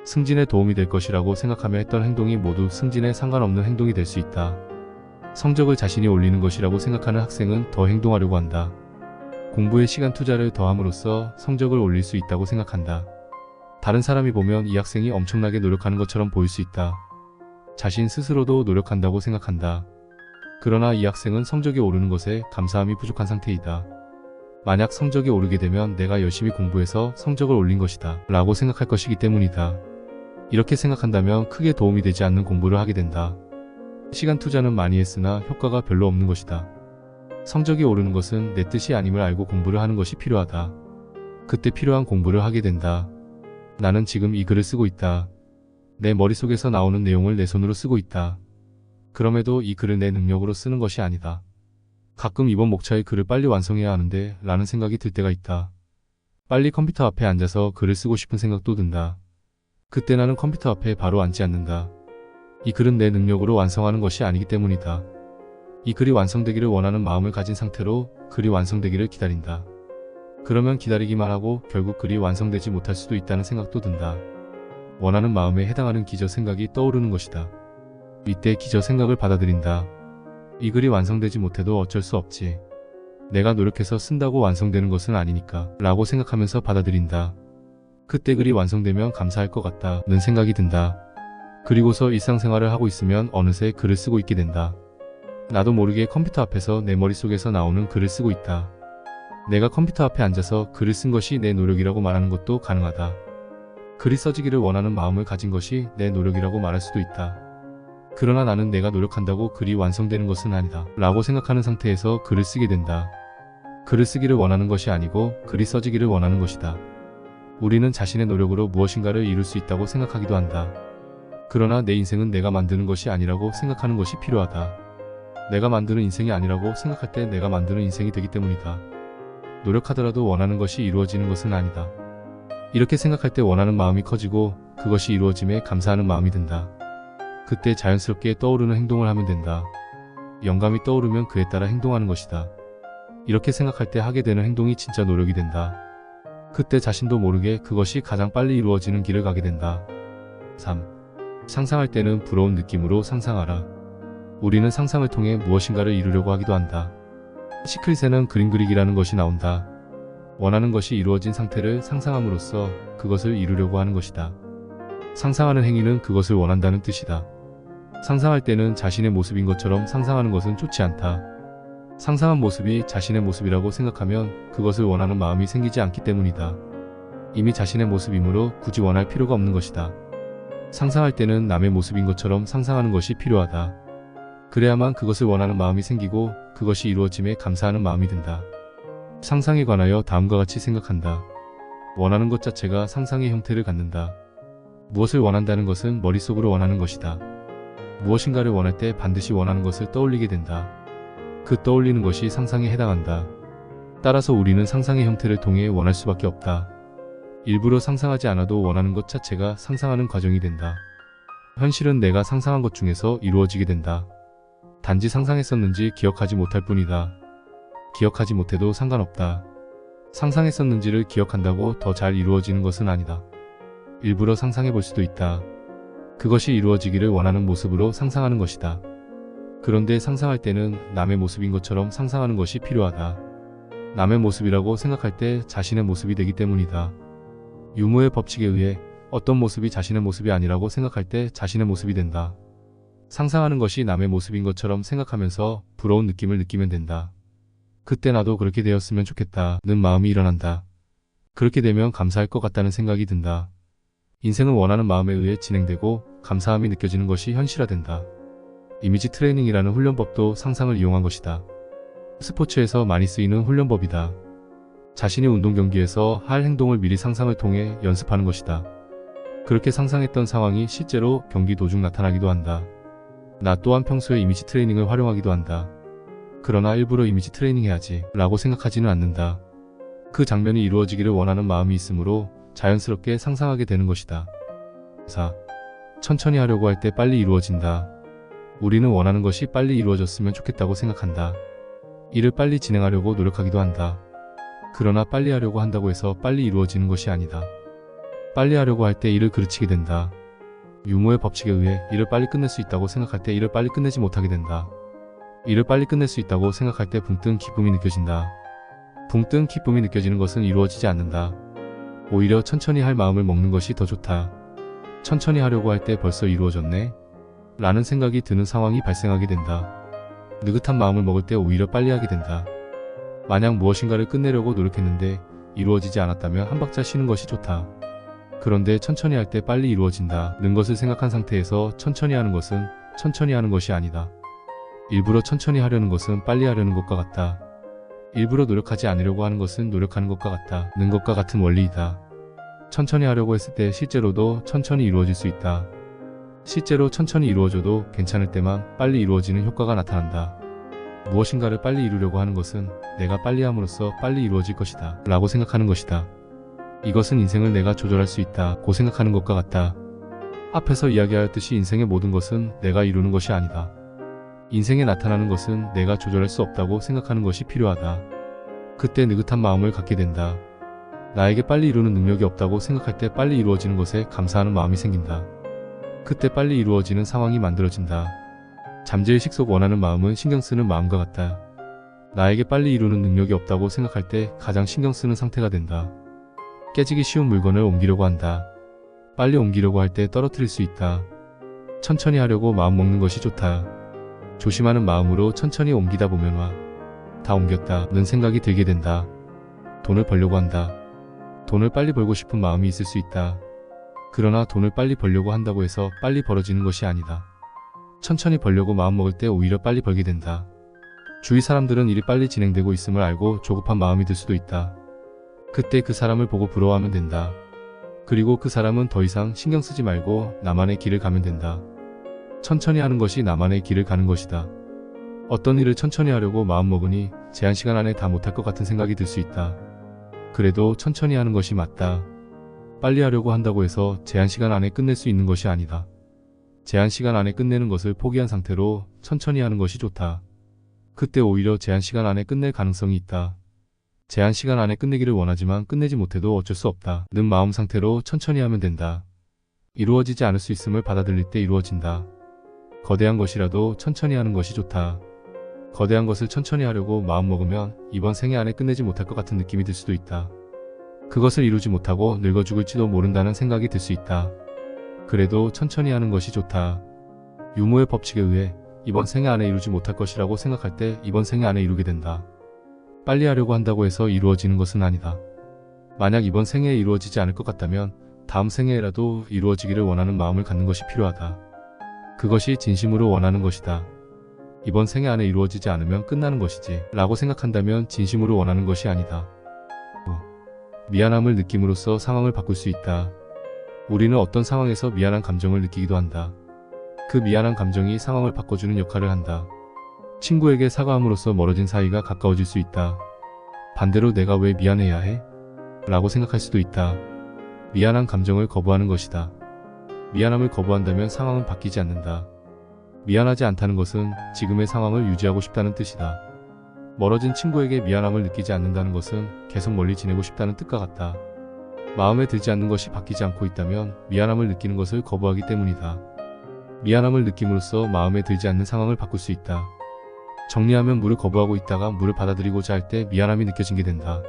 승진에 도움이 될 것이라고 생각하며 했던 행동이 모두 승진에 상관없는 행동이 될 수 있다. 성적을 자신이 올리는 것이라고 생각하는 학생은 더 행동하려고 한다. 공부에 시간 투자를 더함으로써 성적을 올릴 수 있다고 생각한다. 다른 사람이 보면 이 학생이 엄청나게 노력하는 것처럼 보일 수 있다. 자신 스스로도 노력한다고 생각한다. 그러나 이 학생은 성적이 오르는 것에 감사함이 부족한 상태이다. 만약 성적이 오르게 되면 내가 열심히 공부해서 성적을 올린 것이다 라고 생각할 것이기 때문이다. 이렇게 생각한다면 크게 도움이 되지 않는 공부를 하게 된다. 시간 투자는 많이 했으나 효과가 별로 없는 것이다. 성적이 오르는 것은 내 뜻이 아님을 알고 공부를 하는 것이 필요하다. 그때 필요한 공부를 하게 된다. 나는 지금 이 글을 쓰고 있다. 내 머릿속에서 나오는 내용을 내 손으로 쓰고 있다. 그럼에도 이 글을 내 능력으로 쓰는 것이 아니다. 가끔 이번 목차의 글을 빨리 완성해야 하는데 라는 생각이 들 때가 있다. 빨리 컴퓨터 앞에 앉아서 글을 쓰고 싶은 생각도 든다. 그때 나는 컴퓨터 앞에 바로 앉지 않는다. 이 글은 내 능력으로 완성하는 것이 아니기 때문이다. 이 글이 완성되기를 원하는 마음을 가진 상태로 글이 완성되기를 기다린다. 그러면 기다리기만 하고 결국 글이 완성되지 못할 수도 있다는 생각도 든다. 원하는 마음에 해당하는 기저 생각이 떠오르는 것이다. 이때 기저 생각을 받아들인다. 이 글이 완성되지 못해도 어쩔 수 없지. 내가 노력해서 쓴다고 완성되는 것은 아니니까 라고 생각하면서 받아들인다. 그때 글이 완성되면 감사할 것 같다는 생각이 든다. 그리고서 일상생활을 하고 있으면 어느새 글을 쓰고 있게 된다. 나도 모르게 컴퓨터 앞에서 내 머릿속에서 나오는 글을 쓰고 있다. 내가 컴퓨터 앞에 앉아서 글을 쓴 것이 내 노력이라고 말하는 것도 가능하다. 글이 써지기를 원하는 마음을 가진 것이 내 노력이라고 말할 수도 있다. 그러나 나는 내가 노력한다고 글이 완성되는 것은 아니다 라고 생각하는 상태에서 글을 쓰게 된다. 글을 쓰기를 원하는 것이 아니고 글이 써지기를 원하는 것이다. 우리는 자신의 노력으로 무엇인가를 이룰 수 있다고 생각하기도 한다. 그러나 내 인생은 내가 만드는 것이 아니라고 생각하는 것이 필요하다. 내가 만드는 인생이 아니라고 생각할 때 내가 만드는 인생이 되기 때문이다. 노력하더라도 원하는 것이 이루어지는 것은 아니다. 이렇게 생각할 때 원하는 마음이 커지고 그것이 이루어짐에 감사하는 마음이 든다. 그때 자연스럽게 떠오르는 행동을 하면 된다. 영감이 떠오르면 그에 따라 행동하는 것이다. 이렇게 생각할 때 하게 되는 행동이 진짜 노력이 된다. 그때 자신도 모르게 그것이 가장 빨리 이루어지는 길을 가게 된다. 3. 상상할 때는 부러운 느낌으로 상상하라. 우리는 상상을 통해 무엇인가를 이루려고 하기도 한다. 시크릿에는 그림 그리기라는 것이 나온다. 원하는 것이 이루어진 상태를 상상함으로써 그것을 이루려고 하는 것이다. 상상하는 행위는 그것을 원한다는 뜻이다. 상상할 때는 자신의 모습인 것처럼 상상하는 것은 좋지 않다. 상상한 모습이 자신의 모습이라고 생각하면 그것을 원하는 마음이 생기지 않기 때문이다. 이미 자신의 모습이므로 굳이 원할 필요가 없는 것이다. 상상할 때는 남의 모습인 것처럼 상상하는 것이 필요하다. 그래야만 그것을 원하는 마음이 생기고 그것이 이루어짐에 감사하는 마음이 든다. 상상에 관하여 다음과 같이 생각한다. 원하는 것 자체가 상상의 형태를 갖는다. 무엇을 원한다는 것은 머릿속으로 원하는 것이다. 무엇인가를 원할 때 반드시 원하는 것을 떠올리게 된다. 그 떠올리는 것이 상상에 해당한다. 따라서 우리는 상상의 형태를 통해 원할 수밖에 없다. 일부러 상상하지 않아도 원하는 것 자체가 상상하는 과정이 된다. 현실은 내가 상상한 것 중에서 이루어지게 된다. 단지 상상했었는지 기억하지 못할 뿐이다. 기억하지 못해도 상관없다. 상상했었는지를 기억한다고 더 잘 이루어지는 것은 아니다. 일부러 상상해 볼 수도 있다. 그것이 이루어지기를 원하는 모습으로 상상하는 것이다. 그런데 상상할 때는 남의 모습인 것처럼 상상하는 것이 필요하다. 남의 모습이라고 생각할 때 자신의 모습이 되기 때문이다. 유무의 법칙에 의해 어떤 모습이 자신의 모습이 아니라고 생각할 때 자신의 모습이 된다. 상상하는 것이 남의 모습인 것처럼 생각하면서 부러운 느낌을 느끼면 된다. 그때 나도 그렇게 되었으면 좋겠다는 마음이 일어난다. 그렇게 되면 감사할 것 같다는 생각이 든다. 인생은 원하는 마음에 의해 진행되고 감사함이 느껴지는 것이 현실화된다. 이미지 트레이닝이라는 훈련법도 상상을 이용한 것이다. 스포츠에서 많이 쓰이는 훈련법이다. 자신이 운동 경기에서 할 행동을 미리 상상을 통해 연습하는 것이다. 그렇게 상상했던 상황이 실제로 경기 도중 나타나기도 한다. 나 또한 평소에 이미지 트레이닝을 활용하기도 한다. 그러나 일부러 이미지 트레이닝 해야지 라고 생각하지는 않는다. 그 장면이 이루어지기를 원하는 마음이 있으므로 자연스럽게 상상하게 되는 것이다. 4. 천천히 하려고 할 때 빨리 이루어진다. 우리는 원하는 것이 빨리 이루어졌으면 좋겠다고 생각한다. 일을 빨리 진행하려고 노력하기도 한다. 그러나 빨리 하려고 한다고 해서 빨리 이루어지는 것이 아니다. 빨리 하려고 할 때 일을 그르치게 된다. 유무의 법칙에 의해 일을 빨리 끝낼 수 있다고 생각할 때 일을 빨리 끝내지 못하게 된다. 일을 빨리 끝낼 수 있다고 생각할 때 붕 뜬 기쁨이 느껴진다. 붕 뜬 기쁨이 느껴지는 것은 이루어지지 않는다. 오히려 천천히 할 마음을 먹는 것이 더 좋다. 천천히 하려고 할 때 벌써 이루어졌네? 라는 생각이 드는 상황이 발생하게 된다. 느긋한 마음을 먹을 때 오히려 빨리 하게 된다. 만약 무엇인가를 끝내려고 노력했는데 이루어지지 않았다면 한 박자 쉬는 것이 좋다. 그런데 천천히 할 때 빨리 이루어진다는 것을 생각한 상태에서 천천히 하는 것은 천천히 하는 것이 아니다. 일부러 천천히 하려는 것은 빨리 하려는 것과 같다. 일부러 노력하지 않으려고 하는 것은 노력하는 것과 같다는 것과 같은 원리이다. 천천히 하려고 했을 때 실제로도 천천히 이루어질 수 있다. 실제로 천천히 이루어져도 괜찮을 때만 빨리 이루어지는 효과가 나타난다. 무엇인가를 빨리 이루려고 하는 것은 내가 빨리 함으로써 빨리 이루어질 것이다 라고 생각하는 것이다. 이것은 인생을 내가 조절할 수 있다고 생각하는 것과 같다. 앞에서 이야기하였듯이 인생의 모든 것은 내가 이루는 것이 아니다. 인생에 나타나는 것은 내가 조절할 수 없다고 생각하는 것이 필요하다. 그때 느긋한 마음을 갖게 된다. 나에게 빨리 이루는 능력이 없다고 생각할 때 빨리 이루어지는 것에 감사하는 마음이 생긴다. 그때 빨리 이루어지는 상황이 만들어진다. 잠재의식 속 원하는 마음은 신경 쓰는 마음과 같다. 나에게 빨리 이루는 능력이 없다고 생각할 때 가장 신경 쓰는 상태가 된다. 깨지기 쉬운 물건을 옮기려고 한다. 빨리 옮기려고 할 때 떨어뜨릴 수 있다. 천천히 하려고 마음 먹는 것이 좋다. 조심하는 마음으로 천천히 옮기다 보면 다 옮겼다는 생각이 들게 된다. 돈을 벌려고 한다. 돈을 빨리 벌고 싶은 마음이 있을 수 있다. 그러나 돈을 빨리 벌려고 한다고 해서 빨리 벌어지는 것이 아니다. 천천히 벌려고 마음먹을 때 오히려 빨리 벌게 된다. 주위 사람들은 일이 빨리 진행되고 있음을 알고 조급한 마음이 들 수도 있다. 그때 그 사람을 보고 부러워하면 된다. 그리고 그 사람은 더 이상 신경 쓰지 말고 나만의 길을 가면 된다. 천천히 하는 것이 나만의 길을 가는 것이다. 어떤 일을 천천히 하려고 마음먹으니 제한 시간 안에 다 못할 것 같은 생각이 들 수 있다. 그래도 천천히 하는 것이 맞다. 빨리 하려고 한다고 해서 제한 시간 안에 끝낼 수 있는 것이 아니다. 제한 시간 안에 끝내는 것을 포기한 상태로 천천히 하는 것이 좋다. 그때 오히려 제한 시간 안에 끝낼 가능성이 있다. 제한 시간 안에 끝내기를 원하지만 끝내지 못해도 어쩔 수 없다 는 마음 상태로 천천히 하면 된다. 이루어지지 않을 수 있음을 받아들일 때 이루어진다. 거대한 것이라도 천천히 하는 것이 좋다. 거대한 것을 천천히 하려고 마음먹으면 이번 생애 안에 끝내지 못할 것 같은 느낌이 들 수도 있다. 그것을 이루지 못하고 늙어 죽을지도 모른다는 생각이 들 수 있다. 그래도 천천히 하는 것이 좋다. 유무의 법칙에 의해 이번 생애 안에 이루지 못할 것이라고 생각할 때 이번 생애 안에 이루게 된다. 빨리 하려고 한다고 해서 이루어지는 것은 아니다. 만약 이번 생애에 이루어지지 않을 것 같다면 다음 생애에라도 이루어지기를 원하는 마음을 갖는 것이 필요하다. 그것이 진심으로 원하는 것이다. 이번 생애 안에 이루어지지 않으면 끝나는 것이지 라고 생각한다면 진심으로 원하는 것이 아니다. 미안함을 느낌으로써 상황을 바꿀 수 있다. 우리는 어떤 상황에서 미안한 감정을 느끼기도 한다. 그 미안한 감정이 상황을 바꿔주는 역할을 한다. 친구에게 사과함으로써 멀어진 사이가 가까워질 수 있다. 반대로 내가 왜 미안해야 해? 라고 생각할 수도 있다. 미안한 감정을 거부하는 것이다. 미안함을 거부한다면 상황은 바뀌지 않는다. 미안하지 않다는 것은 지금의 상황을 유지하고 싶다는 뜻이다. 멀어진 친구에게 미안함을 느끼지 않는다는 것은 계속 멀리 지내고 싶다는 뜻과 같다. 마음에 들지 않는 것이 바뀌지 않고 있다면 미안함을 느끼는 것을 거부하기 때문이다. 미안함을 느낌으로써 마음에 들지 않는 상황을 바꿀 수 있다. 정리하면 물을 거부하고 있다가 물을 받아들이고자 할 때 미안함이 느껴지게 된다.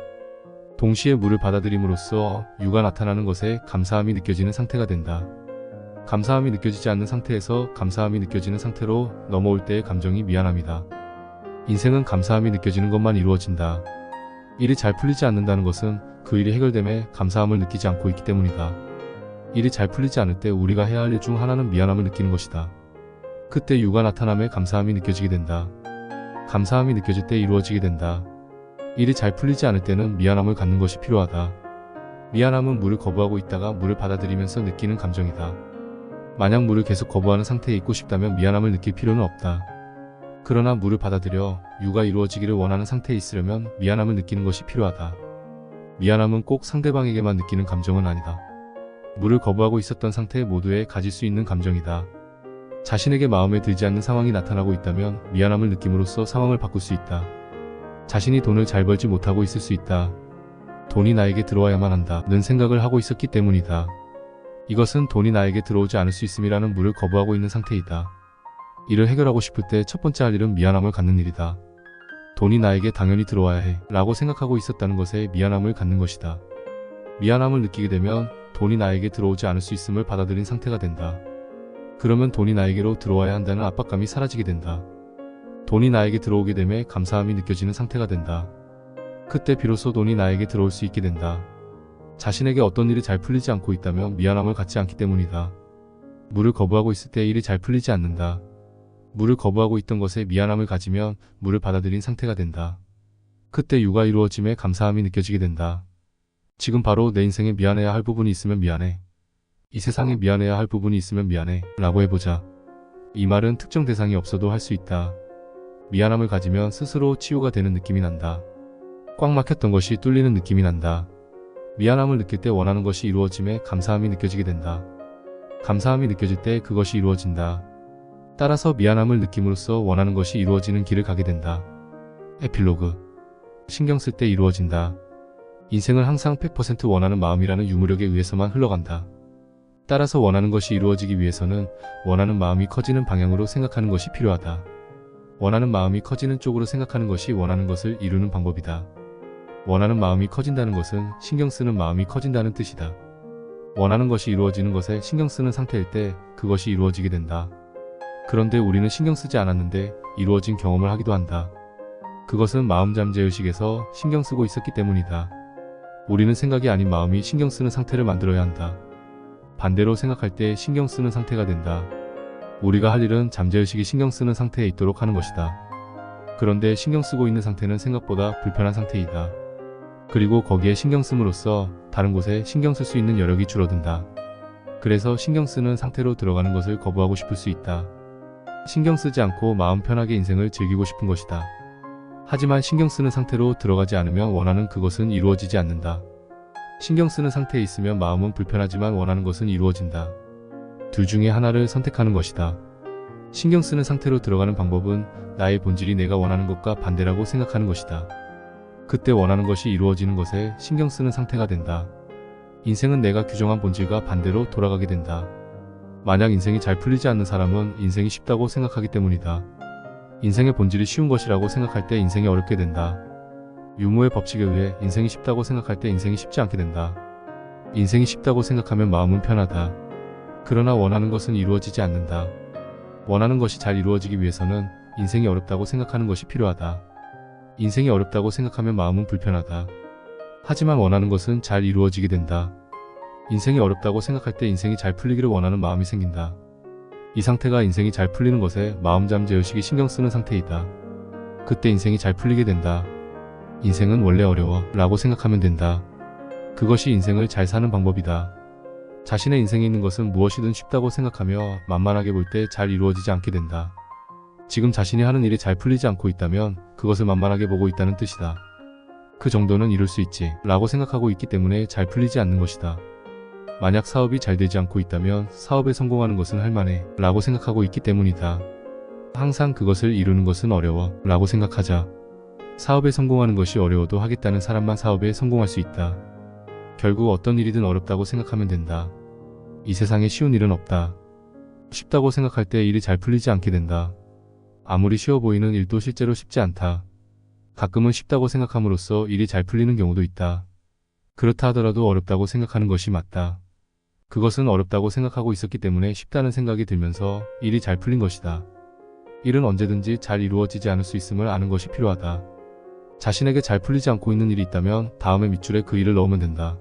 동시에 물을 받아들임으로써 유가 나타나는 것에 감사함이 느껴지는 상태가 된다. 감사함이 느껴지지 않는 상태에서 감사함이 느껴지는 상태로 넘어올 때의 감정이 미안함이다. 인생은 감사함이 느껴지는 것만 이루어진다. 일이 잘 풀리지 않는다는 것은 그 일이 해결됨에 감사함을 느끼지 않고 있기 때문이다. 일이 잘 풀리지 않을 때 우리가 해야 할 일 중 하나는 미안함을 느끼는 것이다. 그때 유가 나타남에 감사함이 느껴지게 된다. 감사함이 느껴질 때 이루어지게 된다. 일이 잘 풀리지 않을 때는 미안함을 갖는 것이 필요하다. 미안함은 물을 거부하고 있다가 물을 받아들이면서 느끼는 감정이다. 만약 물을 계속 거부하는 상태에 있고 싶다면 미안함을 느낄 필요는 없다. 그러나 물을 받아들여 유가 이루어지기를 원하는 상태에 있으려면 미안함을 느끼는 것이 필요하다. 미안함은 꼭 상대방에게만 느끼는 감정은 아니다. 물을 거부하고 있었던 상태 모두에 가질 수 있는 감정이다. 자신에게 마음에 들지 않는 상황이 나타나고 있다면 미안함을 느낌으로써 상황을 바꿀 수 있다. 자신이 돈을 잘 벌지 못하고 있을 수 있다. 돈이 나에게 들어와야만 한다는 생각을 하고 있었기 때문이다. 이것은 돈이 나에게 들어오지 않을 수 있음이라는 물을 거부하고 있는 상태이다. 이를 해결하고 싶을 때 첫 번째 할 일은 미안함을 갖는 일이다. 돈이 나에게 당연히 들어와야 해 라고 생각하고 있었다는 것에 미안함을 갖는 것이다. 미안함을 느끼게 되면 돈이 나에게 들어오지 않을 수 있음을 받아들인 상태가 된다. 그러면 돈이 나에게로 들어와야 한다는 압박감이 사라지게 된다. 돈이 나에게 들어오게 되면 감사함이 느껴지는 상태가 된다. 그때 비로소 돈이 나에게 들어올 수 있게 된다. 자신에게 어떤 일이 잘 풀리지 않고 있다면 미안함을 갖지 않기 때문이다. 물을 거부하고 있을 때 일이 잘 풀리지 않는다. 물을 거부하고 있던 것에 미안함을 가지면 물을 받아들인 상태가 된다. 그때 유가 이루어짐에 감사함이 느껴지게 된다. 지금 바로 내 인생에 미안해야 할 부분이 있으면 미안해. 이 세상에 미안해야 할 부분이 있으면 미안해 라고 해보자. 이 말은 특정 대상이 없어도 할 수 있다. 미안함을 가지면 스스로 치유가 되는 느낌이 난다. 꽉 막혔던 것이 뚫리는 느낌이 난다. 미안함을 느낄 때 원하는 것이 이루어짐에 감사함이 느껴지게 된다. 감사함이 느껴질 때 그것이 이루어진다. 따라서 미안함을 느낌으로써 원하는 것이 이루어지는 길을 가게 된다. 에필로그. 신경 쓸 때 이루어진다. 인생은 항상 100% 원하는 마음이라는 유무력에 의해서만 흘러간다. 따라서 원하는 것이 이루어지기 위해서는 원하는 마음이 커지는 방향으로 생각하는 것이 필요하다. 원하는 마음이 커지는 쪽으로 생각하는 것이 원하는 것을 이루는 방법이다. 원하는 마음이 커진다는 것은 신경 쓰는 마음이 커진다는 뜻이다. 원하는 것이 이루어지는 것에 신경 쓰는 상태일 때 그것이 이루어지게 된다. 그런데 우리는 신경 쓰지 않았는데 이루어진 경험을 하기도 한다. 그것은 마음 잠재의식에서 신경 쓰고 있었기 때문이다. 우리는 생각이 아닌 마음이 신경 쓰는 상태를 만들어야 한다. 반대로 생각할 때 신경 쓰는 상태가 된다. 우리가 할 일은 잠재의식이 신경 쓰는 상태에 있도록 하는 것이다. 그런데 신경 쓰고 있는 상태는 생각보다 불편한 상태이다. 그리고 거기에 신경 씀으로써 다른 곳에 신경 쓸 수 있는 여력이 줄어든다. 그래서 신경 쓰는 상태로 들어가는 것을 거부하고 싶을 수 있다. 신경 쓰지 않고 마음 편하게 인생을 즐기고 싶은 것이다. 하지만 신경 쓰는 상태로 들어가지 않으면 원하는 그것은 이루어지지 않는다. 신경 쓰는 상태에 있으면 마음은 불편하지만 원하는 것은 이루어진다. 둘 중에 하나를 선택하는 것이다. 신경 쓰는 상태로 들어가는 방법은 나의 본질이 내가 원하는 것과 반대라고 생각하는 것이다. 그때 원하는 것이 이루어지는 것에 신경 쓰는 상태가 된다. 인생은 내가 규정한 본질과 반대로 돌아가게 된다. 만약 인생이 잘 풀리지 않는 사람은 인생이 쉽다고 생각하기 때문이다. 인생의 본질이 쉬운 것이라고 생각할 때 인생이 어렵게 된다. 유무의 법칙에 의해 인생이 쉽다고 생각할 때 인생이 쉽지 않게 된다. 인생이 쉽다고 생각하면 마음은 편하다. 그러나 원하는 것은 이루어지지 않는다. 원하는 것이 잘 이루어지기 위해서는 인생이 어렵다고 생각하는 것이 필요하다. 인생이 어렵다고 생각하면 마음은 불편하다. 하지만 원하는 것은 잘 이루어지게 된다. 인생이 어렵다고 생각할 때 인생이 잘 풀리기를 원하는 마음이 생긴다. 이 상태가 인생이 잘 풀리는 것에 마음잠 제어식이 신경 쓰는 상태이다. 그때 인생이 잘 풀리게 된다. 인생은 원래 어려워 라고 생각하면 된다. 그것이 인생을 잘 사는 방법이다. 자신의 인생에 있는 것은 무엇이든 쉽다고 생각하며 만만하게 볼 때 잘 이루어지지 않게 된다. 지금 자신이 하는 일이 잘 풀리지 않고 있다면 그것을 만만하게 보고 있다는 뜻이다. 그 정도는 이룰 수 있지 라고 생각하고 있기 때문에 잘 풀리지 않는 것이다. 만약 사업이 잘 되지 않고 있다면 사업에 성공하는 것은 할만해 라고 생각하고 있기 때문이다. 항상 그것을 이루는 것은 어려워 라고 생각하자. 사업에 성공하는 것이 어려워도 하겠다는 사람만 사업에 성공할 수 있다. 결국 어떤 일이든 어렵다고 생각하면 된다. 이 세상에 쉬운 일은 없다. 쉽다고 생각할 때 일이 잘 풀리지 않게 된다. 아무리 쉬워 보이는 일도 실제로 쉽지 않다. 가끔은 쉽다고 생각함으로써 일이 잘 풀리는 경우도 있다. 그렇다 하더라도 어렵다고 생각하는 것이 맞다. 그것은 어렵다고 생각하고 있었기 때문에 쉽다는 생각이 들면서 일이 잘 풀린 것이다. 일은 언제든지 잘 이루어지지 않을 수 있음을 아는 것이 필요하다. 자신에게 잘 풀리지 않고 있는 일이 있다면 다음의 밑줄에 그 일을 넣으면 된다.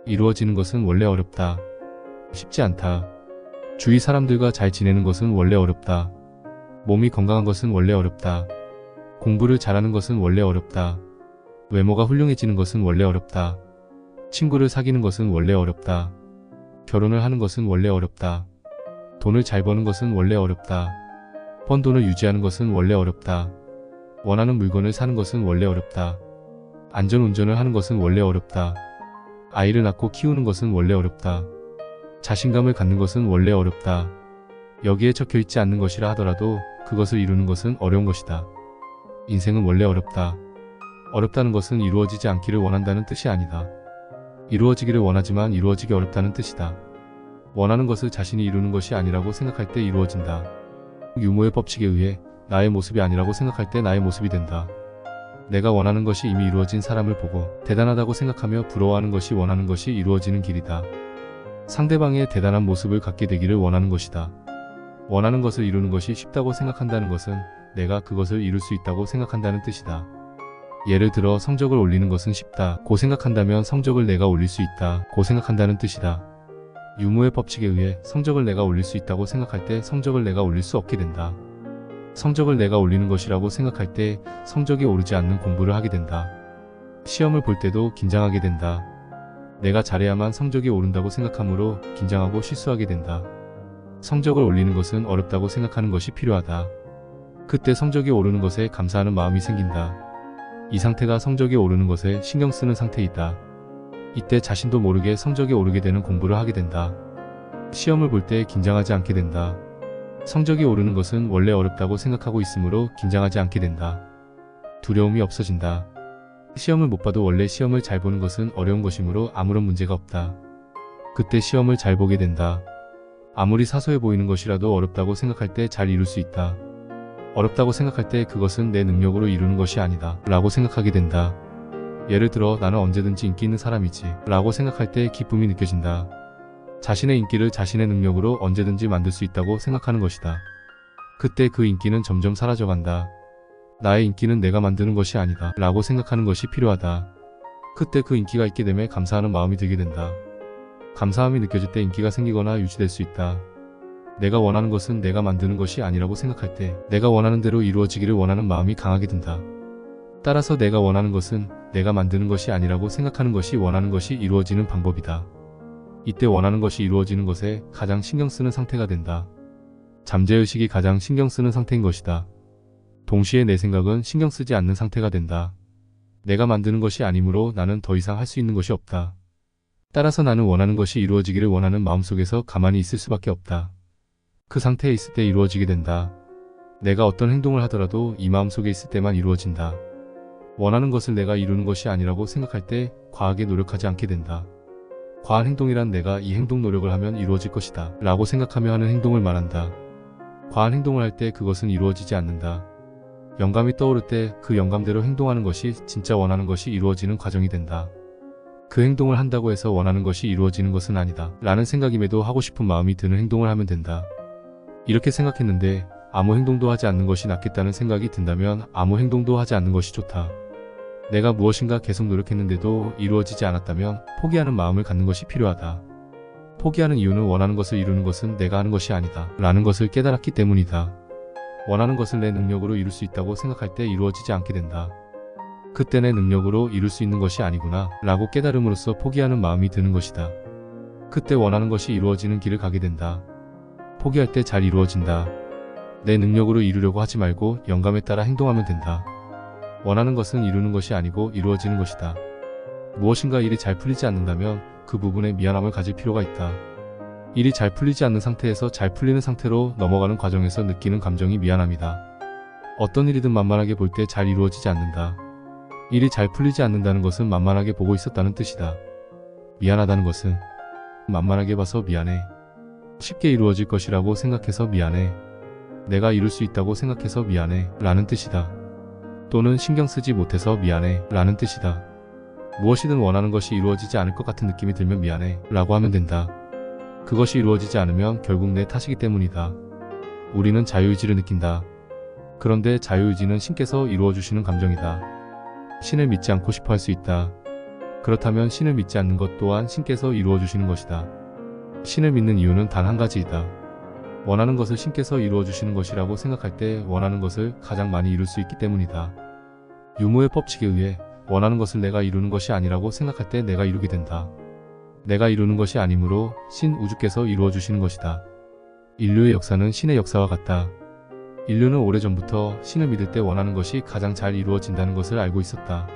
이루어지는 것은 원래 어렵다. 쉽지 않다. 주위 사람들과 잘 지내는 것은 원래 어렵다. 몸이 건강한 것은 원래 어렵다. 공부를 잘하는 것은 원래 어렵다. 외모가 훌륭해지는 것은 원래 어렵다. 친구를 사귀는 것은 원래 어렵다. 결혼을 하는 것은 원래 어렵다. 돈을 잘 버는 것은 원래 어렵다. 번 돈을 유지하는 것은 원래 어렵다. 원하는 물건을 사는 것은 원래 어렵다. 안전운전을 하는 것은 원래 어렵다. 아이를 낳고 키우는 것은 원래 어렵다. 자신감을 갖는 것은 원래 어렵다. 여기에 적혀있지 않는 것이라 하더라도 그것을 이루는 것은 어려운 것이다. 인생은 원래 어렵다. 어렵다는 것은 이루어지지 않기를 원한다는 뜻이 아니다. 이루어지기를 원하지만 이루어지기 어렵다는 뜻이다. 원하는 것을 자신이 이루는 것이 아니라고 생각할 때 이루어진다. 유무의 법칙에 의해 나의 모습이 아니라고 생각할 때 나의 모습이 된다. 내가 원하는 것이 이미 이루어진 사람을 보고 대단하다고 생각하며 부러워하는 것이 원하는 것이 이루어지는 길이다. 상대방의 대단한 모습을 갖게 되기를 원하는 것이다. 원하는 것을 이루는 것이 쉽다고 생각한다는 것은 내가 그것을 이룰 수 있다고 생각한다는 뜻이다. 예를 들어 성적을 올리는 것은 쉽다고 생각한다면 성적을 내가 올릴 수 있다고 생각한다는 뜻이다. 유무의 법칙에 의해 성적을 내가 올릴 수 있다고 생각할 때 성적을 내가 올릴 수 없게 된다. 성적을 내가 올리는 것이라고 생각할 때 성적이 오르지 않는 공부를 하게 된다. 시험을 볼 때도 긴장하게 된다. 내가 잘해야만 성적이 오른다고 생각하므로 긴장하고 실수하게 된다. 성적을 올리는 것은 어렵다고 생각하는 것이 필요하다. 그때 성적이 오르는 것에 감사하는 마음이 생긴다. 이 상태가 성적이 오르는 것에 신경 쓰는 상태이다. 이때 자신도 모르게 성적이 오르게 되는 공부를 하게 된다. 시험을 볼 때 긴장하지 않게 된다. 성적이 오르는 것은 원래 어렵다고 생각하고 있으므로 긴장하지 않게 된다. 두려움이 없어진다. 시험을 못 봐도 원래 시험을 잘 보는 것은 어려운 것이므로 아무런 문제가 없다. 그때 시험을 잘 보게 된다. 아무리 사소해 보이는 것이라도 어렵다고 생각할 때 잘 이룰 수 있다. 어렵다고 생각할 때 그것은 내 능력으로 이루는 것이 아니다 라고 생각하게 된다. 예를 들어 나는 언제든지 인기 있는 사람이지 라고 생각할 때 기쁨이 느껴진다. 자신의 인기를 자신의 능력으로 언제든지 만들 수 있다고 생각하는 것이다. 그때 그 인기는 점점 사라져간다. 나의 인기는 내가 만드는 것이 아니다 라고 생각하는 것이 필요하다. 그때 그 인기가 있게 되면 감사하는 마음이 들게 된다. 감사함이 느껴질 때 인기가 생기거나 유지될 수 있다. 내가 원하는 것은 내가 만드는 것이 아니라고 생각할 때 내가 원하는 대로 이루어지기를 원하는 마음이 강하게 든다. 따라서 내가 원하는 것은 내가 만드는 것이 아니라고 생각하는 것이 원하는 것이 이루어지는 방법이다. 이때 원하는 것이 이루어지는 것에 가장 신경 쓰는 상태가 된다. 잠재의식이 가장 신경 쓰는 상태인 것이다. 동시에 내 생각은 신경 쓰지 않는 상태가 된다. 내가 만드는 것이 아니므로 나는 더 이상 할 수 있는 것이 없다. 따라서 나는 원하는 것이 이루어지기를 원하는 마음속에서 가만히 있을 수밖에 없다. 그 상태에 있을 때 이루어지게 된다. 내가 어떤 행동을 하더라도 이 마음속에 있을 때만 이루어진다. 원하는 것을 내가 이루는 것이 아니라고 생각할 때 과하게 노력하지 않게 된다. 과한 행동이란 내가 이 행동 노력을 하면 이루어질 것이다 라고 생각하며 하는 행동을 말한다. 과한 행동을 할 때 그것은 이루어지지 않는다. 영감이 떠오를 때 그 영감대로 행동하는 것이 진짜 원하는 것이 이루어지는 과정이 된다. 그 행동을 한다고 해서 원하는 것이 이루어지는 것은 아니다. 라는 생각임에도 하고 싶은 마음이 드는 행동을 하면 된다. 이렇게 생각했는데 아무 행동도 하지 않는 것이 낫겠다는 생각이 든다면 아무 행동도 하지 않는 것이 좋다. 내가 무엇인가 계속 노력했는데도 이루어지지 않았다면 포기하는 마음을 갖는 것이 필요하다. 포기하는 이유는 원하는 것을 이루는 것은 내가 하는 것이 아니다. 라는 것을 깨달았기 때문이다. 원하는 것을 내 능력으로 이룰 수 있다고 생각할 때 이루어지지 않게 된다. 그때 내 능력으로 이룰 수 있는 것이 아니구나 라고 깨달음으로써 포기하는 마음이 드는 것이다. 그때 원하는 것이 이루어지는 길을 가게 된다. 포기할 때 잘 이루어진다. 내 능력으로 이루려고 하지 말고 영감에 따라 행동하면 된다. 원하는 것은 이루는 것이 아니고 이루어지는 것이다. 무엇인가 일이 잘 풀리지 않는다면 그 부분에 미안함을 가질 필요가 있다. 일이 잘 풀리지 않는 상태에서 잘 풀리는 상태로 넘어가는 과정에서 느끼는 감정이 미안함이다. 어떤 일이든 만만하게 볼 때 잘 이루어지지 않는다. 일이 잘 풀리지 않는다는 것은 만만하게 보고 있었다는 뜻이다. 미안하다는 것은 만만하게 봐서 미안해. 쉽게 이루어질 것이라고 생각해서 미안해. 내가 이룰 수 있다고 생각해서 미안해 라는 뜻이다. 또는 신경 쓰지 못해서 미안해 라는 뜻이다. 무엇이든 원하는 것이 이루어지지 않을 것 같은 느낌이 들면 미안해 라고 하면 된다. 그것이 이루어지지 않으면 결국 내 탓이기 때문이다. 우리는 자유의지를 느낀다. 그런데 자유의지는 신께서 이루어주시는 감정이다. 신을 믿지 않고 싶어 할 수 있다. 그렇다면 신을 믿지 않는 것 또한 신께서 이루어주시는 것이다. 신을 믿는 이유는 단 한 가지이다. 원하는 것을 신께서 이루어주시는 것이라고 생각할 때 원하는 것을 가장 많이 이룰 수 있기 때문이다. 유무의 법칙에 의해 원하는 것을 내가 이루는 것이 아니라고 생각할 때 내가 이루게 된다. 내가 이루는 것이 아니므로 신 우주께서 이루어주시는 것이다. 인류의 역사는 신의 역사와 같다. 인류는 오래전부터 신을 믿을 때 원하는 것이 가장 잘 이루어진다는 것을 알고 있었다.